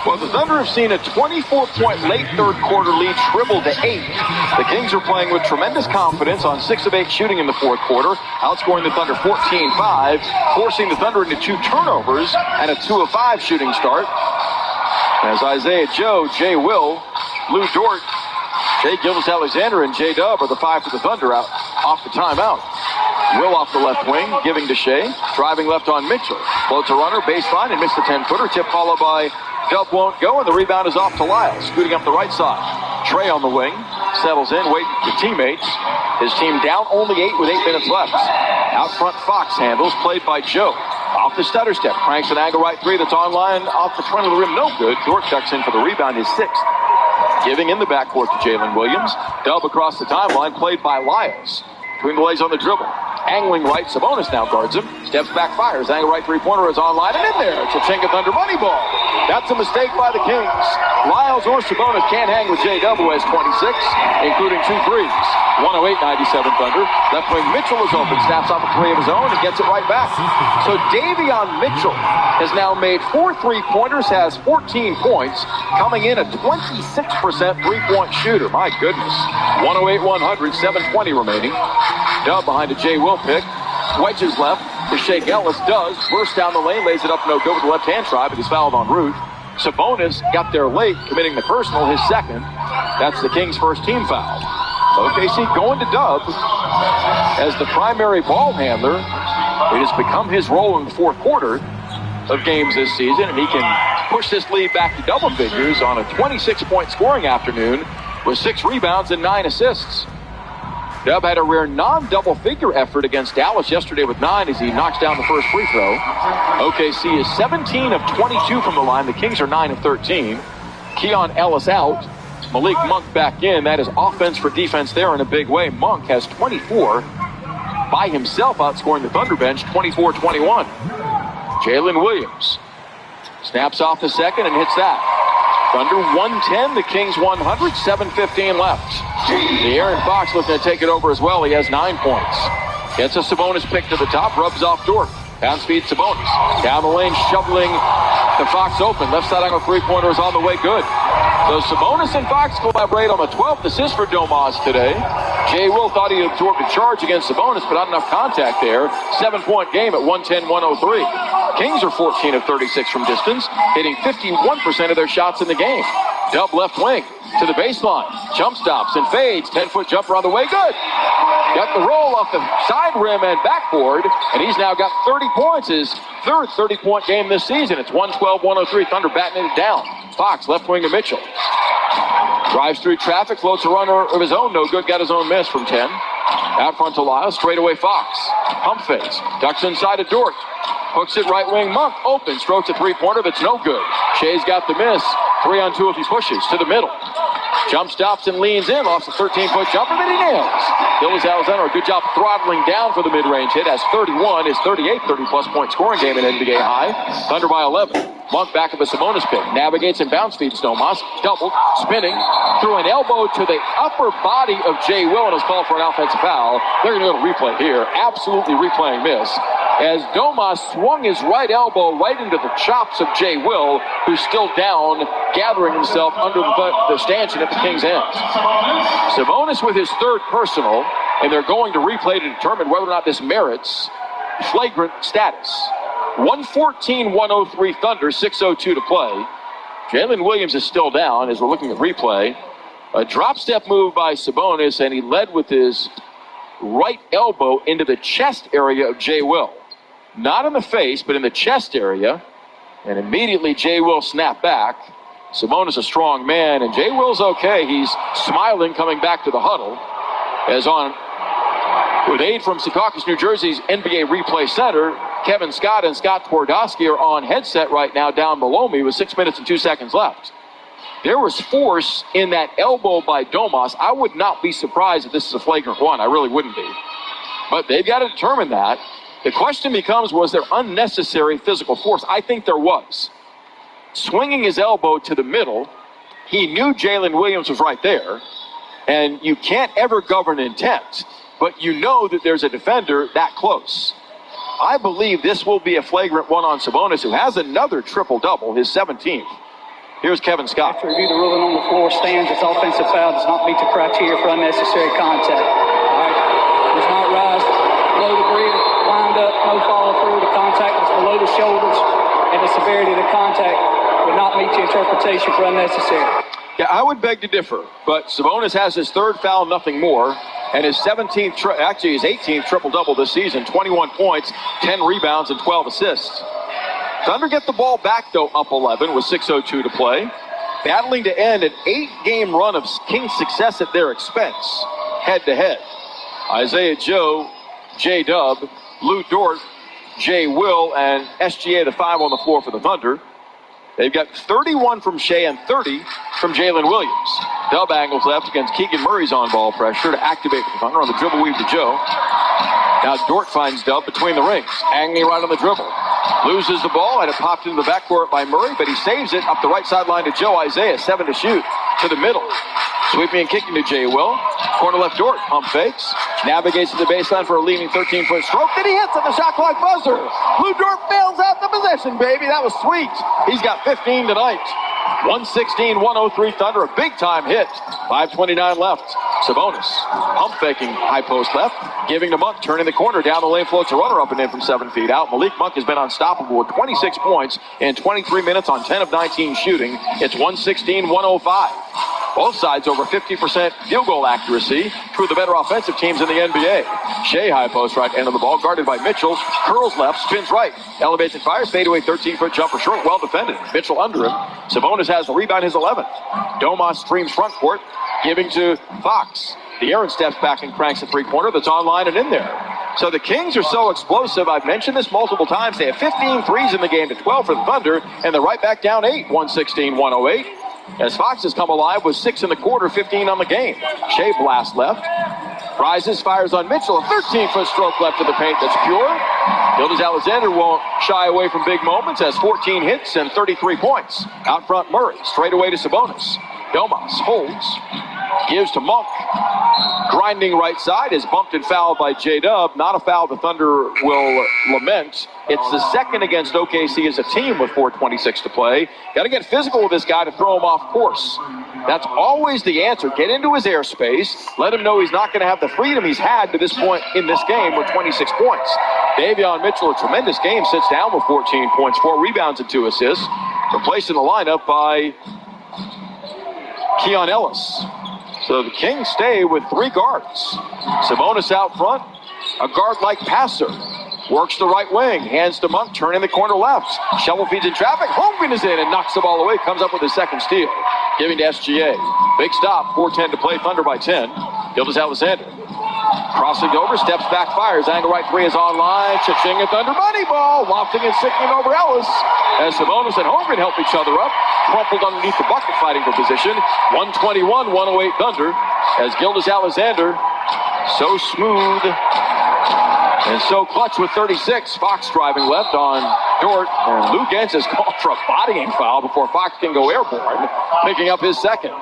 Well, the Thunder have seen a 24-point late third quarter lead shrivel to 8. The Kings are playing with tremendous confidence on 6 of 8 shooting in the fourth quarter, outscoring the Thunder 14-5, forcing the Thunder into 2 turnovers and a 2 of 5 shooting start. As Isaiah Joe, Jay Will, Lou Dort, Jay Gildas-Alexander, and J Dub are the 5 for the Thunder out off the timeout. Will off the left wing, giving to Shea, driving left on Mitchell. Floats a runner, baseline, and missed the 10-footer. Tip followed by Dub won't go, and the rebound is off to Lyle, scooting up the right side. Trey on the wing, settles in, waiting for teammates. His team down only 8 with 8 minutes left. Out front, Fox handles, played by Joe. Off the stutter step, cranks an angle right 3 that's on line, off the front of the rim, no good. Dort checks in for the rebound, his 6th. Giving in the backcourt to Jalen Williams. Dub across the timeline, played by Lyles. Between the legs on the dribble. Angling right, Sabonis now guards him. Steps back, fires. Angle right three-pointer is online and in there. Chichenka Thunder money ball. That's a mistake by the Kings. Lyles or Sabonis can't hang with J.W. has 26, including 2 threes. 108-97 Thunder. Left wing Mitchell is open. Snaps off a 3 of his own and gets it right back. So Davion Mitchell has now made 4 3-pointers, has 14 points, coming in a 26% three-point shooter. My goodness. 108-100, 7:20 remaining. Dub behind a Jay Will pick. Wedges left to Shea Gillis. Does. Burst down the lane. Lays it up no good with the left-hand try, but he's fouled en route. Sabonis got there late, committing the personal, his 2nd. That's the Kings' first team foul. OKC going to Dub as the primary ball handler. It has become his role in the fourth quarter of games this season, and he can push this lead back to double figures on a 26-point scoring afternoon with 6 rebounds and 9 assists. Dub had a rare non-double figure effort against Dallas yesterday with 9 as he knocks down the first free throw. OKC is 17 of 22 from the line. The Kings are 9 of 13. Keon Ellis out. Malik Monk back in. That is offense for defense there in a big way. Monk has 24 by himself, outscoring the Thunder bench 24-21. Jalen Williams snaps off the second and hits that. Thunder 110, the Kings 100, 7:15 left. The Aaron Fox looking to take it over as well. He has 9 points. Gets a Sabonis pick to the top, rubs off Dort. Down speed Sabonis. Down the lane, shoveling the Fox open. Left side angle three-pointer is on the way, good. So Sabonis and Fox collaborate on the 12th assist for Domas today. Jay Will thought he absorbed a charge against Sabonis, but not enough contact there. 7-point game at 110-103. Kings are 14 of 36 from distance, hitting 51% of their shots in the game. Dub left wing to the baseline. Jump stops and fades. 10-foot jumper on the way, good. Got the roll off the side rim and backboard, and he's now got 30 points. His third 30-point game this season. It's 112-103. Thunder batting it down. Fox left wing to Mitchell. Drives through traffic, floats a runner of his own. No good. Got his own miss from 10. Out front to Lyle. Straight away Fox. Pump fakes. Ducks inside to Dort. Hooks it right wing. Monk open. Strokes a three-pointer that's no good. Shea's got the miss. 3-on-2 if he pushes to the middle. Jump stops and leans in. Lost a 13-foot jumper that he nails. Gilles Alexander, a good job throttling down for the mid-range hit. Has 31. His 38th 30-plus point scoring game in NBA high. Thunder by 11. Monk back of a Sabonis pick. Navigates and bounce feeds Domas. Doubled. Spinning. Threw an elbow to the upper body of Jay Will and is called for an offensive foul. They're going to go to replay here. Absolutely replaying this. As Domas swung his right elbow right into the chops of Jay Will, who's still down, gathering himself under the stanchion at the Kings' ends. Sabonis with his third personal, and they're going to replay to determine whether or not this merits flagrant status. 114-103 Thunder, 6:02 to play. Jalen Williams is still down as we're looking at replay. A drop step move by Sabonis, and he led with his right elbow into the chest area of Jay Will. Not in the face, but in the chest area. And immediately Jay Will snapped back. Sabonis a strong man, and Jay Will's okay. He's smiling coming back to the huddle. As on, with aid from Secaucus, New Jersey's NBA Replay Center, Kevin Scott and Scott Twardowski are on headset right now down below me with 6 minutes and 2 seconds left. There was force in that elbow by Domas. I would not be surprised if this is a flagrant one. I really wouldn't be. But they've got to determine that. The question becomes, was there unnecessary physical force? I think there was. Swinging his elbow to the middle, he knew Jalen Williams was right there, and you can't ever govern intent, but you know that there's a defender that close. I believe this will be a flagrant one on Sabonis, who has another triple-double, his 17th. Here's Kevin Scott. After review, the ruling on the floor stands. Its offensive foul does not meet the criteria for unnecessary contact. All right, does not rise below the grid, lined up, no follow through. The contact was below the shoulders, and the severity of the contact would not meet the interpretation for unnecessary. Yeah, I would beg to differ, but Sabonis has his third foul, nothing more, and his 17th, actually his 18th triple-double this season, 21 points, 10 rebounds, and 12 assists. Thunder get the ball back, though, up 11 with 6:02 to play, battling to end an 8-game run of Kings success at their expense, head-to-head. Isaiah Joe, J-Dub, Lou Dort, Jay Will, and SGA, the 5 on the floor for the Thunder. They've got 31 from Shea and 30 from Jalen Williams. Dub angles left against Keegan Murray's on-ball pressure to activate the Thunder on the dribble weave to Joe. Now Dort finds Dub between the rings. Agnew right on the dribble. Loses the ball, and it popped into the backcourt by Murray, but he saves it up the right sideline to Joe. Isaiah, 7 to shoot, to the middle. Sweeping and kicking to Jay Will. Corner left Dort, pump fakes. Navigates to the baseline for a leaning 13-foot stroke. Then he hits at the shot clock buzzer. Lou Dort bails out the possession, baby. That was sweet. He's got 15 tonight. 116-103 Thunder, a big-time hit. 5:29 left. Sabonis, pump faking high post left, giving to Monk, turning the corner, down the lane, floats a runner up and in from 7 feet out. Malik Monk has been unstoppable with 26 points in 23 minutes on 10 of 19 shooting. It's 116-105. Both sides over 50% field goal accuracy. Two of the better offensive teams in the NBA. Shea high post right end of the ball, guarded by Mitchell. Curls left, spins right. Elevates and fires, fadeaway 13-foot jumper short, well defended. Mitchell under him. Sabonis has the rebound, his 11th. Domas streams front court, giving to Fox. The Aaron steps back and cranks a three-pointer that's online and in there. So the Kings are so explosive. I've mentioned this multiple times. They have 15 threes in the game to 12 for the Thunder, and they're right back down 8, 116-108. As Fox has come alive with 6 in the quarter, 15 on the game. Shea blast left. Rises, fires on Mitchell. A 13-foot stroke left to the paint that's pure. Gildes Alexander won't shy away from big moments, has 14 hits and 33 points. Out front, Murray. Straight away to Sabonis. Domas holds. Gives to Monk. Grinding right side is bumped and fouled by J-Dub. Not a foul the Thunder will lament. It's the second against OKC as a team with 4:26 to play. Got to get physical with this guy to throw him off course. That's always the answer. Get into his airspace. Let him know he's not going to have the freedom he's had to this point in this game with 26 points. Davion Mitchell, a tremendous game, sits down with 14 points, 4 rebounds and 2 assists. Replaced in the lineup by Keon Ellis. So the Kings stay with 3 guards. Sabonis out front, a guard-like passer. Works the right wing, hands to Monk, turning the corner left. Shovel feeds in traffic, Holmgren is in and knocks the ball away, comes up with his second steal. Giving to SGA. Big stop, 4:10 to play, Thunder by 10. Gilgeous-Alexander. Crossing over, steps back, fires. Angle right 3 is online. Cha-ching at Thunder money ball. Lofting and sicking over Ellis. As Sabonis and Holmgren help each other up. Crumpled underneath the bucket, fighting for position. 121-108 Thunder. As Gilgeous-Alexander, so smooth and so clutch with 36. Fox driving left on Dort. And Lou Gentz is called for a bodying foul before Fox can go airborne. Picking up his second.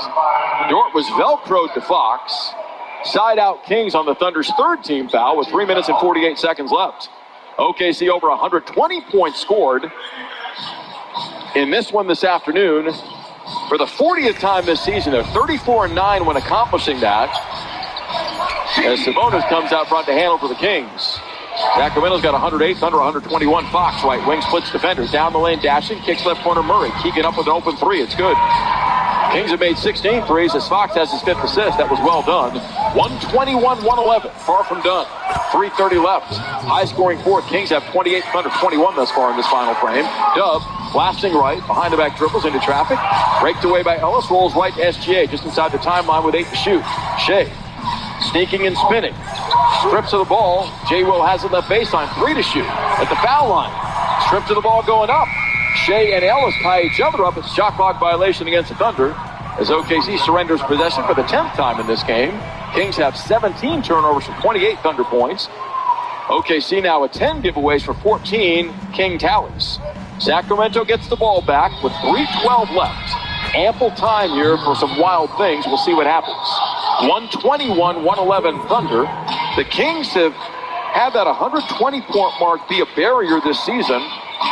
Dort was Velcroed to Fox. Side out Kings on the Thunder's third team foul with 3 minutes and 48 seconds left. OKC over 120 points scored in this one this afternoon. For the 40th time this season, they're 34-9 when accomplishing that. As Sabonis comes out front to handle for the Kings. Sacramento's got 108, Thunder 121. Fox, right wing, splits defenders. Down the lane, dashing, kicks left corner Murray. Keegan up with an open 3, it's good. Kings have made 16 threes as Fox has his 5th assist. That was well done. 121-111, far from done. 3:30 left. High-scoring fourth. Kings have 28, Thunder 21 thus far in this final frame. Dub, blasting right, behind the back dribbles into traffic. Raked away by Ellis, rolls right to SGA, just inside the timeline with 8 to shoot. Shea, sneaking and spinning. Strips of the ball. J. Will has it left baseline, 3 to shoot. At the foul line. Strips of the ball going up. Shea and Ellis tie each other up. It's shot clock violation against the Thunder as OKC surrenders possession for the 10th time in this game. Kings have 17 turnovers for 28 Thunder points. OKC now with 10 giveaways for 14 King tallies. Sacramento gets the ball back with 3:12 left. Ample time here for some wild things. We'll see what happens. 121-111 Thunder. The Kings have had that 120-point mark be a barrier this season.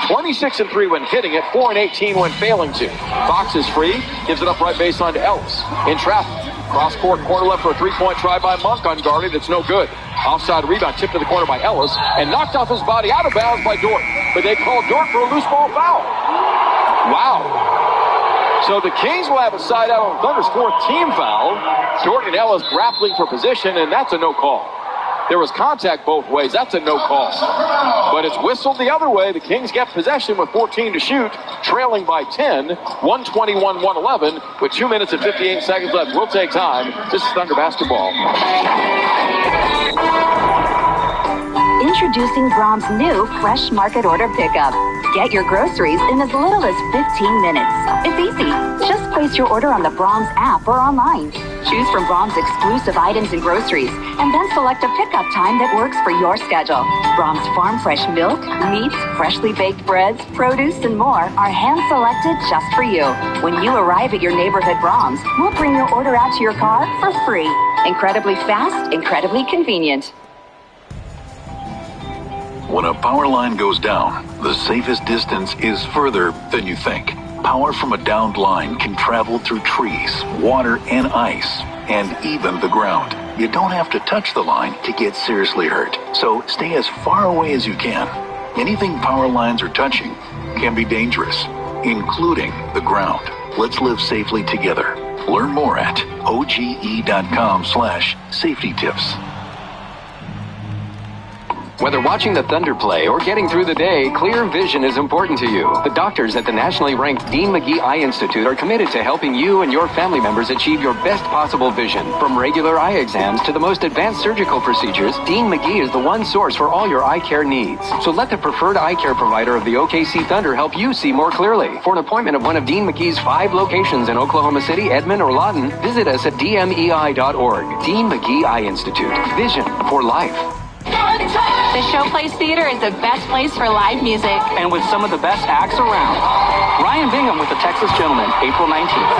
26-3 when hitting it, 4-18 when failing to. Fox is free, gives it up right baseline to Ellis. In traffic, cross court, corner left for a 3-point try by Monk, unguarded, it's no good. Offside rebound, tipped to the corner by Ellis, and knocked off his body out of bounds by Dort. But they called Dort for a loose ball foul. Wow. So the Kings will have a side out on Thunder's 4th team foul. Dort and Ellis grappling for position, and that's a no call. There was contact both ways. That's a no call. But it's whistled the other way. The Kings get possession with 14 to shoot, trailing by 10, 121-111, with 2 minutes and 58 seconds left. We'll take time. This is Thunder basketball. Introducing Brahms' new Fresh Market Order Pickup. Get your groceries in as little as 15 minutes. It's easy. Just place your order on the Brahms app or online. Choose from Brahms' exclusive items and groceries, and then select a pickup time that works for your schedule. Brahms' farm fresh milk, meats, freshly baked breads, produce, and more are hand-selected just for you. When you arrive at your neighborhood Brahms, we'll bring your order out to your car for free. Incredibly fast, incredibly convenient. When a power line goes down, the safest distance is further than you think. Power from a downed line can travel through trees, water and ice, and even the ground. You don't have to touch the line to get seriously hurt, so stay as far away as you can. Anything power lines are touching can be dangerous, including the ground. Let's live safely together. Learn more at oge.com/safety tips. Whether watching the Thunder play or getting through the day, clear vision is important to you. The doctors at the nationally ranked Dean McGee Eye Institute are committed to helping you and your family members achieve your best possible vision. From regular eye exams to the most advanced surgical procedures, Dean McGee is the one source for all your eye care needs. So let the preferred eye care provider of the OKC Thunder help you see more clearly. For an appointment at one of Dean McGee's 5 locations in Oklahoma City, Edmond, or Lawton, visit us at dmei.org. Dean McGee Eye Institute. Vision for life. The Showplace Theater is the best place for live music. And with some of the best acts around. Ryan Bingham with the Texas Gentlemen, April 19th.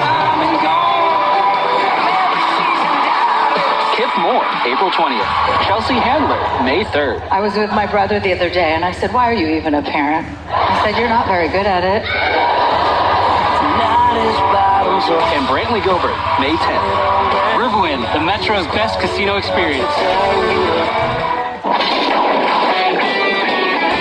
Kip more, April 20th. Chelsea Handler, May 3rd. I was with my brother the other day, and I said, why are you even a parent? I said, you're not very good at it. And Brantley Gilbert, May 10th. Riverwind, the Metro's best casino experience.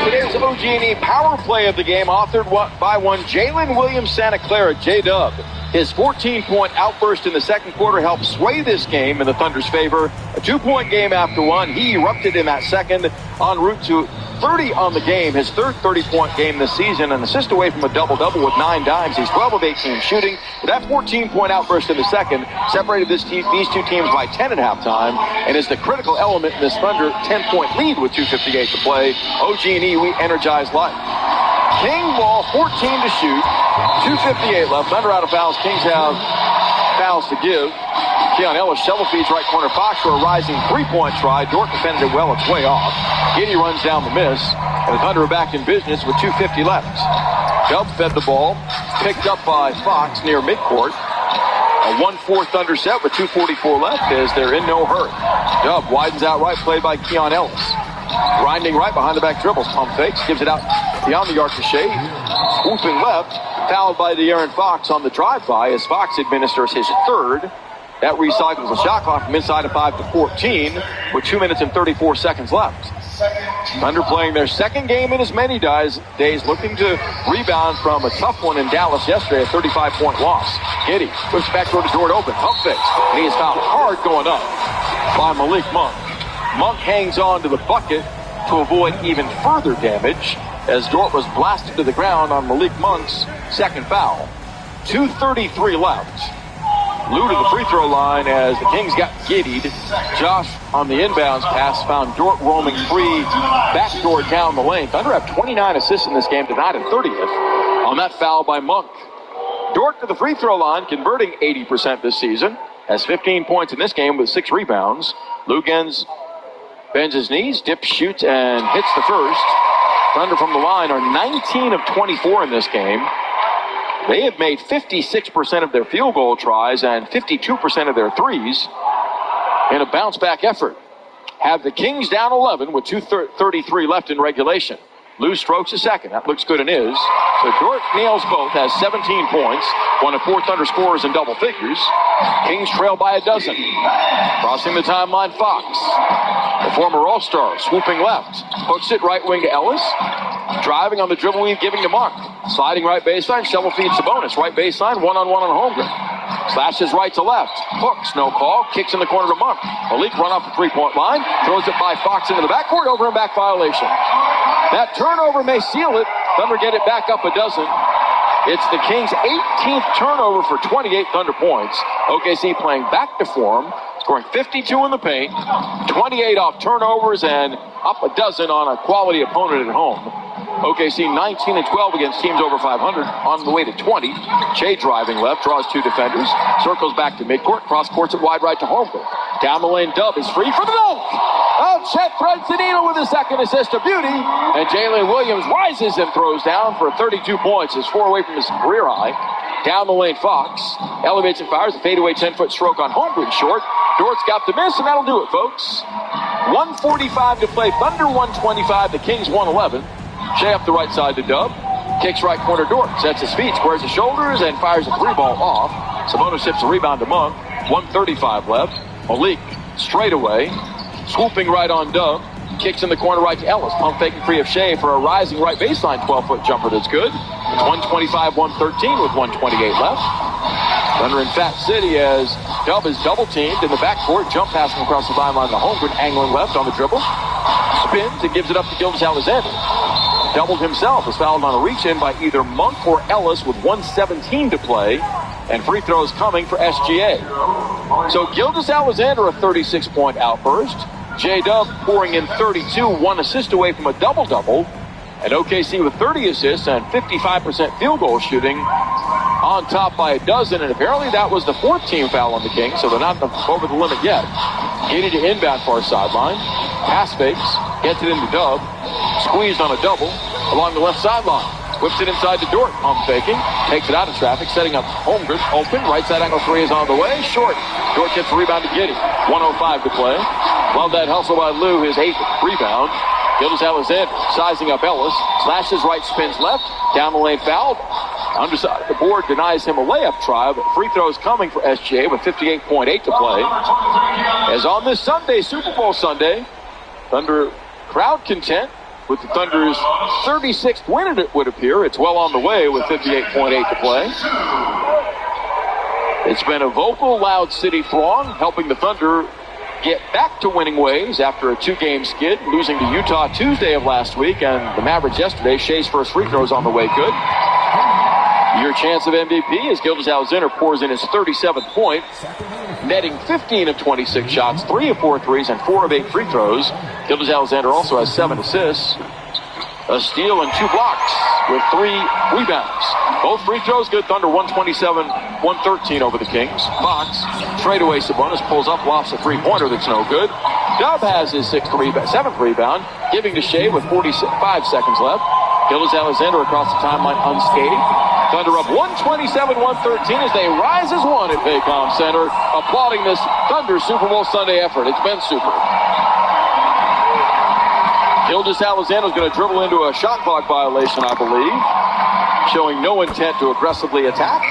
Today's OG&E power play of the game, authored by one Jalen Williams Santa Clara, J-Dub. His 14-point outburst in the second quarter helped sway this game in the Thunder's favor. A 2-point game after one. He erupted in that second, en route to 30 on the game, his third 30-point game this season, an assist away from a double-double with 9 dimes. He's 12 of 18 shooting. But that 14-point outburst in the second separated these two teams by 10 at halftime and is the critical element in this Thunder 10-point lead with 2:58 to play. OG&E, we energize life. King ball, 14 to shoot, 2:58 left. Thunder out of fouls. Kings have fouls to give. Keon Ellis shovel feeds right corner Fox for a rising three-point try. Dort defended it well. It's way off. Giddy runs down the miss. And the Thunder are back in business with 2:50 left. Dub fed the ball. Picked up by Fox near midcourt. A 1-4 Thunder set with 2:44 left as they're in no hurry. Dub widens out right, played by Keon Ellis. Grinding right behind the back dribbles. Pump fakes. Gives it out beyond the arc to Shea. Swooping left. Fouled by De'Aaron Fox on the drive-by as Fox administers his third. That recycles the shot clock from inside of 5 to 14 with 2 minutes and 34 seconds left. Thunder playing their second game in as many days, looking to rebound from a tough one in Dallas yesterday, a 35-point loss. Giddy puts back toward the door open, pump fakes, and he is fouled hard going up by Malik Monk. Monk hangs on to the bucket to avoid even further damage as Dort was blasted to the ground on Malik Monk's second foul. 2:33 left. Lou to the free throw line as the Kings got giddied. Josh on the inbounds pass found Dort roaming free, backdoor down the lane. Thunder have 29 assists in this game, tonight at 30th on that foul by Monk. Dort to the free throw line, converting 80% this season. Has 15 points in this game with 6 rebounds. Lou bends his knees, dips, shoots, and hits the first. Thunder from the line are 19 of 24 in this game. They have made 56% of their field goal tries and 52% of their threes in a bounce-back effort. Have the Kings down 11 with 2:33 left in regulation. Lou strokes a second. That looks good and is. So Dort nails both, has 17 points. One of 4 Thunder scorers in double figures. Kings trail by a dozen. Crossing the timeline, Fox. The former All-Star swooping left. Hooks it right wing to Ellis. Driving on the dribble weave, giving to Monk. Sliding right baseline, shovel feeds Sabonis. Right baseline, one-on-one on Holmgren. Slashes right to left. Hooks, no call. Kicks in the corner to Monk. Malik run off the three-point line. Throws it by Fox into the backcourt. Over and back violation. That turnover may seal it. Thunder get it back up a dozen. It's the Kings' 18th turnover for 28 Thunder points. OKC playing back to form, scoring 52 in the paint, 28 off turnovers, and up a dozen on a quality opponent at home. OKC 19 and 12 against teams over 500, on the way to 20. Shea driving left, draws 2 defenders, circles back to midcourt, cross courts it wide right to Holmgren. Down the lane, Dub is free for the dunk. Oh, Chet threads the needle with his second assist of beauty, and Jalen Williams rises and throws down for 32 points. Is 4 away from his career high. Down the lane, Fox elevates and fires a fadeaway 10-foot stroke on Holmgren short. Dort's got the miss, and that'll do it, folks. 1:45 to play. Thunder 125. The Kings 111. Shea up the right side to Dub. Kicks right corner Dort. Sets his feet, squares his shoulders, and fires a 3-ball off. Sabonis ships a rebound to Monk. 1:35 left. Malik straight away. Swooping right on Dub. Kicks in the corner right to Ellis. Pump faking free of Shea for a rising right baseline 12-foot jumper that's good. It's 125-113 with 128 left. Thunder in Fat City as Dub is double-teamed in the backcourt. Jump passing across the timeline to Holmgren. Angling left on the dribble. Spins and gives it up to Gilgeous-Alexander. Doubled himself. Was fouled on a reach-in by either Monk or Ellis with 1:17 to play. And free throws coming for SGA. So Gilgeous-Alexander a 36-point outburst. J-Dub pouring in 32, 1 assist away from a double-double. And OKC with 30 assists and 55% field goal shooting on top by a dozen. And apparently that was the 4th team foul on the Kings, so they're not over the limit yet. Getting to inbound far sideline. Pass fakes. Gets it into Dub. Squeezed on a double along the left sideline. Whips it inside to Dort. Pump faking. Takes it out of traffic. Setting up Holmgren. Open. Right side angle three is on the way. Short. Dort gets the rebound to Giddey. 1:05 to play. Love that hustle by Lou. His 8th rebound. Gilgeous-Alexander sizing up Ellis. Slashes right, spins left. Down the lane fouled. Underside the board denies him a layup try, but free throws coming for SGA with 58.8 to play. As on this Sunday, Super Bowl Sunday, Thunder crowd content with the Thunder's 36th win, it would appear. It's well on the way with 58.8 to play. It's been a vocal, loud city throng helping the Thunder get back to winning ways after a 2-game skid, losing to Utah Tuesday of last week, and the Mavericks yesterday. Shea's first free throws on the way good. Your chance of MVP as Gilgeous-Alexander pours in his 37th point, netting 15 of 26 shots, 3 of 4 threes, and 4 of 8 free throws. Gilgeous-Alexander also has 7 assists, a steal, and 2 blocks with 3 rebounds. Both free throws good. Thunder 127-113 over the Kings. Fox, straightaway Sabonis pulls up, lofts a three-pointer that's no good. Dub has his 7th rebound, giving to Shea with 45 seconds left. Gilgeous-Alexander across the timeline unscathed. Thunder up 127-113 as they rise as one at Paycom Center, applauding this Thunder Super Bowl Sunday effort. It's been super. Gilgeous-Alexander is going to dribble into a shot clock violation, I believe, showing no intent to aggressively attack.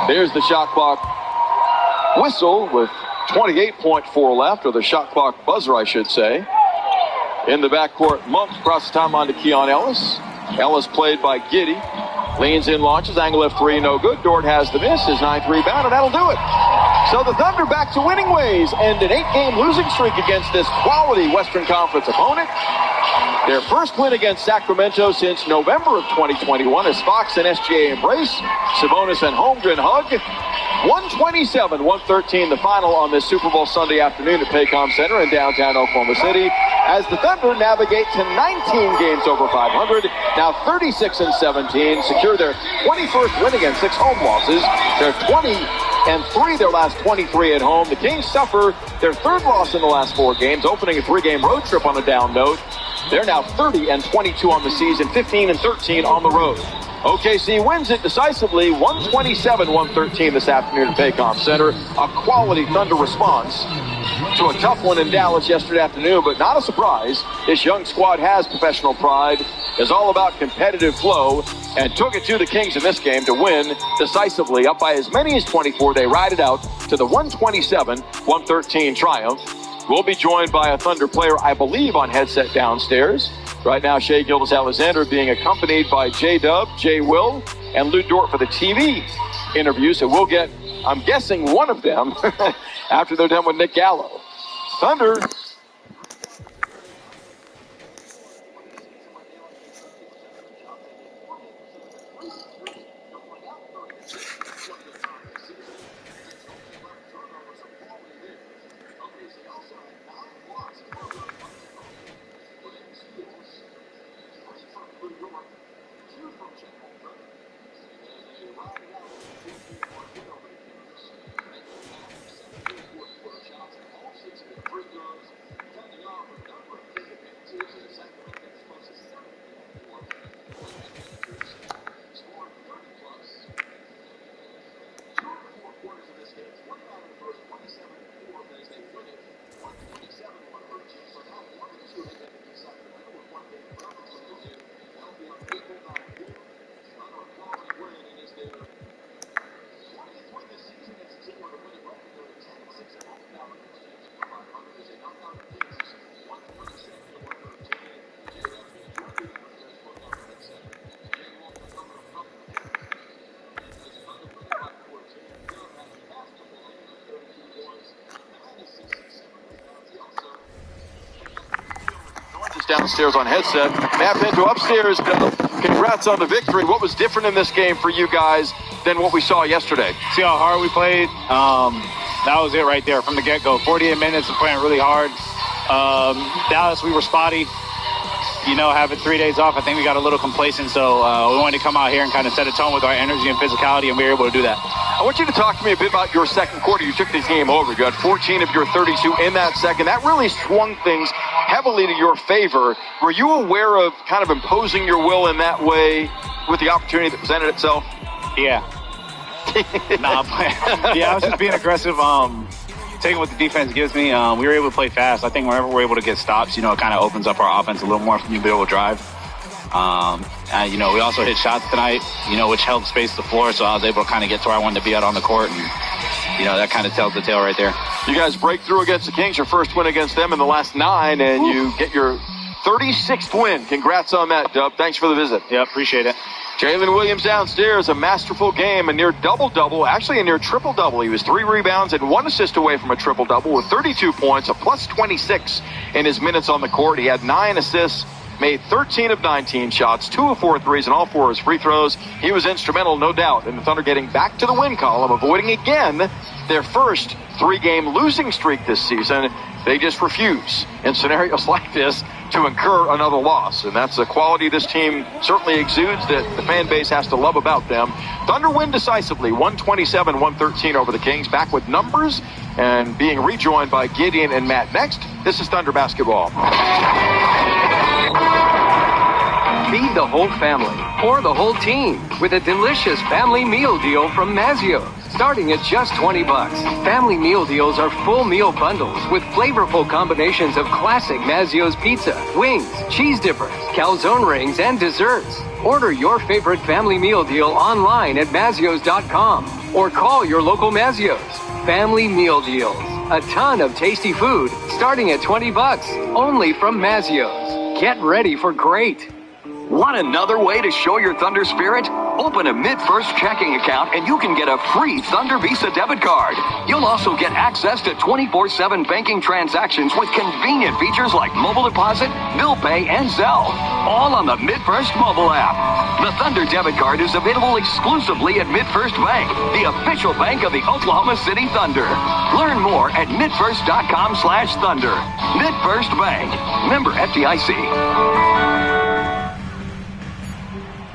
There's the shot clock whistle with 28.4 left, or the shot clock buzzer, I should say. In the backcourt, Monk across the timeline to Keon Ellis. Ellis played by Giddey. Leans in, launches, angle left three, no good. Dort has the miss, his 9th rebound, and that'll do it. So the Thunder back to winning ways and an 8-game losing streak against this quality Western Conference opponent. Their first win against Sacramento since November of 2021 as Fox and SGA embrace. Sabonis and Holmgren hug. 127-113 the final on this Super Bowl Sunday afternoon at Paycom Center in downtown Oklahoma City as the Thunder navigate to 19 games over 500, now 36-17, secure their 21st win against 6 home losses. They're 20-3 their last 23 at home. The Kings suffer their 3rd loss in the last 4 games, opening a 3-game road trip on a down note. They're now 30-22 on the season, 15-13 on the road. OKC wins it decisively, 127-113 this afternoon at Paycom Center. A quality Thunder response to a tough one in Dallas yesterday afternoon, but not a surprise. This young squad has professional pride, is all about competitive flow, and took it to the Kings in this game to win decisively. Up by as many as 24, they ride it out to the 127-113 triumph. We'll be joined by a Thunder player, I believe, on headset downstairs. Right now, Shea Gilgeous-Alexander being accompanied by J-Dub, J-Will, and Lou Dort for the TV interview. So we'll get, I'm guessing, one of them after they're done with Nick Gallo. Thunder. Downstairs on headset. Matt Pinto upstairs. Congrats on the victory. What was different in this game for you guys than what we saw yesterday? See how hard we played? That was it right there from the get-go. 48 minutes of playing really hard. Dallas, we were spotty. You know, having 3 days off, I think we got a little complacent, so we wanted to come out here and kind of set a tone with our energy and physicality, and we were able to do that. I want you to talk to me a bit about your second quarter. You took this game over. You had 14 of your 32 in that second. That really swung things heavily heavily to your favor. Were you aware of kind of imposing your will in that way with the opportunity that presented itself? Yeah. I was just being aggressive, taking what the defense gives me. We were able to play fast. I think whenever we're able to get stops, it kind of opens up our offense a little more for you to be able to drive. And, we also hit shots tonight, which helped space the floor, so I was able to kind of get to where I wanted to be out on the court, and, that kind of tells the tale right there. You guys break through against the Kings, your first win against them in the last 9, and you get your 36th win. Congrats on that, Dub. Thanks for the visit. Yeah, appreciate it. Jalen Williams downstairs, a masterful game, a near double-double, actually a near triple-double. He was 3 rebounds and 1 assist away from a triple-double with 32 points, a plus 26 in his minutes on the court. He had 9 assists, made 13 of 19 shots, 2 of 4 threes, and all 4 of his free throws. He was instrumental, no doubt, in the Thunder getting back to the win column, avoiding again their first 3-game losing streak this season. They just refuse in scenarios like this to incur another loss, and that's a quality this team certainly exudes that the fan base has to love about them. Thunder win decisively, 127-113 over the Kings. Back with numbers and being rejoined by Gideon and Matt next. This is Thunder basketball. Feed the whole family or the whole team with a delicious family meal deal from Mazio's. Starting at just $20. Family meal deals are full meal bundles with flavorful combinations of classic Mazio's pizza, wings, cheese dippers, calzone rings, and desserts. Order your favorite family meal deal online at Mazios.com or call your local Mazio's. Family meal deals. A ton of tasty food starting at $20. Only from Mazio's. Get ready for great. Want another way to show your Thunder spirit? Open a MidFirst checking account and you can get a free Thunder Visa debit card. You'll also get access to 24/7 banking transactions with convenient features like mobile deposit, bill pay, and Zelle. All on the MidFirst mobile app. The Thunder debit card is available exclusively at MidFirst Bank, the official bank of the Oklahoma City Thunder. Learn more at midfirst.com/thunder. MidFirst Bank. Member FDIC.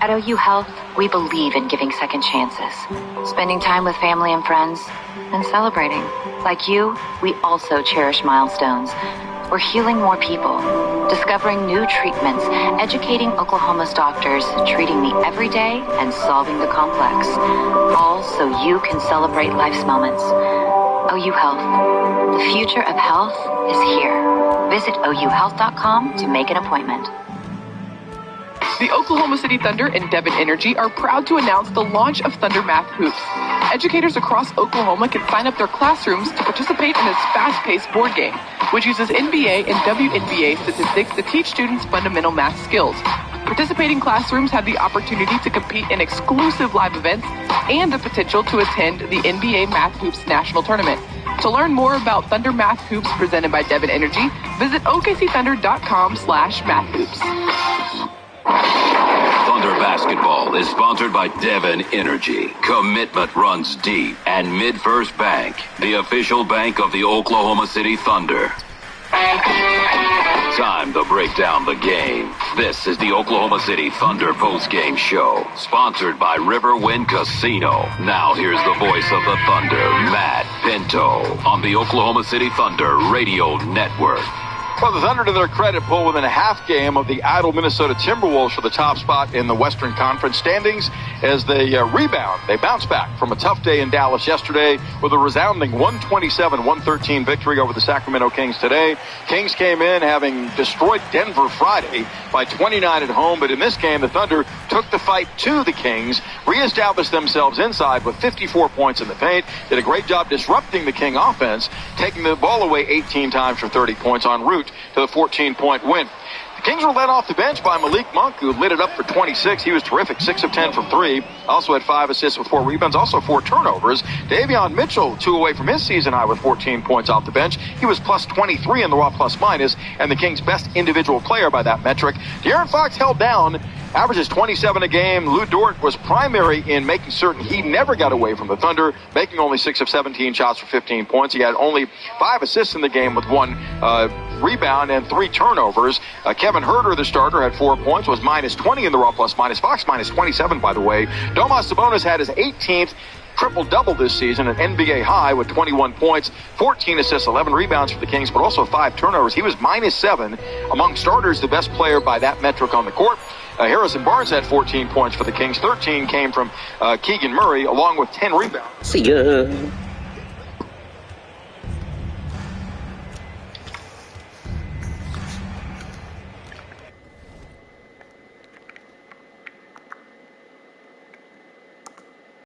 At OU Health, we believe in giving second chances, spending time with family and friends, and celebrating. Like you, we also cherish milestones. We're healing more people, discovering new treatments, educating Oklahoma's doctors, treating the everyday and solving the complex. All so you can celebrate life's moments. OU Health. The future of health is here. Visit OUHealth.com to make an appointment. The Oklahoma City Thunder and Devon Energy are proud to announce the launch of Thunder Math Hoops. Educators across Oklahoma can sign up their classrooms to participate in this fast-paced board game, which uses NBA and WNBA statistics to teach students fundamental math skills. Participating classrooms have the opportunity to compete in exclusive live events and the potential to attend the NBA Math Hoops National Tournament. To learn more about Thunder Math Hoops presented by Devon Energy, visit okcthunder.com/mathhoops. Thunder basketball is sponsored by Devon Energy. Commitment runs deep. And MidFirst Bank, the official bank of the Oklahoma City Thunder. Time to break down the game. This is the Oklahoma City Thunder postgame show, sponsored by Riverwind Casino. Now here's the voice of the Thunder, Matt Pinto, on the Oklahoma City Thunder Radio Network. Well, the Thunder, to their credit, pull within a half game of the idle Minnesota Timberwolves for the top spot in the Western Conference standings as they rebound. They bounce back from a tough day in Dallas yesterday with a resounding 127-113 victory over the Sacramento Kings today. Kings came in having destroyed Denver Friday by 29 at home, but in this game, the Thunder took the fight to the Kings, reestablished themselves inside with 54 points in the paint, did a great job disrupting the King offense, taking the ball away 18 times for 30 points en route to the 14-point win. The Kings were led off the bench by Malik Monk, who lit it up for 26. He was terrific, 6 of 10 from 3. Also had 5 assists with 4 rebounds, also 4 turnovers. Davion Mitchell, 2 away from his season high with 14 points off the bench. He was plus 23 in the raw plus-minus, and the Kings' best individual player by that metric. De'Aaron Fox held down, averages 27 a game. Lou Dort was primary in making certain he never got away from the Thunder, making only 6 of 17 shots for 15 points. He had only 5 assists in the game with 1 rebound and 3 turnovers. Kevin Huerter, the starter, had 4 points, was minus 20 in the raw plus-minus. Fox minus 27, by the way. Domas Sabonis had his 18th triple-double this season, an NBA high with 21 points, 14 assists, 11 rebounds for the Kings, but also 5 turnovers. He was -7. Among starters, the best player by that metric on the court. Harrison Barnes had 14 points for the Kings. 13 came from Keegan Murray, along with 10 rebounds. See ya.